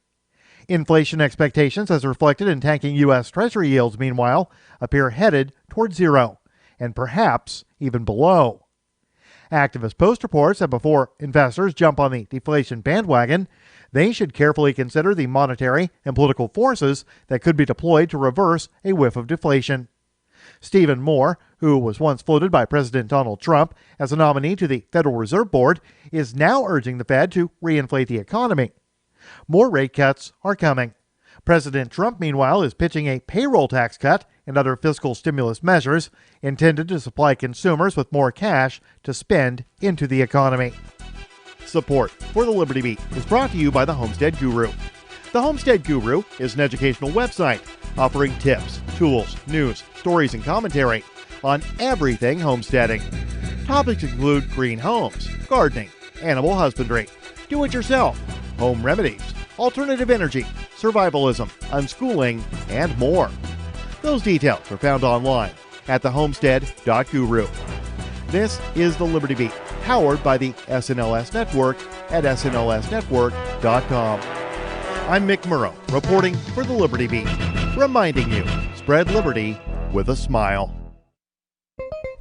Inflation expectations, as reflected in tanking U.S. Treasury yields, meanwhile, appear headed toward zero, and perhaps even below. Activist Post reports that before investors jump on the deflation bandwagon, they should carefully consider the monetary and political forces that could be deployed to reverse a whiff of deflation. Stephen Moore, who was once floated by President Donald Trump as a nominee to the Federal Reserve Board, is now urging the Fed to reinflate the economy. More rate cuts are coming. President Trump, meanwhile, is pitching a payroll tax cut and other fiscal stimulus measures intended to supply consumers with more cash to spend into the economy. Support for the Liberty Beat is brought to you by the Homestead Guru. The Homestead Guru is an educational website offering tips, tools, news, stories, and commentary on everything homesteading. Topics include green homes, gardening, animal husbandry, do-it-yourself, home remedies, alternative energy, survivalism, unschooling, and more. Those details are found online at thehomestead.guru. This is the Liberty Beat powered by the SNLS Network at snlsnetwork.com. I'm Mick Murrow, reporting for the Liberty Beat, reminding you, spread liberty with a smile.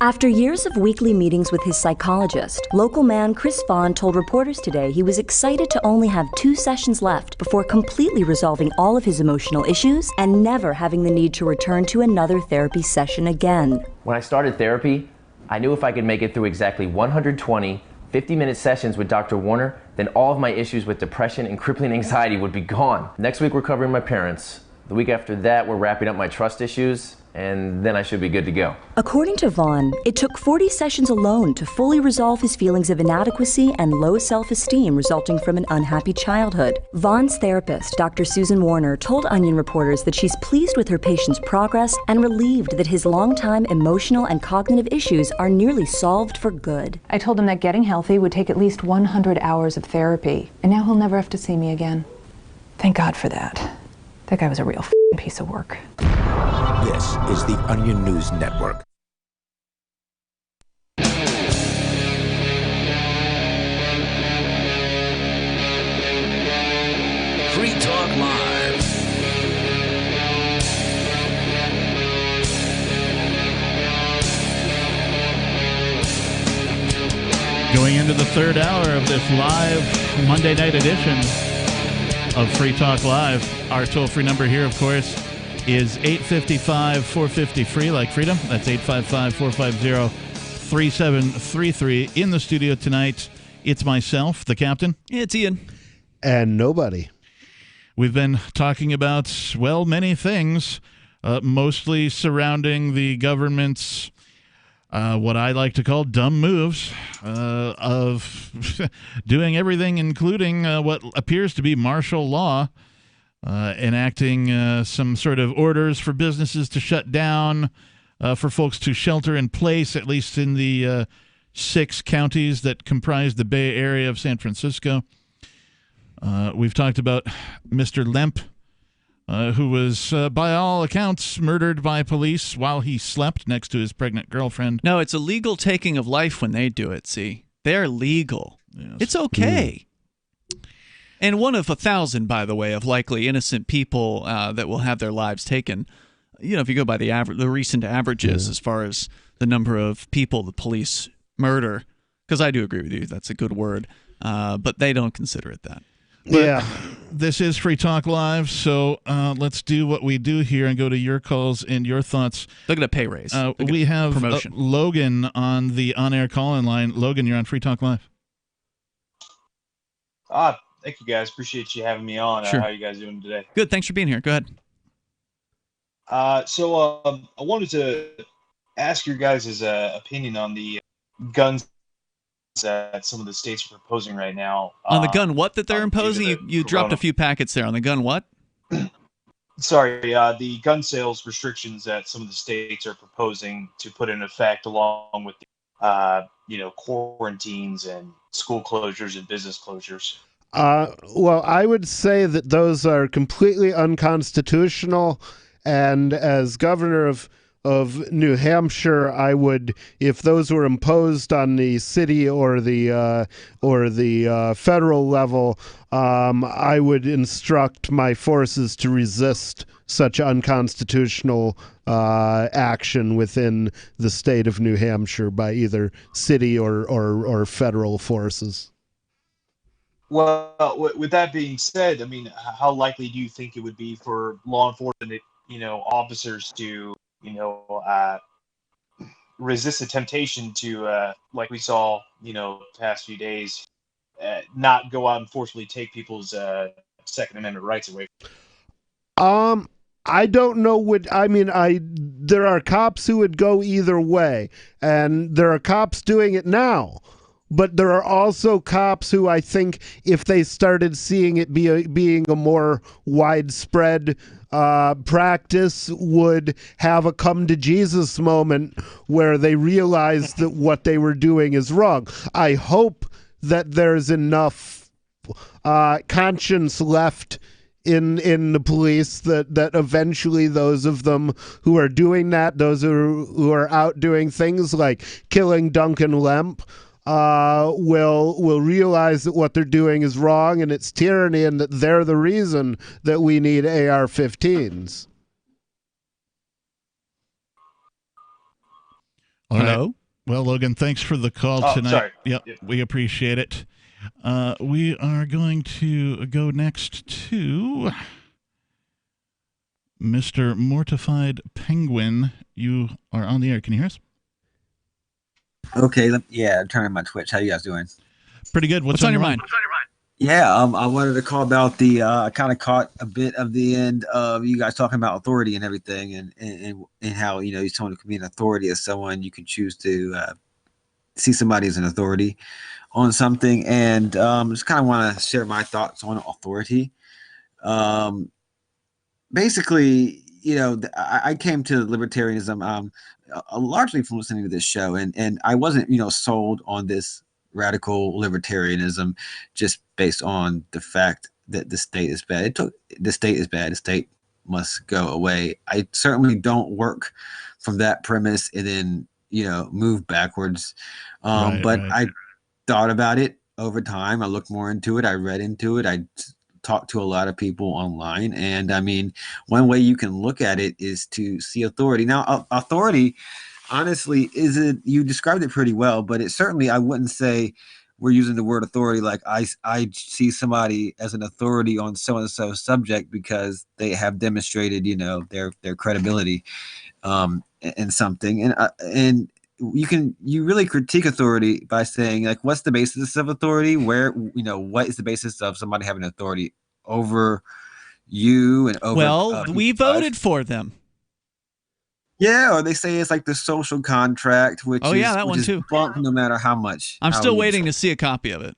After years of weekly meetings with his psychologist, local man Chris Vaughn told reporters today he was excited to only have 2 sessions left before completely resolving all of his emotional issues and never having the need to return to another therapy session again. When I started therapy, I knew if I could make it through exactly 120 50-minute sessions with Dr. Warner, then all of my issues with depression and crippling anxiety would be gone. Next week, we're covering my parents. The week after that, we're wrapping up my trust issues, and then I should be good to go. According to Vaughn, it took 40 sessions alone to fully resolve his feelings of inadequacy and low self-esteem resulting from an unhappy childhood. Vaughn's therapist, Dr. Susan Warner, told Onion reporters that she's pleased with her patient's progress and relieved that his longtime emotional and cognitive issues are nearly solved for good. I told him that getting healthy would take at least 100 hours of therapy, and now he'll never have to see me again. Thank God for that. That guy was a real piece of work. This is the Onion News Network. Free Talk Live. Going into the third hour of this live Monday night edition of Free Talk Live. Our toll-free number here, of course, is 855-450-FREE, like freedom. That's 855-450-3733. In the studio tonight, it's myself, the captain. It's Ian. And nobody. We've been talking about, well, many things, mostly surrounding the government's what I like to call dumb moves of doing everything, including what appears to be martial law, enacting some sort of orders for businesses to shut down, for folks to shelter in place, at least in the 6 counties that comprise the Bay Area of San Francisco. We've talked about Mr. Lemp, who was, by all accounts, murdered by police while he slept next to his pregnant girlfriend. No, it's a legal taking of life when they do it, see? They're legal. Yes. It's okay. And one of 1,000, by the way, of likely innocent people that will have their lives taken. You know, if you go by the recent averages as far as the number of people the police murder, because I do agree with you, that's a good word, but they don't consider it that. But this is Free Talk Live, so let's do what we do here and go to your calls and your thoughts. Look at a pay raise. We have promotion. Logan on the on-air call-in line. Logan, you're on Free Talk Live. Thank you, guys. Appreciate you having me on. Sure. How are you guys doing today? Good. Thanks for being here. Go ahead. I wanted to ask your guys' opinion on the guns that some of the states are proposing right now. On the gun what that they're imposing? You dropped a few packets there. On the gun what? Sorry, the gun sales restrictions that some of the states are proposing to put in effect along with the, quarantines and school closures and business closures. Well, I would say that those are completely unconstitutional, and as governor of New Hampshire, I would, if those were imposed on the city or the federal level, I would instruct my forces to resist such unconstitutional action within the state of New Hampshire by either city or federal forces. Well, with that being said, I mean, how likely do you think it would be for law enforcement, officers to, resist the temptation to, like we saw, past few days, not go out and forcibly take people's Second Amendment rights away? I don't know there are cops who would go either way, and there are cops doing it now. But there are also cops who I think if they started seeing it being a more widespread practice would have a come to Jesus moment where they realize that what they were doing is wrong. I hope that there's enough conscience left in the police that eventually those of them who are doing that, those who are out doing things like killing Duncan Lemp, will realize that what they're doing is wrong and it's tyranny, and that they're the reason that we need AR-15s. All Hello? right. Well, Logan, thanks for the call tonight. Sorry. Yep, we appreciate it. We are going to go next to Mr. Mortified Penguin. You are on the air. Can you hear us? Okay, yeah, I'm turning my Twitch. How you guys doing? Pretty good. What's on your mind? Yeah, I wanted to call about the. I kind of caught a bit of the end of you guys talking about authority and everything, and how someone can be an authority as someone you can choose to see somebody as an authority on something, and just kind of want to share my thoughts on authority. Basically, I came to libertarianism largely from listening to this show, and I wasn't sold on this radical libertarianism just based on the fact that the state is bad. The state is bad. The state must go away. I certainly don't work from that premise and then move backwards. But I thought about it over time. I looked more into it. I read into it. I talked to a lot of people online, and I mean, one way you can look at it is to see authority. Now, authority, honestly, you described it pretty well, but it certainly, I wouldn't say we're using the word authority like I see somebody as an authority on so and so subject because they have demonstrated their credibility in something, and you really critique authority by saying, like, what's the basis of authority? Where what is the basis of somebody having authority over you and over? Well, we voted for them. Yeah, or they say it's like the social contract, which that one too. Bunk no matter how much. I'm still waiting to see a copy of it.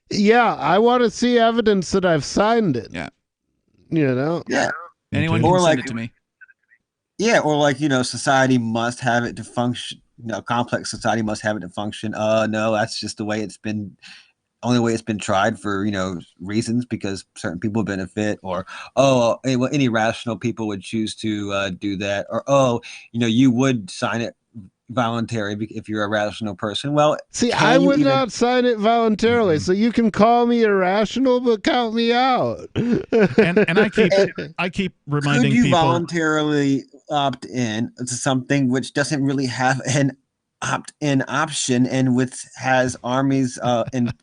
Yeah, I want to see evidence that I've signed it. Yeah. Yeah. Anyone can send it to me. Yeah, or like, society must have it to function. Complex society must have it to function. No, that's just the way it's been. Only way it's been tried for reasons because certain people benefit, or any rational people would choose to do that, or you would sign it voluntary if you're a rational person. Well, see, I would not sign it voluntarily, so you can call me irrational, but count me out. and I keep reminding Could you people voluntarily opt in to something which doesn't really have an opt-in option, and which has armies and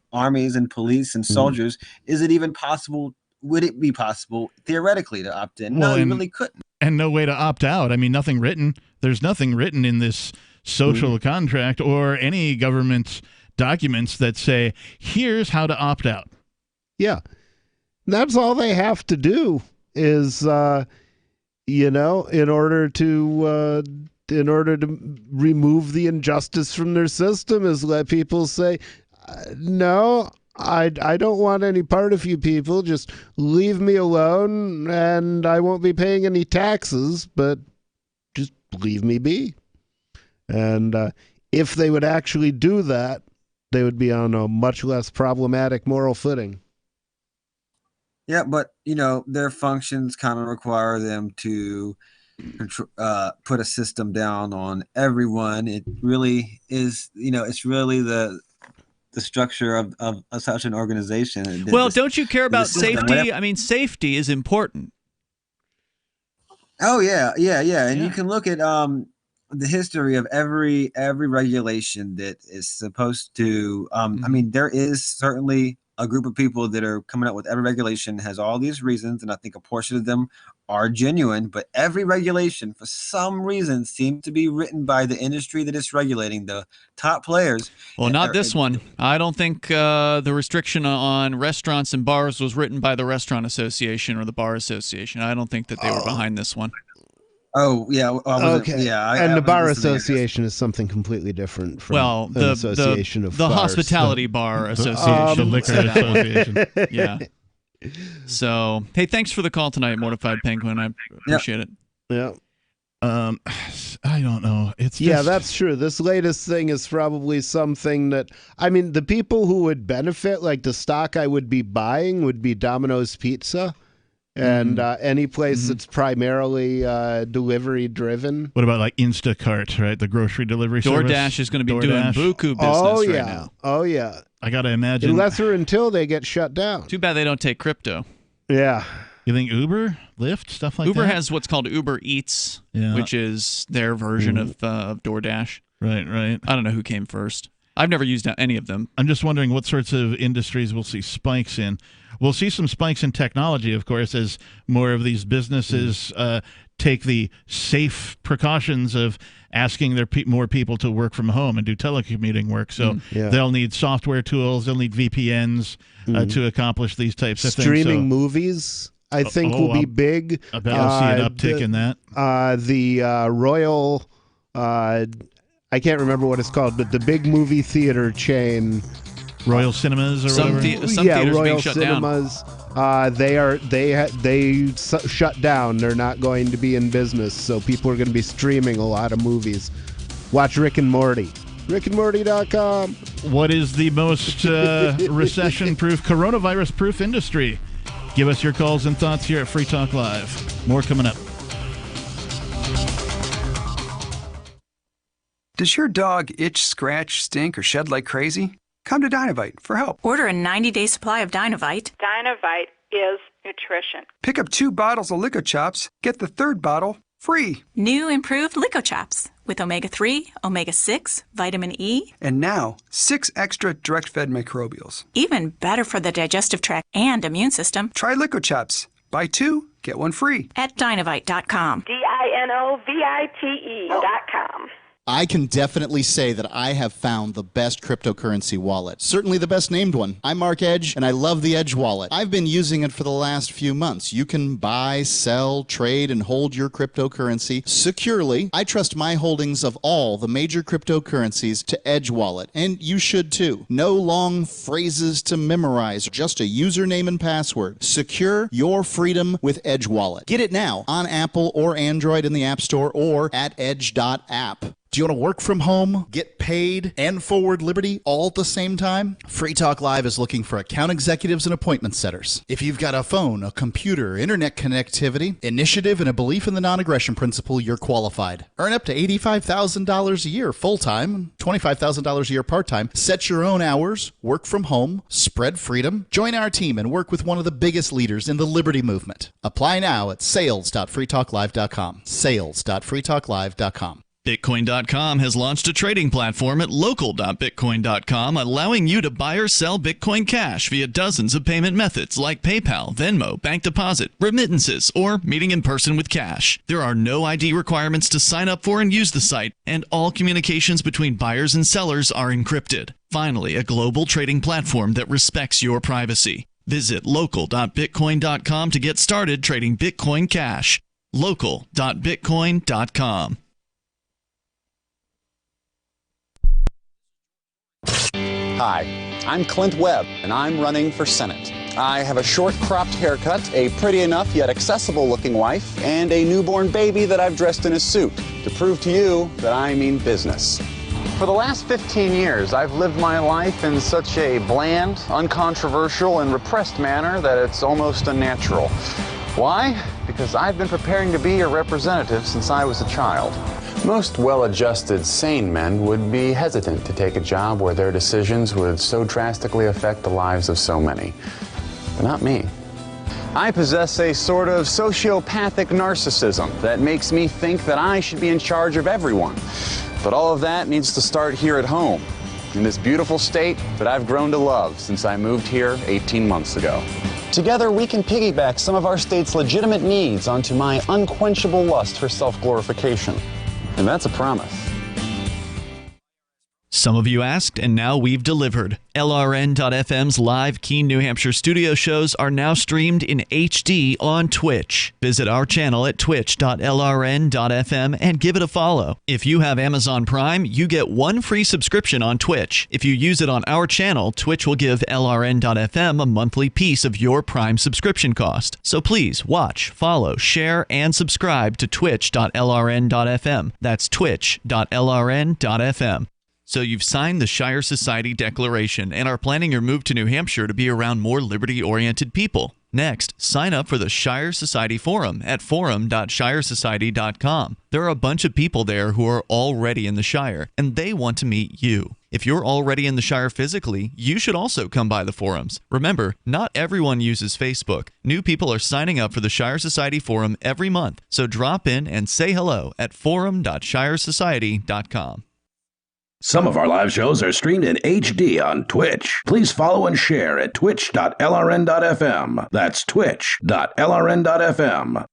police and soldiers? Is it even possible? Would it be possible theoretically to opt in? No, you really couldn't. And no way to opt out. I mean, nothing written. There's nothing written in this social contract or any government documents that say, here's how to opt out. Yeah. That's all they have to do is, in order to remove the injustice from their system, is let people say, no, I don't want any part of you people. Just leave me alone, and I won't be paying any taxes, but just leave me be. And if they would actually do that, they would be on a much less problematic moral footing. Yeah, but their functions kind of require them to put a system down on everyone. It really is, it's really the structure of such an organization. Well, don't you care about safety? I mean, safety is important. Oh yeah. And you can look at the history of every regulation that is supposed to. I mean, there is certainly a group of people that are coming up with every regulation has all these reasons, and I think a portion of them are genuine, but every regulation for some reason seems to be written by the industry that it's regulating, the top players. Well, not this one. I don't think the restriction on restaurants and bars was written by the Restaurant Association or the Bar Association. I don't think that they were behind this one. Oh, yeah. Okay. Yeah. And the Bar Association is something completely different from the Association of the Bars. Hospitality Bar Association. The Liquor Association. Yeah. So, hey, thanks for the call tonight, Mortified Penguin. I appreciate it. Yeah. I don't know. It's yeah, that's true. This latest thing is probably something that, I mean, the people who would benefit, like the stock I would be buying would be Domino's Pizza. and any place that's primarily delivery driven. What about like Instacart, right? The grocery delivery service? DoorDash is going to be doing buku business right now. Oh, yeah. I got to imagine. Unless or until they get shut down. Too bad they don't take crypto. Yeah. You think Uber, Lyft, stuff like Uber that? has what's called Uber Eats, Yeah. which is their version of DoorDash. Right. I don't know who came first. I've never used any of them. I'm just wondering what sorts of industries we'll see spikes in. We'll see some spikes in technology, of course, as more of these businesses take the safe precautions of asking their more people to work from home and do telecommuting work. So they'll need software tools, they'll need VPNs to accomplish these types of things. Streaming movies, I think, will be big. I bet I'll see an uptick in that. The Royal... I can't remember what it's called, but the big movie theater chain, Royal Cinemas or some whatever. some theaters Royal being shut Cinemas. down. They shut down. They're not going to be in business, so people are going to be streaming a lot of movies. Watch Rick and Morty. RickandMorty.com. What is the most recession-proof, coronavirus-proof industry? Give us your calls and thoughts here at Free Talk Live. More coming up. Does your dog itch, scratch, stink, or shed like crazy? Come to Dynavite for help. Order a 90-day supply of Dynavite. Dynavite is nutrition. Pick up 2 bottles of Lico Chops, get the 3rd bottle free. New improved Lico Chops with omega-3, omega-6, vitamin E. And now, 6 extra direct-fed microbials. Even better for the digestive tract and immune system. Try Lico Chops. Buy 2, get 1 free. At Dynavite.com. DINOVITE.com. I can definitely say that I have found the best cryptocurrency wallet. Certainly the best named one. I'm Mark Edge, and I love the Edge wallet. I've been using it for the last few months. You can buy, sell, trade, and hold your cryptocurrency securely. I trust my holdings of all the major cryptocurrencies to Edge wallet, and you should too. No long phrases to memorize, just a username and password. Secure your freedom with Edge wallet. Get it now on Apple or Android in the App Store or at edge.app. Do you want to work from home, get paid, and forward Liberty all at the same time? Free Talk Live is looking for account executives and appointment setters. If you've got a phone, a computer, internet connectivity, initiative, and a belief in the non-aggression principle, you're qualified. Earn up to $85,000 a year full-time, $25,000 a year part-time. Set your own hours, work from home, spread freedom. Join our team and work with one of the biggest leaders in the Liberty movement. Apply now at sales.freetalklive.com. Sales.freetalklive.com. Bitcoin.com has launched a trading platform at local.bitcoin.com, allowing you to buy or sell Bitcoin Cash via dozens of payment methods like PayPal, Venmo, bank deposit, remittances, or meeting in person with cash. There are no ID requirements to sign up for and use the site, and all communications between buyers and sellers are encrypted. Finally, a global trading platform that respects your privacy. Visit local.bitcoin.com to get started trading Bitcoin Cash. Local.bitcoin.com. Hi, I'm Clint Webb, and I'm running for Senate. I have a short cropped haircut, a pretty enough yet accessible looking wife, and a newborn baby that I've dressed in a suit to prove to you that I mean business. For the last 15 years, I've lived my life in such a bland, uncontroversial, and repressed manner that it's almost unnatural. Why? Because I've been preparing to be your representative since I was a child. Most well-adjusted, sane men would be hesitant to take a job where their decisions would so drastically affect the lives of so many. But not me. I possess a sort of sociopathic narcissism that makes me think that I should be in charge of everyone. But all of that needs to start here at home, in this beautiful state that I've grown to love since I moved here 18 months ago. Together, we can piggyback some of our state's legitimate needs onto my unquenchable lust for self-glorification. And that's a promise. Some of you asked, and now we've delivered. LRN.FM's live Keene, New Hampshire studio shows are now streamed in HD on Twitch. Visit our channel at twitch.lrn.fm and give it a follow. If you have Amazon Prime, you get 1 free subscription on Twitch. If you use it on our channel, Twitch will give LRN.FM a monthly piece of your Prime subscription cost. So please watch, follow, share, and subscribe to twitch.lrn.fm. That's twitch.lrn.fm. So you've signed the Shire Society Declaration and are planning your move to New Hampshire to be around more liberty-oriented people. Next, sign up for the Shire Society Forum at forum.shiresociety.com. There are a bunch of people there who are already in the Shire, and they want to meet you. If you're already in the Shire physically, you should also come by the forums. Remember, not everyone uses Facebook. New people are signing up for the Shire Society Forum every month, so drop in and say hello at forum.shiresociety.com. Some of our live shows are streamed in HD on Twitch. Please follow and share at twitch.lrn.fm. That's twitch.lrn.fm.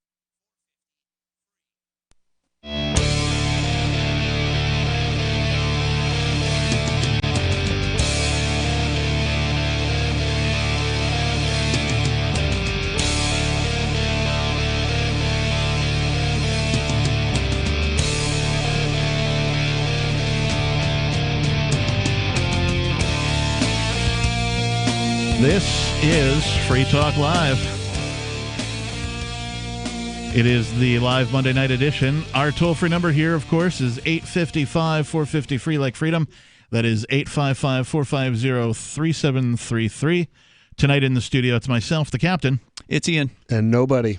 This is Free Talk Live. It is the live Monday night edition. Our toll-free number here, of course, is 855-450-FREE like freedom. That is 855-450-3733. Tonight in the studio, it's myself, the captain. It's Ian. And nobody.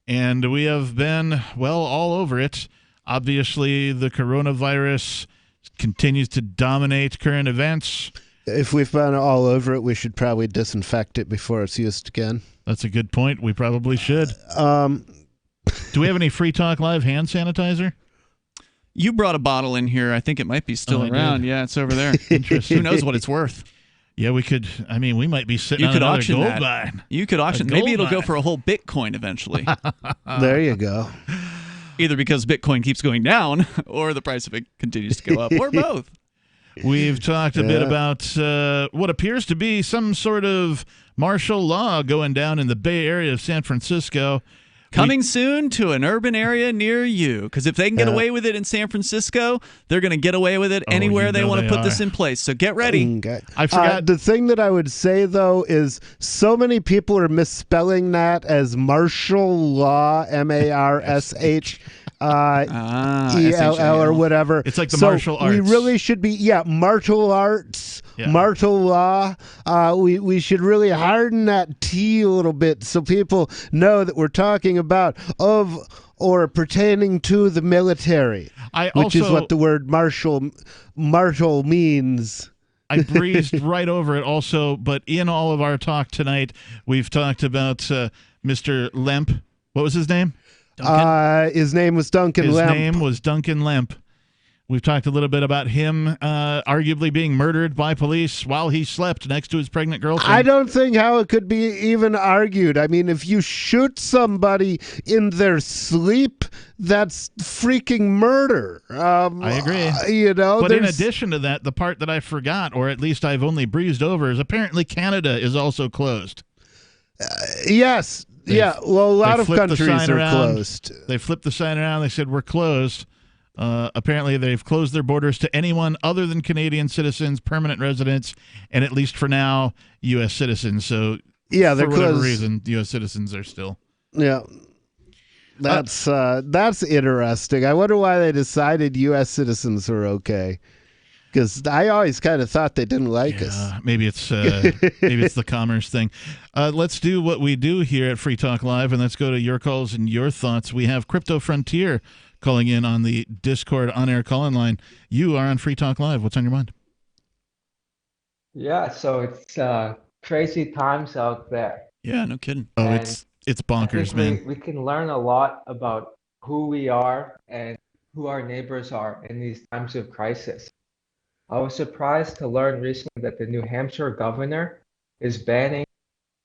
And we have been, well, all over it. Obviously, the coronavirus continues to dominate current events. If we've been all over it, we should probably disinfect it before it's used again. That's a good point. We probably should. Do we have any Free Talk Live hand sanitizer? You brought a bottle in here. I think it might be still around. Yeah, it's over there. Interesting. Who knows what it's worth? Yeah, we could. I mean, we might be sitting on another gold mine. You could auction. Maybe it'll go for a whole Bitcoin eventually. There you go. Either because Bitcoin keeps going down or the price of it continues to go up, or both. We've talked a bit about what appears to be some sort of martial law going down in the Bay Area of San Francisco. Coming soon to an urban area near you. Because if they can get away with it in San Francisco, they're going to get away with it anywhere they want to put this in place. So get ready. Okay. I forgot. The thing that I would say, though, is so many people are misspelling that as martial law, M-A-R-S-H. ELL or whatever. It's like the martial arts. We really should be, martial arts, martial law. We should really harden that T a little bit so people know that we're talking about of or pertaining to the military, which is what the word martial means. I breezed right over it also, but in all of our talk tonight, we've talked about Mr. Lemp. What was his name? His name was Duncan Lemp. His name was Duncan Lemp. We've talked a little bit about him arguably being murdered by police while he slept next to his pregnant girlfriend. I don't think how it could be even argued. I mean, if you shoot somebody in their sleep, that's freaking murder. I agree. But in addition to that, the part that I forgot, or at least I've only breezed over, is apparently Canada is also closed. Yes. A lot of countries are closed. They flipped the sign around. They said, we're closed. Apparently, they've closed their borders to anyone other than Canadian citizens, permanent residents, and at least for now, U.S. citizens. So, they're for whatever closed. reason, U.S. citizens are still. Yeah. That's interesting. I wonder why they decided U.S. citizens were okay. Because I always kind of thought they didn't like us. Maybe it's the commerce thing. Let's do what we do here at Free Talk Live, and let's go to your calls and your thoughts. We have Crypto Frontier calling in on the Discord on-air call-in line. You are on Free Talk Live. What's on your mind? Yeah, so it's crazy times out there. Yeah, no kidding. Oh, And it's bonkers, man. We can learn a lot about who we are and who our neighbors are in these times of crisis. I was surprised to learn recently that the New Hampshire governor is banning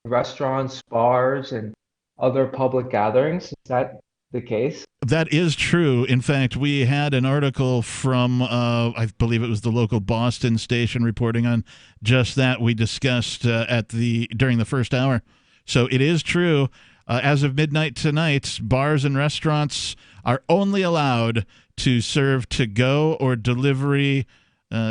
restaurants, bars, and other public gatherings. Is that the case? That is true. In fact, we had an article from, I believe it was the local Boston station reporting on just that. We discussed during the first hour. So it is true. As of midnight tonight, bars and restaurants are only allowed to serve to-go or delivery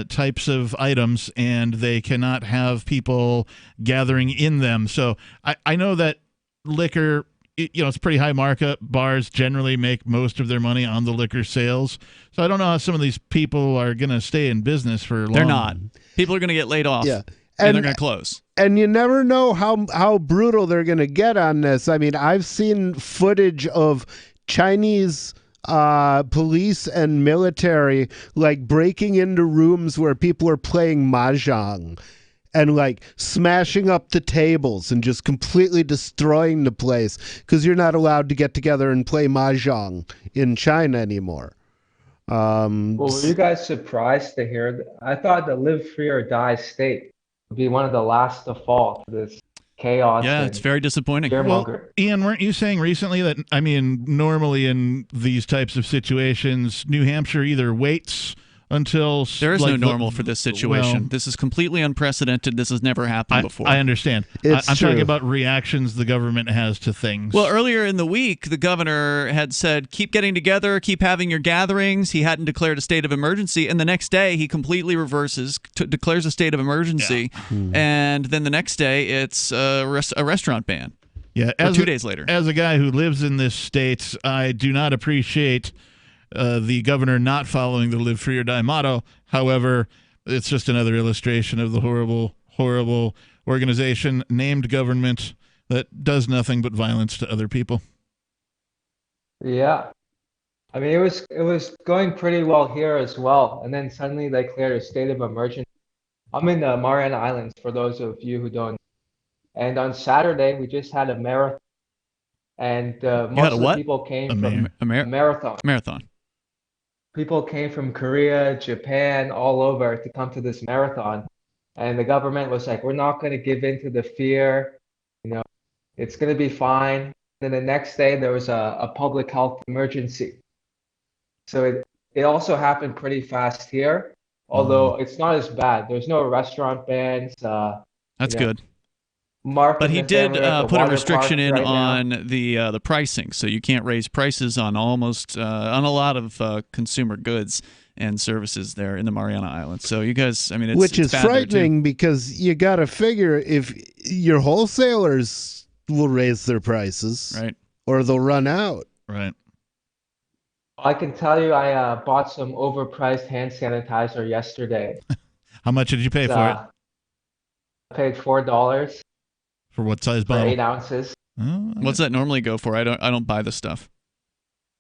types of items, and they cannot have people gathering in them. So I know that liquor, it's pretty high markup. Bars generally make most of their money on the liquor sales. So I don't know how some of these people are going to stay in business for long. They're not. People are going to get laid off. Yeah. and they're going to close. And you never know how brutal they're going to get on this. I mean, I've seen footage of Chinese police and military like breaking into rooms where people are playing mahjong and like smashing up the tables and just completely destroying the place because you're not allowed to get together and play mahjong in China anymore. Well, were you guys surprised to hear that? I thought the live free or die state would be one of the last to fall to this chaos. Yeah, it's very disappointing. Well, Ian, weren't you saying recently that, I mean, normally in these types of situations, New Hampshire either waits until... There is no normal for this situation. Well, this is completely unprecedented. This has never happened before. I understand. I'm talking about reactions the government has to things. Well, earlier in the week, the governor had said, keep getting together, keep having your gatherings. He hadn't declared a state of emergency. And the next day, he completely reverses, declares a state of emergency. Yeah. And then the next day, it's a restaurant ban. Yeah, 2 days later. As a guy who lives in this state, I do not appreciate the governor not following the live free or die motto. However, it's just another illustration of the horrible, horrible organization named government that does nothing but violence to other people. Yeah. I mean, it was going pretty well here as well. And then suddenly they declared a state of emergency. I'm in the Mariana Islands, for those of you who don't. And on Saturday, we just had a marathon. And most of the people came from a marathon. Marathon. People came from Korea, Japan, all over to come to this marathon. And the government was like, we're not going to give in to the fear. You know, it's going to be fine. Then the next day, there was a public health emergency. So it also happened pretty fast here, although it's not as bad. There's no restaurant bans. That's good. Mark but he did put a restriction in on the pricing, so you can't raise prices on almost on a lot of consumer goods and services there in the Mariana Islands. So you guys, I mean, which is frightening because you got to figure if your wholesalers will raise their prices, right, or they'll run out, right. I can tell you, I bought some overpriced hand sanitizer yesterday. How much did you pay for it? I paid $4. For what size bottle? For 8 ounces. Oh, what's that normally go for? I don't buy the stuff.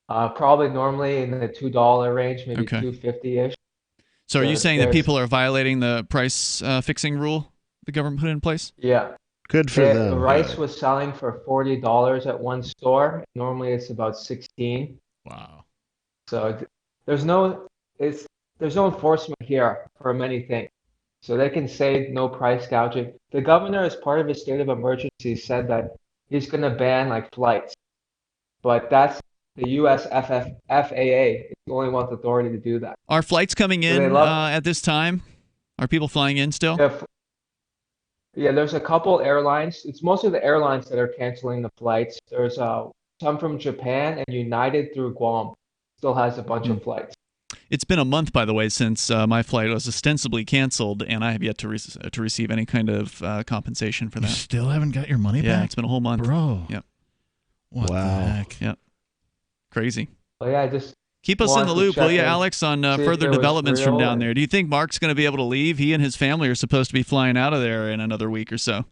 Probably normally in the $2 range, maybe $2.50-ish. So are you saying that people are violating the price fixing rule the government put in place? Yeah. Good for them. The rice was selling for $40 at one store. Normally it's about $16. Wow. So there's no enforcement here for many things. So they can say no price gouging. The governor, as part of his state of emergency, said that he's going to ban like flights. But that's the U.S. FAA is the only one with authority to do that. Are flights coming in at this time? Are people flying in still? Yeah, there's a couple airlines. It's mostly the airlines that are canceling the flights. There's some from Japan, and United through Guam still has a bunch of flights. It's been a month, by the way, since my flight was ostensibly canceled, and I have yet to receive any kind of compensation for that. You still haven't got your money back? Yeah, it's been a whole month. Bro. Yep. What the heck? Yep. Crazy. Well, yeah, just keep us in the loop, will you, Alex, on further developments from down there. Do you think Mark's going to be able to leave? He and his family are supposed to be flying out of there in another week or so.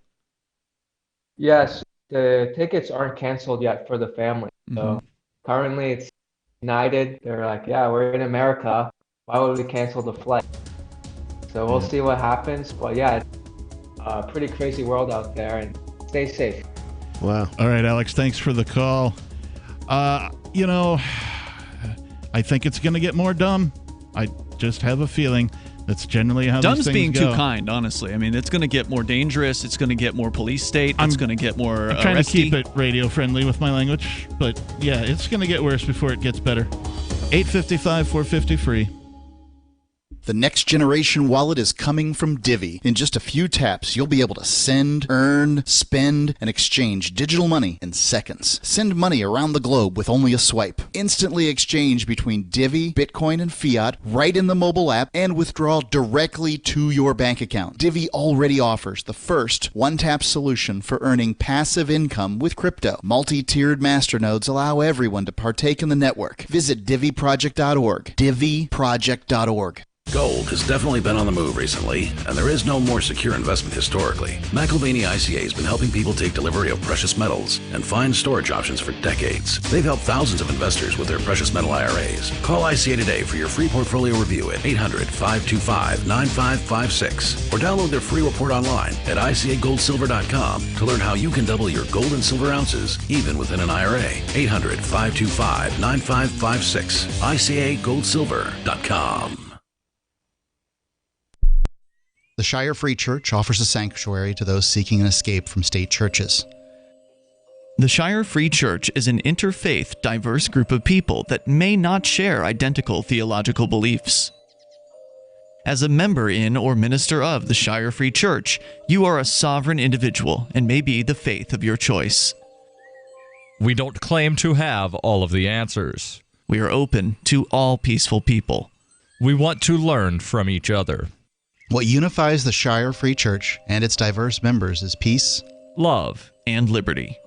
Yes, the tickets aren't canceled yet for the family. So currently it's United. They're like, yeah, we're in America. Why would we cancel the flight? So we'll see what happens. But yeah, it's a pretty crazy world out there, and stay safe. Wow. All right, Alex, thanks for the call. You know, I think it's going to get more dumb. I just have a feeling that's generally how Dumb's these things being go. too kind, honestly. I mean, it's going to get more dangerous. It's going to get more police state. It's going to get more I'm trying arresty. to keep it radio friendly with my language, but yeah, it's going to get worse before it gets better. 855-450 free. The next generation wallet is coming from Divvy. In just a few taps, you'll be able to send, earn, spend, and exchange digital money in seconds. Send money around the globe with only a swipe. Instantly exchange between Divvy, Bitcoin, and fiat right in the mobile app and withdraw directly to your bank account. Divvy already offers the first one-tap solution for earning passive income with crypto. Multi-tiered masternodes allow everyone to partake in the network. Visit DivvyProject.org. DivvyProject.org. Gold has definitely been on the move recently, and there is no more secure investment historically. McElvaney ICA has been helping people take delivery of precious metals and find storage options for decades. They've helped thousands of investors with their precious metal IRAs. Call ICA today for your free portfolio review at 800-525-9556 or download their free report online at ICAGoldSilver.com to learn how you can double your gold and silver ounces even within an IRA. 800-525-9556. ICAGoldSilver.com. The Shire Free Church offers a sanctuary to those seeking an escape from state churches. The Shire Free Church is an interfaith, diverse group of people that may not share identical theological beliefs. As a member in or minister of the Shire Free Church, you are a sovereign individual and may be the faith of your choice. We don't claim to have all of the answers. We are open to all peaceful people. We want to learn from each other. What unifies the Shire Free Church and its diverse members is peace, love, and liberty.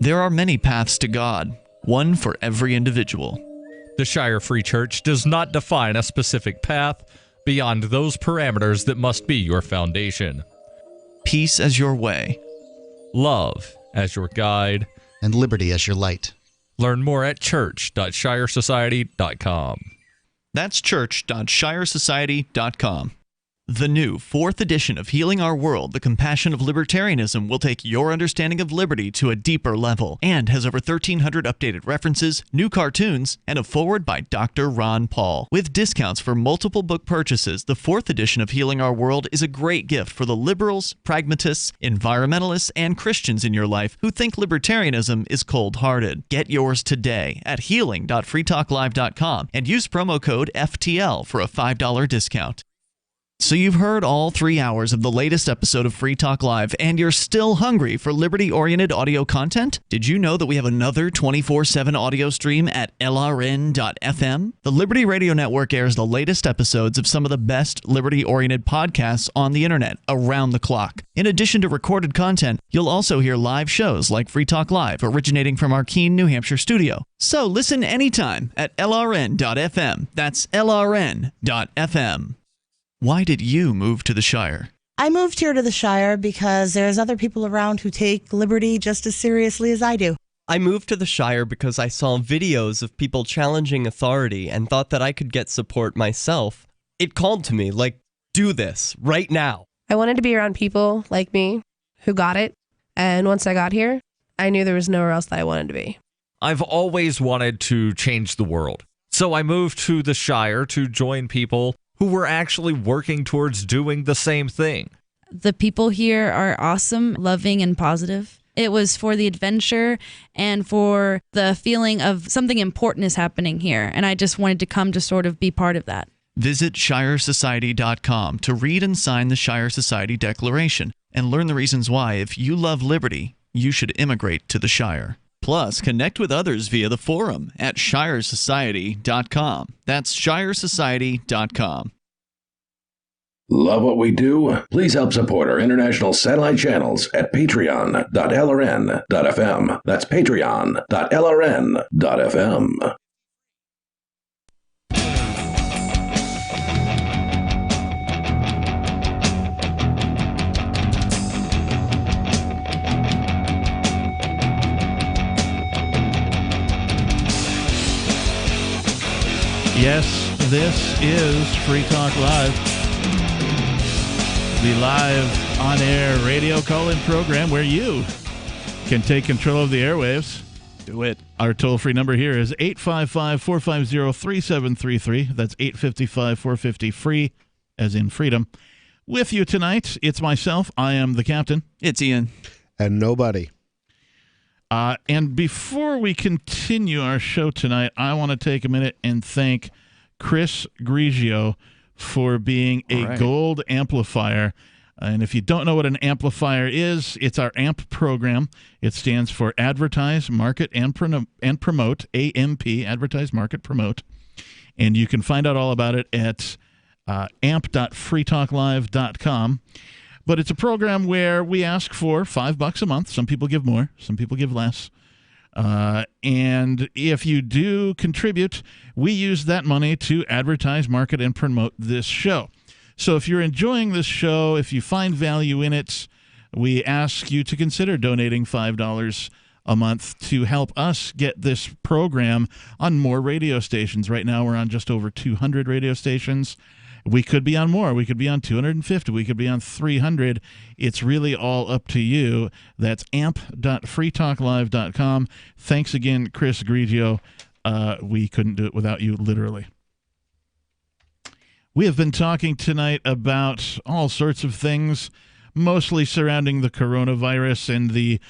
There are many paths to God, one for every individual. The Shire Free Church does not define a specific path beyond those parameters that must be your foundation. Peace as your way, love as your guide, and liberty as your light. Learn more at church.shiresociety.com. That's church.shiresociety.com. The new 4th edition of Healing Our World, The Compassion of Libertarianism, will take your understanding of liberty to a deeper level and has over 1,300 updated references, new cartoons, and a foreword by Dr. Ron Paul. With discounts for multiple book purchases, the 4th edition of Healing Our World is a great gift for the liberals, pragmatists, environmentalists, and Christians in your life who think libertarianism is cold-hearted. Get yours today at healing.freetalklive.com and use promo code FTL for a $5 discount. So you've heard all 3 hours of the latest episode of Free Talk Live, and you're still hungry for liberty-oriented audio content? Did you know that we have another 24/7 audio stream at LRN.FM? The Liberty Radio Network airs the latest episodes of some of the best liberty-oriented podcasts on the internet around the clock. In addition to recorded content, you'll also hear live shows like Free Talk Live, originating from our Keene, New Hampshire studio. So listen anytime at LRN.FM. That's LRN.FM. Why did you move to the Shire? I moved here to the Shire because there's other people around who take liberty just as seriously as I do. I moved to the Shire because I saw videos of people challenging authority and thought that I could get support myself. It called to me, like, do this, right now. I wanted to be around people like me who got it, and once I got here, I knew there was nowhere else that I wanted to be. I've always wanted to change the world, so I moved to the Shire to join people who were actually working towards doing the same thing. The people here are awesome, loving, and positive. It was for the adventure and for the feeling of something important is happening here, and I just wanted to come to sort of be part of that. Visit ShireSociety.com to read and sign the Shire Society Declaration and learn the reasons why, if you love liberty, you should immigrate to the Shire. Plus, connect with others via the forum at ShireSociety.com. That's ShireSociety.com. Love what we do? Please help support our international satellite channels at patreon.lrn.fm. That's patreon.lrn.fm. Yes, this is Free Talk Live, the live on-air radio call-in program where you can take control of the airwaves. Do it. Our toll-free number here is 855-450-3733. That's 855-450-FREE, as in freedom. With you tonight, it's myself. I am the captain. It's Ian. And nobody. And before we continue our show tonight, I want to take a minute and thank Chris Grigio for being a gold amplifier. And if you don't know what an amplifier is, it's our AMP program. It stands for Advertise, Market, and Promote, AMP, Advertise, Market, Promote. And you can find out all about it at amp.freetalklive.com. But it's a program where we ask for $5 a month. Some people give more, some people give less. And if you do contribute, we use that money to advertise, market, and promote this show. So if you're enjoying this show, if you find value in it, we ask you to consider donating $5 a month to help us get this program on more radio stations. Right now, we're on just over 200 radio stations. We could be on more. We could be on 250. We could be on 300. It's really all up to you. That's amp.freetalklive.com. Thanks again, Chris Grigio. We couldn't do it without you, literally. We have been talking tonight about all sorts of things, mostly surrounding the coronavirus and the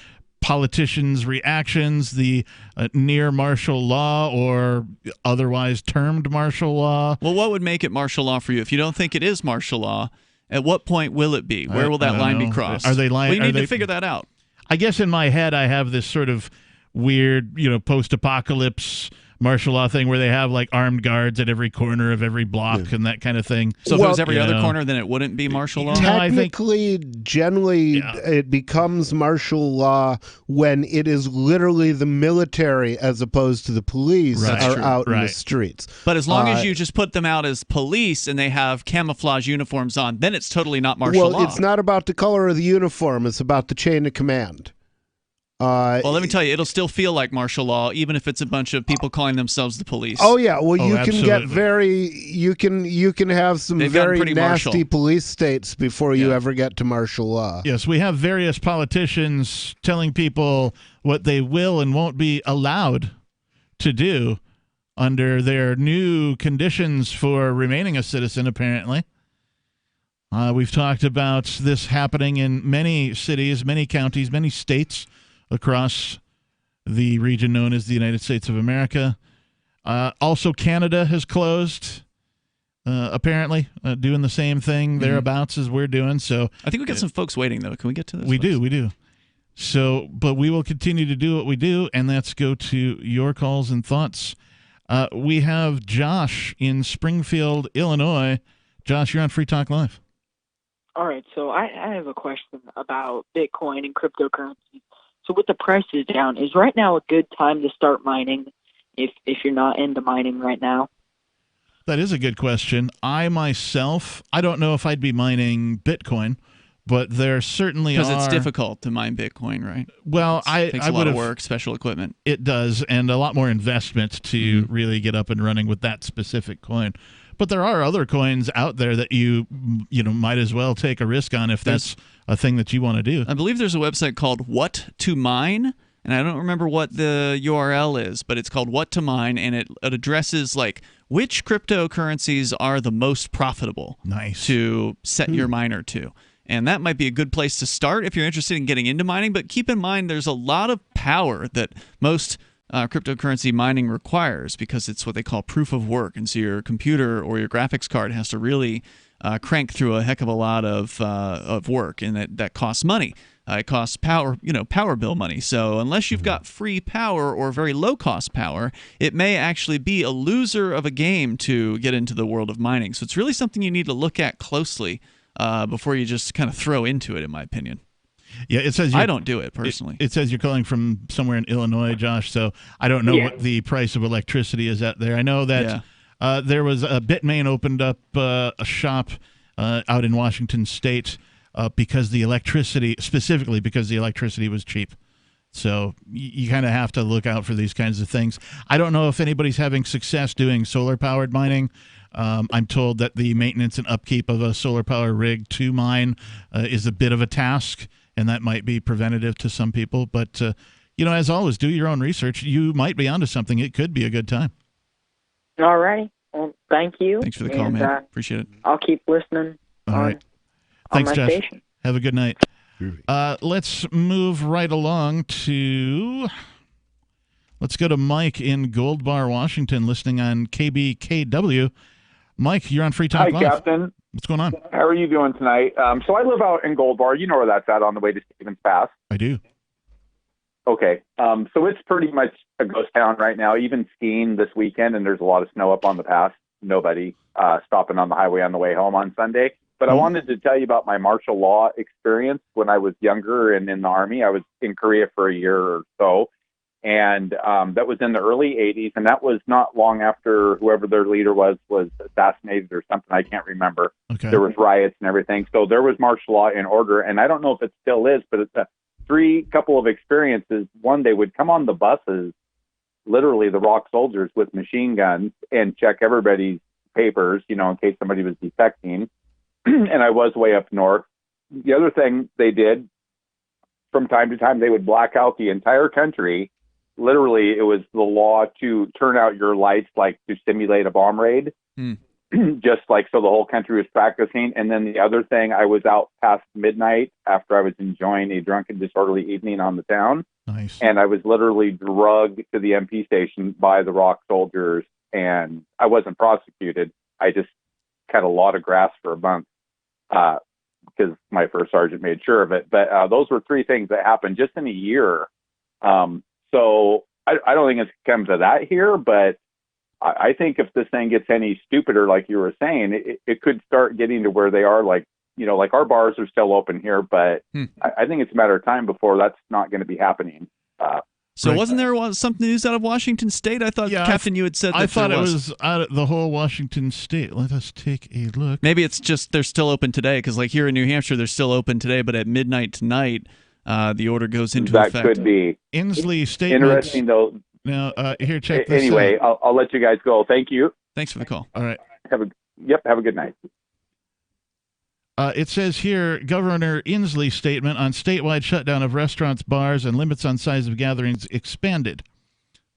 politicians' reactions, the near martial law or otherwise termed martial law. Well, what would make it martial law for you? If you don't think it is martial law, at what point will it be? Where will that line be crossed? Are they lying? We need to figure that out. I guess in my head I have this sort of weird, post-apocalypse martial law thing where they have like armed guards at every corner of every block and that kind of thing. So if it was every other corner, then it wouldn't be martial law? Technically, generally, it becomes martial law when it is literally the military as opposed to the police are out in the streets. But as long as you just put them out as police and they have camouflage uniforms on, then it's totally not martial law. Well, it's not about the color of the uniform. It's about the chain of command. Well, let me tell you, it'll still feel like martial law, even if it's a bunch of people calling themselves the police. Oh yeah, well you can get you can have some very nasty police states before you ever get to martial law. Yes, we have various politicians telling people what they will and won't be allowed to do under their new conditions for remaining a citizen, apparently. We've talked about this happening in many cities, many counties, many states across the region known as the United States of America. Also, Canada has closed, apparently, doing the same thing thereabouts as we're doing. So I think we got some folks waiting, though. Can we get to this? We do. So, but we will continue to do what we do, and that's go to your calls and thoughts. We have Josh in Springfield, Illinois. Josh, you're on Free Talk Live. All right, so I have a question about Bitcoin and cryptocurrency. So with the prices down, is right now a good time to start mining if you're not into mining right now? That is a good question. I myself, I don't know if I'd be mining Bitcoin, but there certainly are. Because it's difficult to mine Bitcoin, right? Well, it takes a lot of work, special equipment. It does, and a lot more investment to really get up and running with that specific coin. But there are other coins out there that you might as well take a risk on if that's a thing that you want to do. I believe there's a website called What to Mine, and I don't remember what the URL is, but it's called What to Mine, and it addresses like which cryptocurrencies are the most profitable to set your miner to. And that might be a good place to start if you're interested in getting into mining, but keep in mind there's a lot of power that most cryptocurrency mining requires because it's what they call proof of work. And so your computer or your graphics card has to really crank through a heck of a lot of work, and that costs money. It costs power bill money. So unless you've got free power or very low-cost power, it may actually be a loser of a game to get into the world of mining. So it's really something you need to look at closely before you just kind of throw into it, in my opinion. Yeah, it says I don't do it personally. It says you're calling from somewhere in Illinois, Josh. So I don't know what the price of electricity is out there. I know that there was a Bitmain opened up a shop out in Washington State because the electricity was cheap. So you kind of have to look out for these kinds of things. I don't know if anybody's having success doing solar-powered mining. I'm told that the maintenance and upkeep of a solar power rig to mine is a bit of a task, and that might be preventative to some people. But, as always, do your own research. You might be onto something. It could be a good time. All righty. Well, thank you. Thanks for the call, man. Appreciate it. I'll keep listening. All right. Thanks, Josh. Station. Have a good night. Let's move right along to... Let's go to Mike in Gold Bar, Washington, listening on KBKW. Mike, you're on Free Talk Live. Hi, Captain. What's going on? How are you doing tonight? So I live out in Gold Bar. You know where that's at on the way to Stevens Pass. I do. Okay. So it's pretty much a ghost town right now, even skiing this weekend, and there's a lot of snow up on the pass. Nobody stopping on the highway on the way home on Sunday. But I wanted to tell you about my martial law experience when I was younger and in the Army. I was in Korea for a year or so. And that was in the early 80s, and that was not long after whoever their leader was assassinated or something. I can't remember. Okay. There was riots and everything. So there was martial law and order, and I don't know if it still is, but it's a couple of experiences. One, they would come on the buses, literally the ROC soldiers with machine guns, and check everybody's papers, in case somebody was defecting. And I was way up north. The other thing they did, from time to time, they would black out the entire country. Literally, it was the law to turn out your lights, like to simulate a bomb raid, just like so the whole country was practicing. And then the other thing, I was out past midnight after I was enjoying a drunken, disorderly evening on the town. Nice. And I was literally drugged to the MP station by the ROC soldiers, and I wasn't prosecuted. I just cut a lot of grass for a month because my first sergeant made sure of it. But those were three things that happened just in a year. So I don't think it's come to that here, but I think if this thing gets any stupider, like you were saying, it could start getting to where they are, like our bars are still open here, but I think it's a matter of time before that's not going to be happening. So wasn't there some news out of Washington State? I thought, Captain, you had said that I thought it was out of the whole Washington State. Let us take a look. Maybe it's just they're still open today, because like here in New Hampshire, they're still open today, but at midnight tonight, the order goes into effect. That could be. Inslee statement. Interesting, though. Now, here, check this anyway, out. I'll let you guys go. Thank you. Thanks for the call. All right. Have a good night. It says here, Governor Inslee's statement on statewide shutdown of restaurants, bars, and limits on size of gatherings expanded.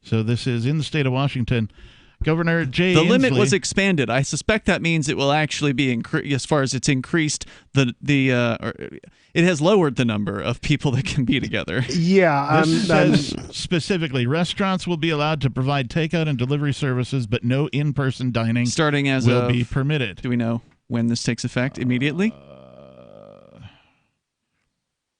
So this is in the state of Washington. Governor Jay The limit Inslee, was expanded. I suspect that means it will actually be as far as it's increased it has lowered the number of people that can be together. Yeah, this says specifically restaurants will be allowed to provide takeout and delivery services, but no in-person dining starting as will be permitted. Do we know when this takes effect? Immediately?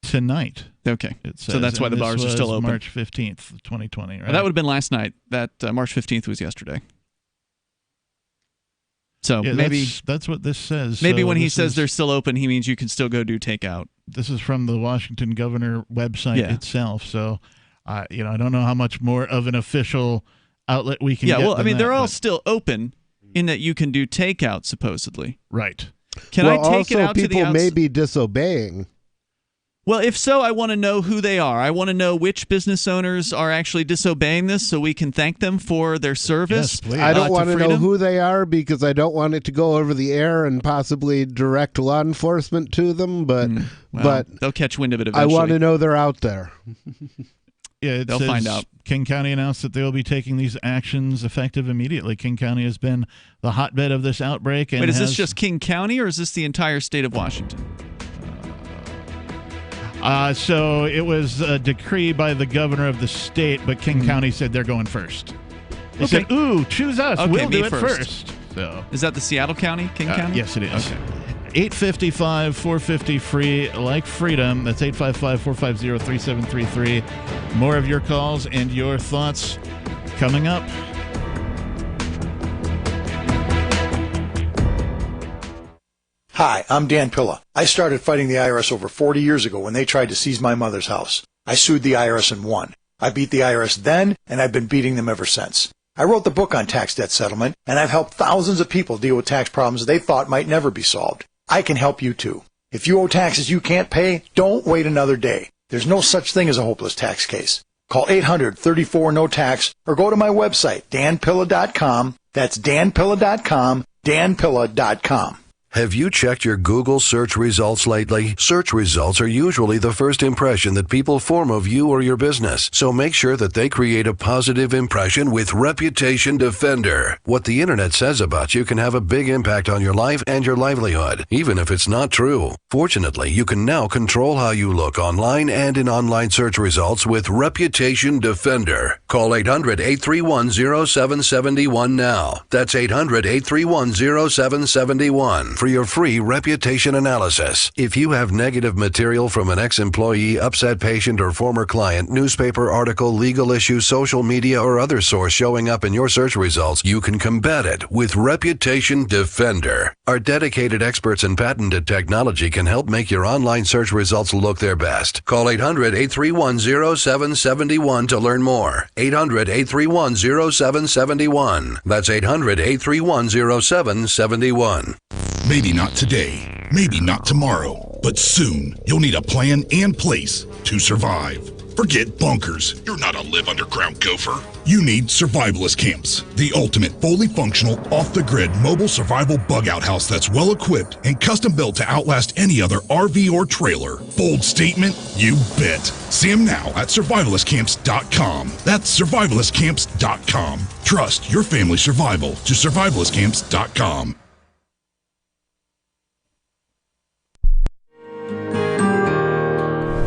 Tonight. Okay. It says, so that's why the bars are still open. March 15th, 2020. Right? Well, that would have been last night. That March 15th was yesterday. So yeah, maybe that's what this says. Maybe so when he says they're still open, he means you can still go do takeout. This is from the Washington Governor website itself. So, I don't know how much more of an official outlet we can get. Yeah, well, I mean, they're all but still open in that you can do takeout, supposedly. Right. Can I take it also out to the people may be disobeying. Well, if so, I want to know who they are. I want to know which business owners are actually disobeying this so we can thank them for their service. Yes, please. I don't want to know freedom. who they are because I don't want it to go over the air and possibly direct law enforcement to them, but they'll catch wind of it eventually. I want to know they're out there. Yeah, they'll find out. King County announced that they will be taking these actions effective immediately. King County has been the hotbed of this outbreak. And wait, is this just King County or is this the entire state of Washington? So it was a decree by the governor of the state, but King County said they're going first. They said, "Ooh, choose us. Okay, we'll do it first." first." So is that the Seattle County, King County? Yes, it is. Okay. 855 450 free, like freedom. That's 855 450 3733. More of your calls and your thoughts coming up. Hi, I'm Dan Pilla. I started fighting the IRS over 40 years ago when they tried to seize my mother's house. I sued the IRS and won. I beat the IRS then, and I've been beating them ever since. I wrote the book on tax debt settlement, and I've helped thousands of people deal with tax problems they thought might never be solved. I can help you too. If you owe taxes you can't pay, don't wait another day. There's no such thing as a hopeless tax case. Call 800-34-NO-TAX or go to my website, danpilla.com. That's danpilla.com, danpilla.com. Have you checked your Google search results lately? Search results are usually the first impression that people form of you or your business, so make sure that they create a positive impression with Reputation Defender. What the internet says about you can have a big impact on your life and your livelihood, even if it's not true. Fortunately, you can now control how you look online and in online search results with Reputation Defender. Call 800-831-0771 now. That's 800-831-0771. for your free reputation analysis. If you have negative material from an ex-employee, upset patient, or former client, newspaper article, legal issue, social media, or other source showing up in your search results, you can combat it with Reputation Defender. Our dedicated experts in patented technology can help make your online search results look their best. Call 800-831-0771 to learn more. 800-831-0771. That's 800-831-0771. Maybe not today, maybe not tomorrow, but soon you'll need a plan and place to survive. Forget bunkers. You're not a live underground gopher. You need survivalist camps, the ultimate fully functional, off-the-grid mobile survival bug-out house that's well-equipped and custom-built to outlast any other RV or trailer. Bold statement? You bet. See them now at survivalistcamps.com. That's survivalistcamps.com. Trust your family's survival to survivalistcamps.com.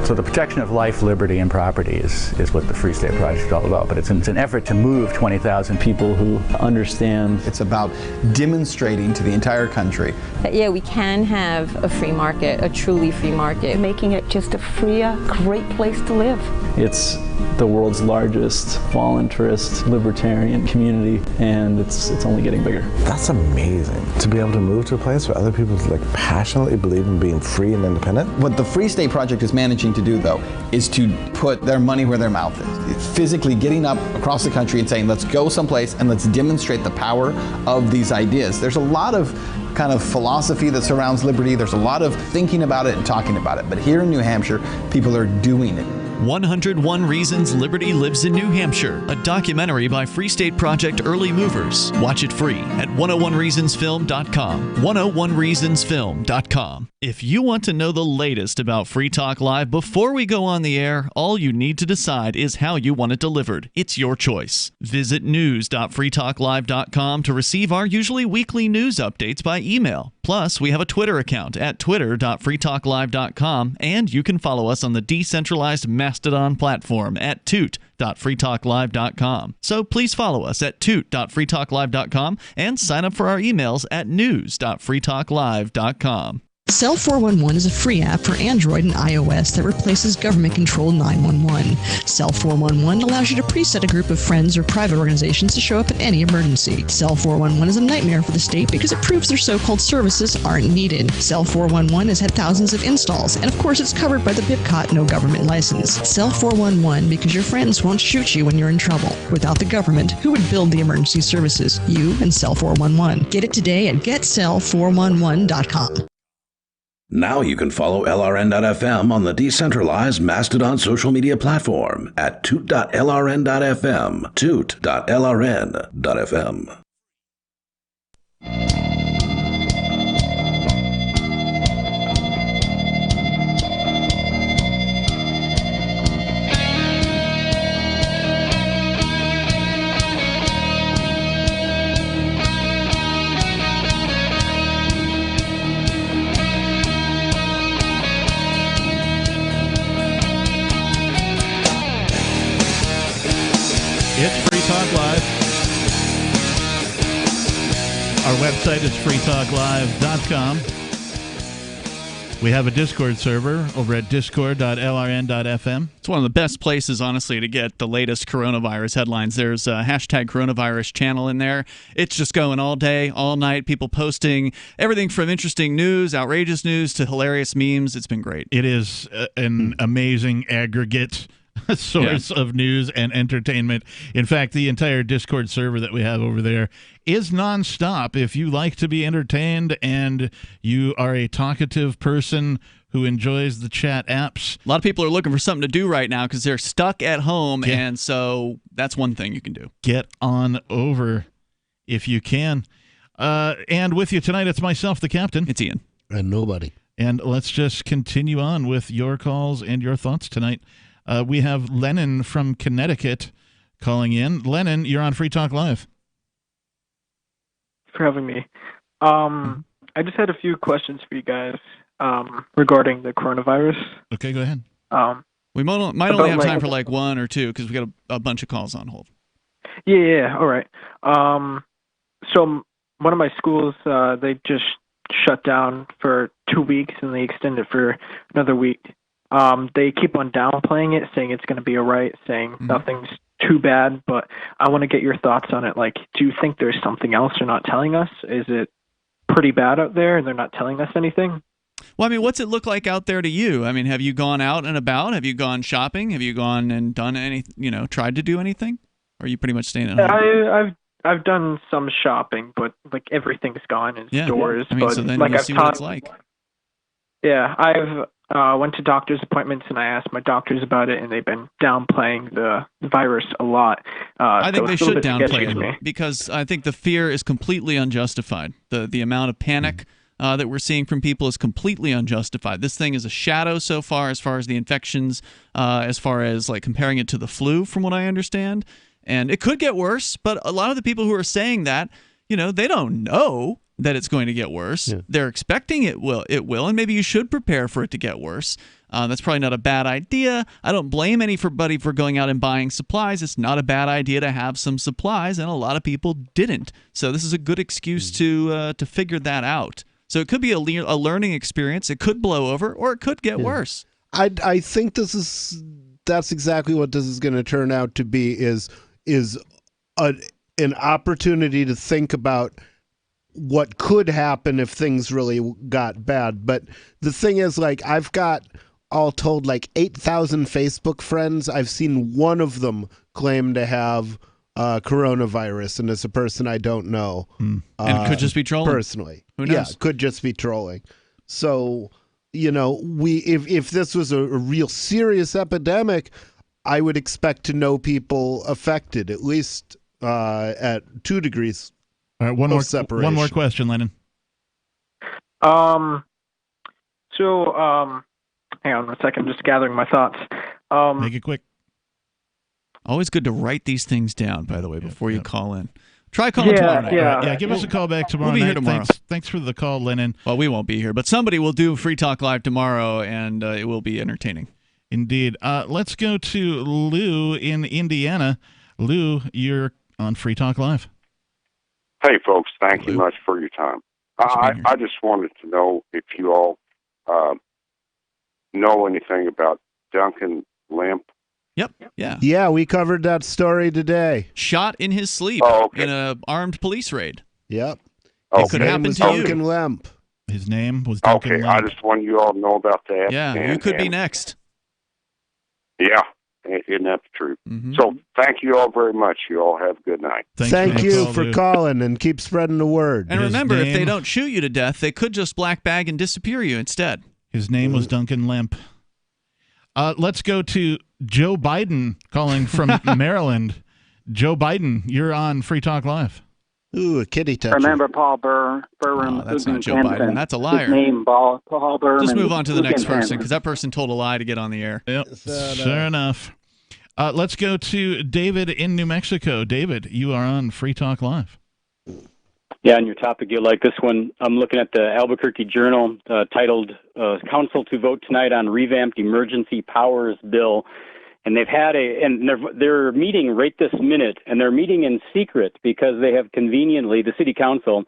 So the protection of life, liberty, and property is what the Free State Project is all about. But it's an effort to move 20,000 people who understand. It's about demonstrating to the entire country that, yeah, we can have a free market, a truly free market. Making it just a freer, great place to live. It's the world's largest voluntarist libertarian community, and it's only getting bigger. That's amazing, to be able to move to a place where other people passionately believe in being free and independent. What the Free State Project is managing to do, though, is to put their money where their mouth is. It's physically getting up across the country and saying, let's go someplace and let's demonstrate the power of these ideas. There's a lot of kind of philosophy that surrounds liberty. There's a lot of thinking about it and talking about it. But here in New Hampshire, people are doing it. 101 Reasons Liberty Lives in New Hampshire, a documentary by Free State Project Early Movers. Watch it free at 101reasonsfilm.com. 101reasonsfilm.com. If you want to know the latest about Free Talk Live before we go on the air, all you need to decide is how you want it delivered. It's your choice. Visit news.freetalklive.com to receive our usually weekly news updates by email. Plus, we have a Twitter account at twitter.freetalklive.com, and you can follow us on the decentralized Mastodon platform at toot.freetalklive.com. So please follow us at toot.freetalklive.com and sign up for our emails at news.freetalklive.com. Cell 411 is a free app for Android and iOS that replaces government-controlled 911. Cell 411 allows you to preset a group of friends or private organizations to show up at any emergency. Cell 411 is a nightmare for the state because it proves their so-called services aren't needed. Cell 411 has had thousands of installs, and of course it's covered by the BIPCOT no government license. Cell 411 because your friends won't shoot you when you're in trouble. Without the government, who would build the emergency services? You and Cell 411. Get it today at getcell411.com. Now you can follow LRN.FM on the decentralized Mastodon social media platform at toot.lrn.fm, toot.lrn.fm. It's Free Talk Live. Our website is freetalklive.com. We have a Discord server over at discord.lrn.fm. It's one of the best places, honestly, to get the latest coronavirus headlines. There's a hashtag coronavirus channel in there. It's just going all day, all night. People posting everything from interesting news, outrageous news, to hilarious memes. It's been great. It is an amazing aggregate source of news and entertainment. In fact, the entire Discord server that we have over there is nonstop. If you like to be entertained and you are a talkative person who enjoys the chat apps. A lot of people are looking for something to do right now because they're stuck at home, and so that's one thing you can do. Get on over if you can. And with you tonight, it's myself, the captain. It's Ian. And nobody. And let's just continue on with your calls and your thoughts tonight. We have Lennon from Connecticut calling in. Lennon, you're on Free Talk Live. Thanks for having me. I just had a few questions for you guys regarding the coronavirus. Okay, go ahead. We might only have time for like one or two because we got a bunch of calls on hold. Yeah, all right. So one of my schools, they just shut down for 2 weeks and they extend it for another week. They keep on downplaying it, saying it's going to be all right, saying nothing's too bad. But I want to get your thoughts on it. Like, do you think there's something else they're not telling us? Is it pretty bad out there and they're not telling us anything? Well, I mean, what's it look like out there to you? I mean, have you gone out and about? Have you gone shopping? Have you gone and done any, tried to do anything? Or are you pretty much staying at home? I've done some shopping, but like everything's gone in stores. I mean, but so then like you'll I've see what it's like. Yeah, I've went to doctor's appointments and I asked my doctors about it, and they've been downplaying the virus a lot. I think so they it's a little should bit sketchy downplay to me. it because I think the fear is completely unjustified. The amount of panic that we're seeing from people is completely unjustified. This thing is a shadow so far as the infections, as far as like comparing it to the flu, from what I understand. And it could get worse, but a lot of the people who are saying that, they don't know that it's going to get worse. Yeah. They're expecting it will, and maybe you should prepare for it to get worse. That's probably not a bad idea. I don't blame anybody for going out and buying supplies. It's not a bad idea to have some supplies, and a lot of people didn't. So this is a good excuse to figure that out. So it could be a learning experience. It could blow over, or it could get worse. I think that's exactly what this is going to turn out to be. Is an opportunity to think about what could happen if things really got bad. But the thing is, like, I've got all told like 8,000 Facebook friends. I've seen one of them claim to have coronavirus, and it's a person I don't know. And it could just be trolling. Personally. Who knows? Yeah, it could just be trolling. So, if this was a real serious epidemic, I would expect to know people affected, at least at 2 degrees. All right, one more question, Lennon. So, hang on a second, I'm just gathering my thoughts. Make it quick. Always good to write these things down, by the way, before you call in. Try calling tomorrow night. Yeah, give us a call back tomorrow We'll be night. here tomorrow. Thanks for the call, Lennon. Well, we won't be here, but somebody will do Free Talk Live tomorrow, and it will be entertaining. Indeed. Let's go to Lou in Indiana. Lou, you're on Free Talk Live. Hey, folks, thank you much for your time. I just wanted to know if you all know anything about Duncan Lemp. Yep. Yeah. Yeah, we covered that story today. Shot in his sleep in an armed police raid. Yep. It could happen to Duncan you. Lemp. His name was Duncan Lemp. I just want you all to know about that. Yeah, you could be next. Yeah, isn't that the truth? Mm-hmm. So thank you all very much. You all have a good night. Thank you for calling, and keep spreading the word. And remember, if they don't shoot you to death, they could just black bag and disappear you instead. His name was Duncan Lemp. Let's go to Joe Biden calling from Maryland. Joe Biden, you're on Free Talk Live. Ooh, a kitty touch. Remember Paul Burr? That's not Joe Biden. That's a liar. His name, Paul Burr. Just move on to the next person, because that person told a lie to get on the air. Yep, sure enough. Let's go to David in New Mexico. David, you are on Free Talk Live. Yeah, on your topic, you'll like this one. I'm looking at the Albuquerque Journal titled Council to Vote Tonight on Revamped Emergency Powers Bill. And they've had they're meeting right this minute, and they're meeting in secret because they have conveniently, the city council,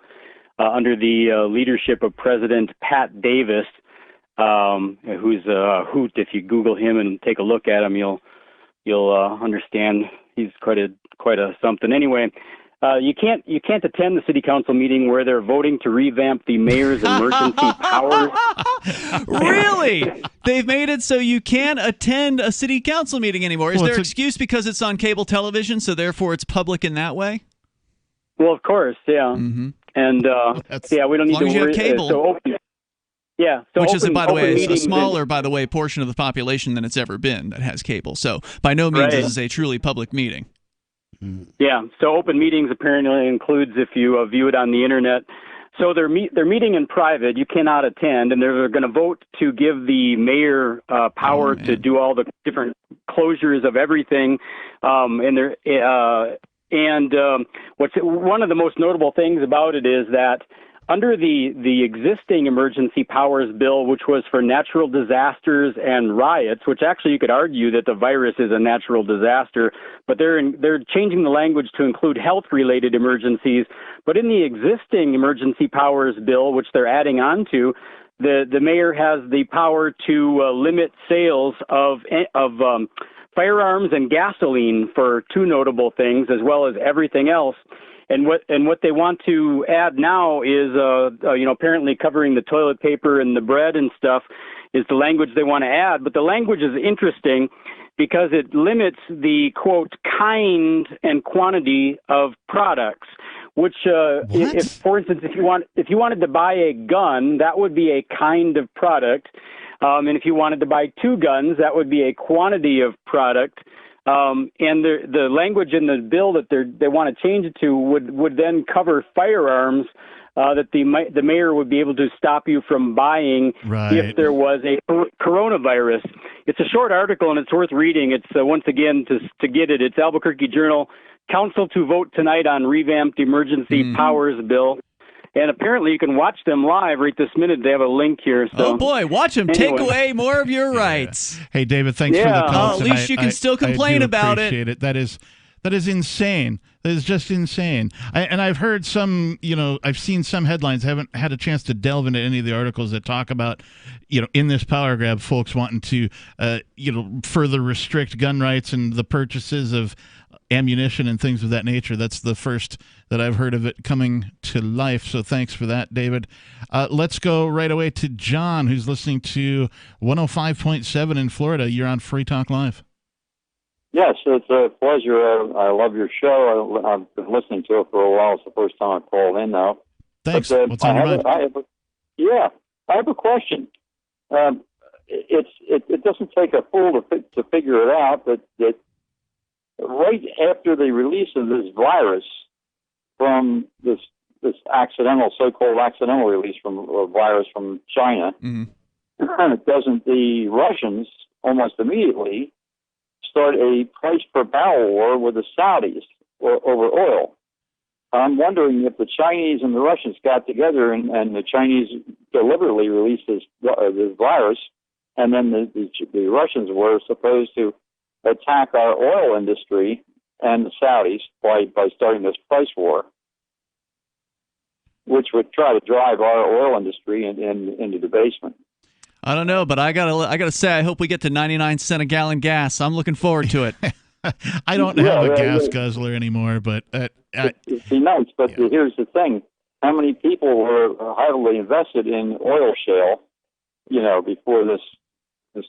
under the leadership of President Pat Davis, who's a hoot. If you Google him and take a look at him, you'll understand he's quite a something. Anyway, you can't attend the city council meeting where they're voting to revamp the mayor's emergency powers. Really? They've made it so you can't attend a city council meeting anymore. Is their excuse because it's on cable television, so therefore it's public in that way? Well, of course, yeah. Mm-hmm. And we don't need to worry. As long as you have cable. Which is, by the way, a smaller, portion of the population than it's ever been that has cable. So by no means is this a truly public meeting. Yeah, so open meetings apparently includes if you view it on the internet. So they're meeting in private. You cannot attend, and they're going to vote to give the mayor power to do all the different closures of everything. What's one of the most notable things about it is that under the existing emergency powers bill, which was for natural disasters and riots, which actually you could argue that the virus is a natural disaster, but they're changing the language to include health-related emergencies. But in the existing emergency powers bill, which they're adding on to, the mayor has the power to limit sales of firearms and gasoline for two notable things, as well as everything else. And what they want to add now is, apparently covering the toilet paper and the bread and stuff is the language they want to add. But the language is interesting because it limits the, quote, kind and quantity of products, which, if, for instance, if you wanted to buy a gun, that would be a kind of product. And if you wanted to buy two guns, that would be a quantity of product. And the language in the bill that they want to change it to would then cover firearms that the mayor would be able to stop you from buying if there was a coronavirus. It's a short article and it's worth reading. It's once again to get it. It's Albuquerque Journal. Council to vote tonight on revamped emergency powers bill. And apparently you can watch them live right this minute. They have a link here. So. Oh, boy. Watch them take away more of your rights. Hey, David, thanks for the call at least you can still complain about it. Appreciate it. That is insane. That is just insane. And I've heard some, I've seen some headlines. I haven't had a chance to delve into any of the articles that talk about, in this power grab, folks wanting to, further restrict gun rights and the purchases of ammunition and things of that nature. That's the first that I've heard of it coming to life. So thanks for that, David. Let's go right away to John, who's listening to 105.7 in Florida. You're on Free Talk Live. Yes, it's a pleasure. I love your show. I've been listening to it for a while. It's the first time I called in now. Thanks. What's on your mind? I have a question. It doesn't take a fool to figure it out, but that right after the release of this virus from this so-called accidental release from a virus from China, doesn't the Russians almost immediately start a price per barrel war with the Saudis over oil? I'm wondering if the Chinese and the Russians got together and the Chinese deliberately released this virus, and then the Russians were supposed to attack our oil industry and the Saudis by starting this price war, which would try to drive our oil industry into the basement. I don't know, but I gotta say, I hope we get to 99 cents a gallon gas. I'm looking forward to it. I don't have a gas guzzler anymore, but it'd be nice. But here's the thing: how many people were heavily invested in oil shale, before this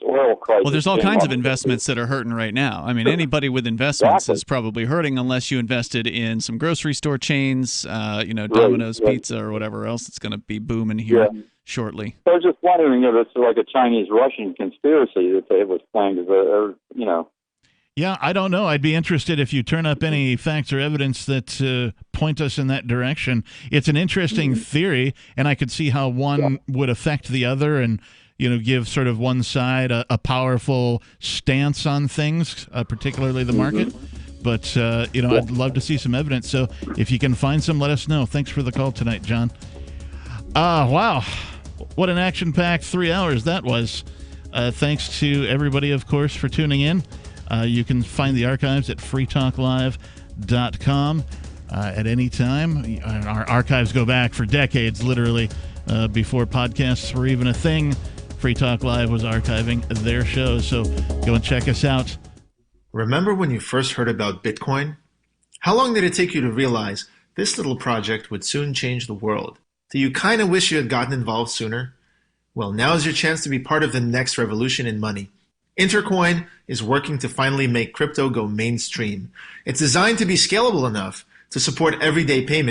oil crisis? Well, there's all kinds of investments that are hurting right now. I mean, anybody with investments is probably hurting unless you invested in some grocery store chains, Domino's Pizza or whatever else that's going to be booming here shortly. I was just wondering if it's like a Chinese-Russian conspiracy that they was planned, Yeah, I don't know. I'd be interested if you turn up any facts or evidence that point us in that direction. It's an interesting theory, and I could see how one would affect the other and give sort of one side a powerful stance on things, particularly the market. But, I'd love to see some evidence. So if you can find some, let us know. Thanks for the call tonight, John. Wow. What an action-packed 3 hours that was. Thanks to everybody, of course, for tuning in. You can find the archives at freetalklive.com at any time. Our archives go back for decades, literally, before podcasts were even a thing. Free Talk Live was archiving their shows, so go and check us out. Remember when you first heard about Bitcoin? How long did it take you to realize this little project would soon change the world? Do you kind of wish you had gotten involved sooner? Well, now is your chance to be part of the next revolution in money. Intercoin is working to finally make crypto go mainstream. It's designed to be scalable enough to support everyday payments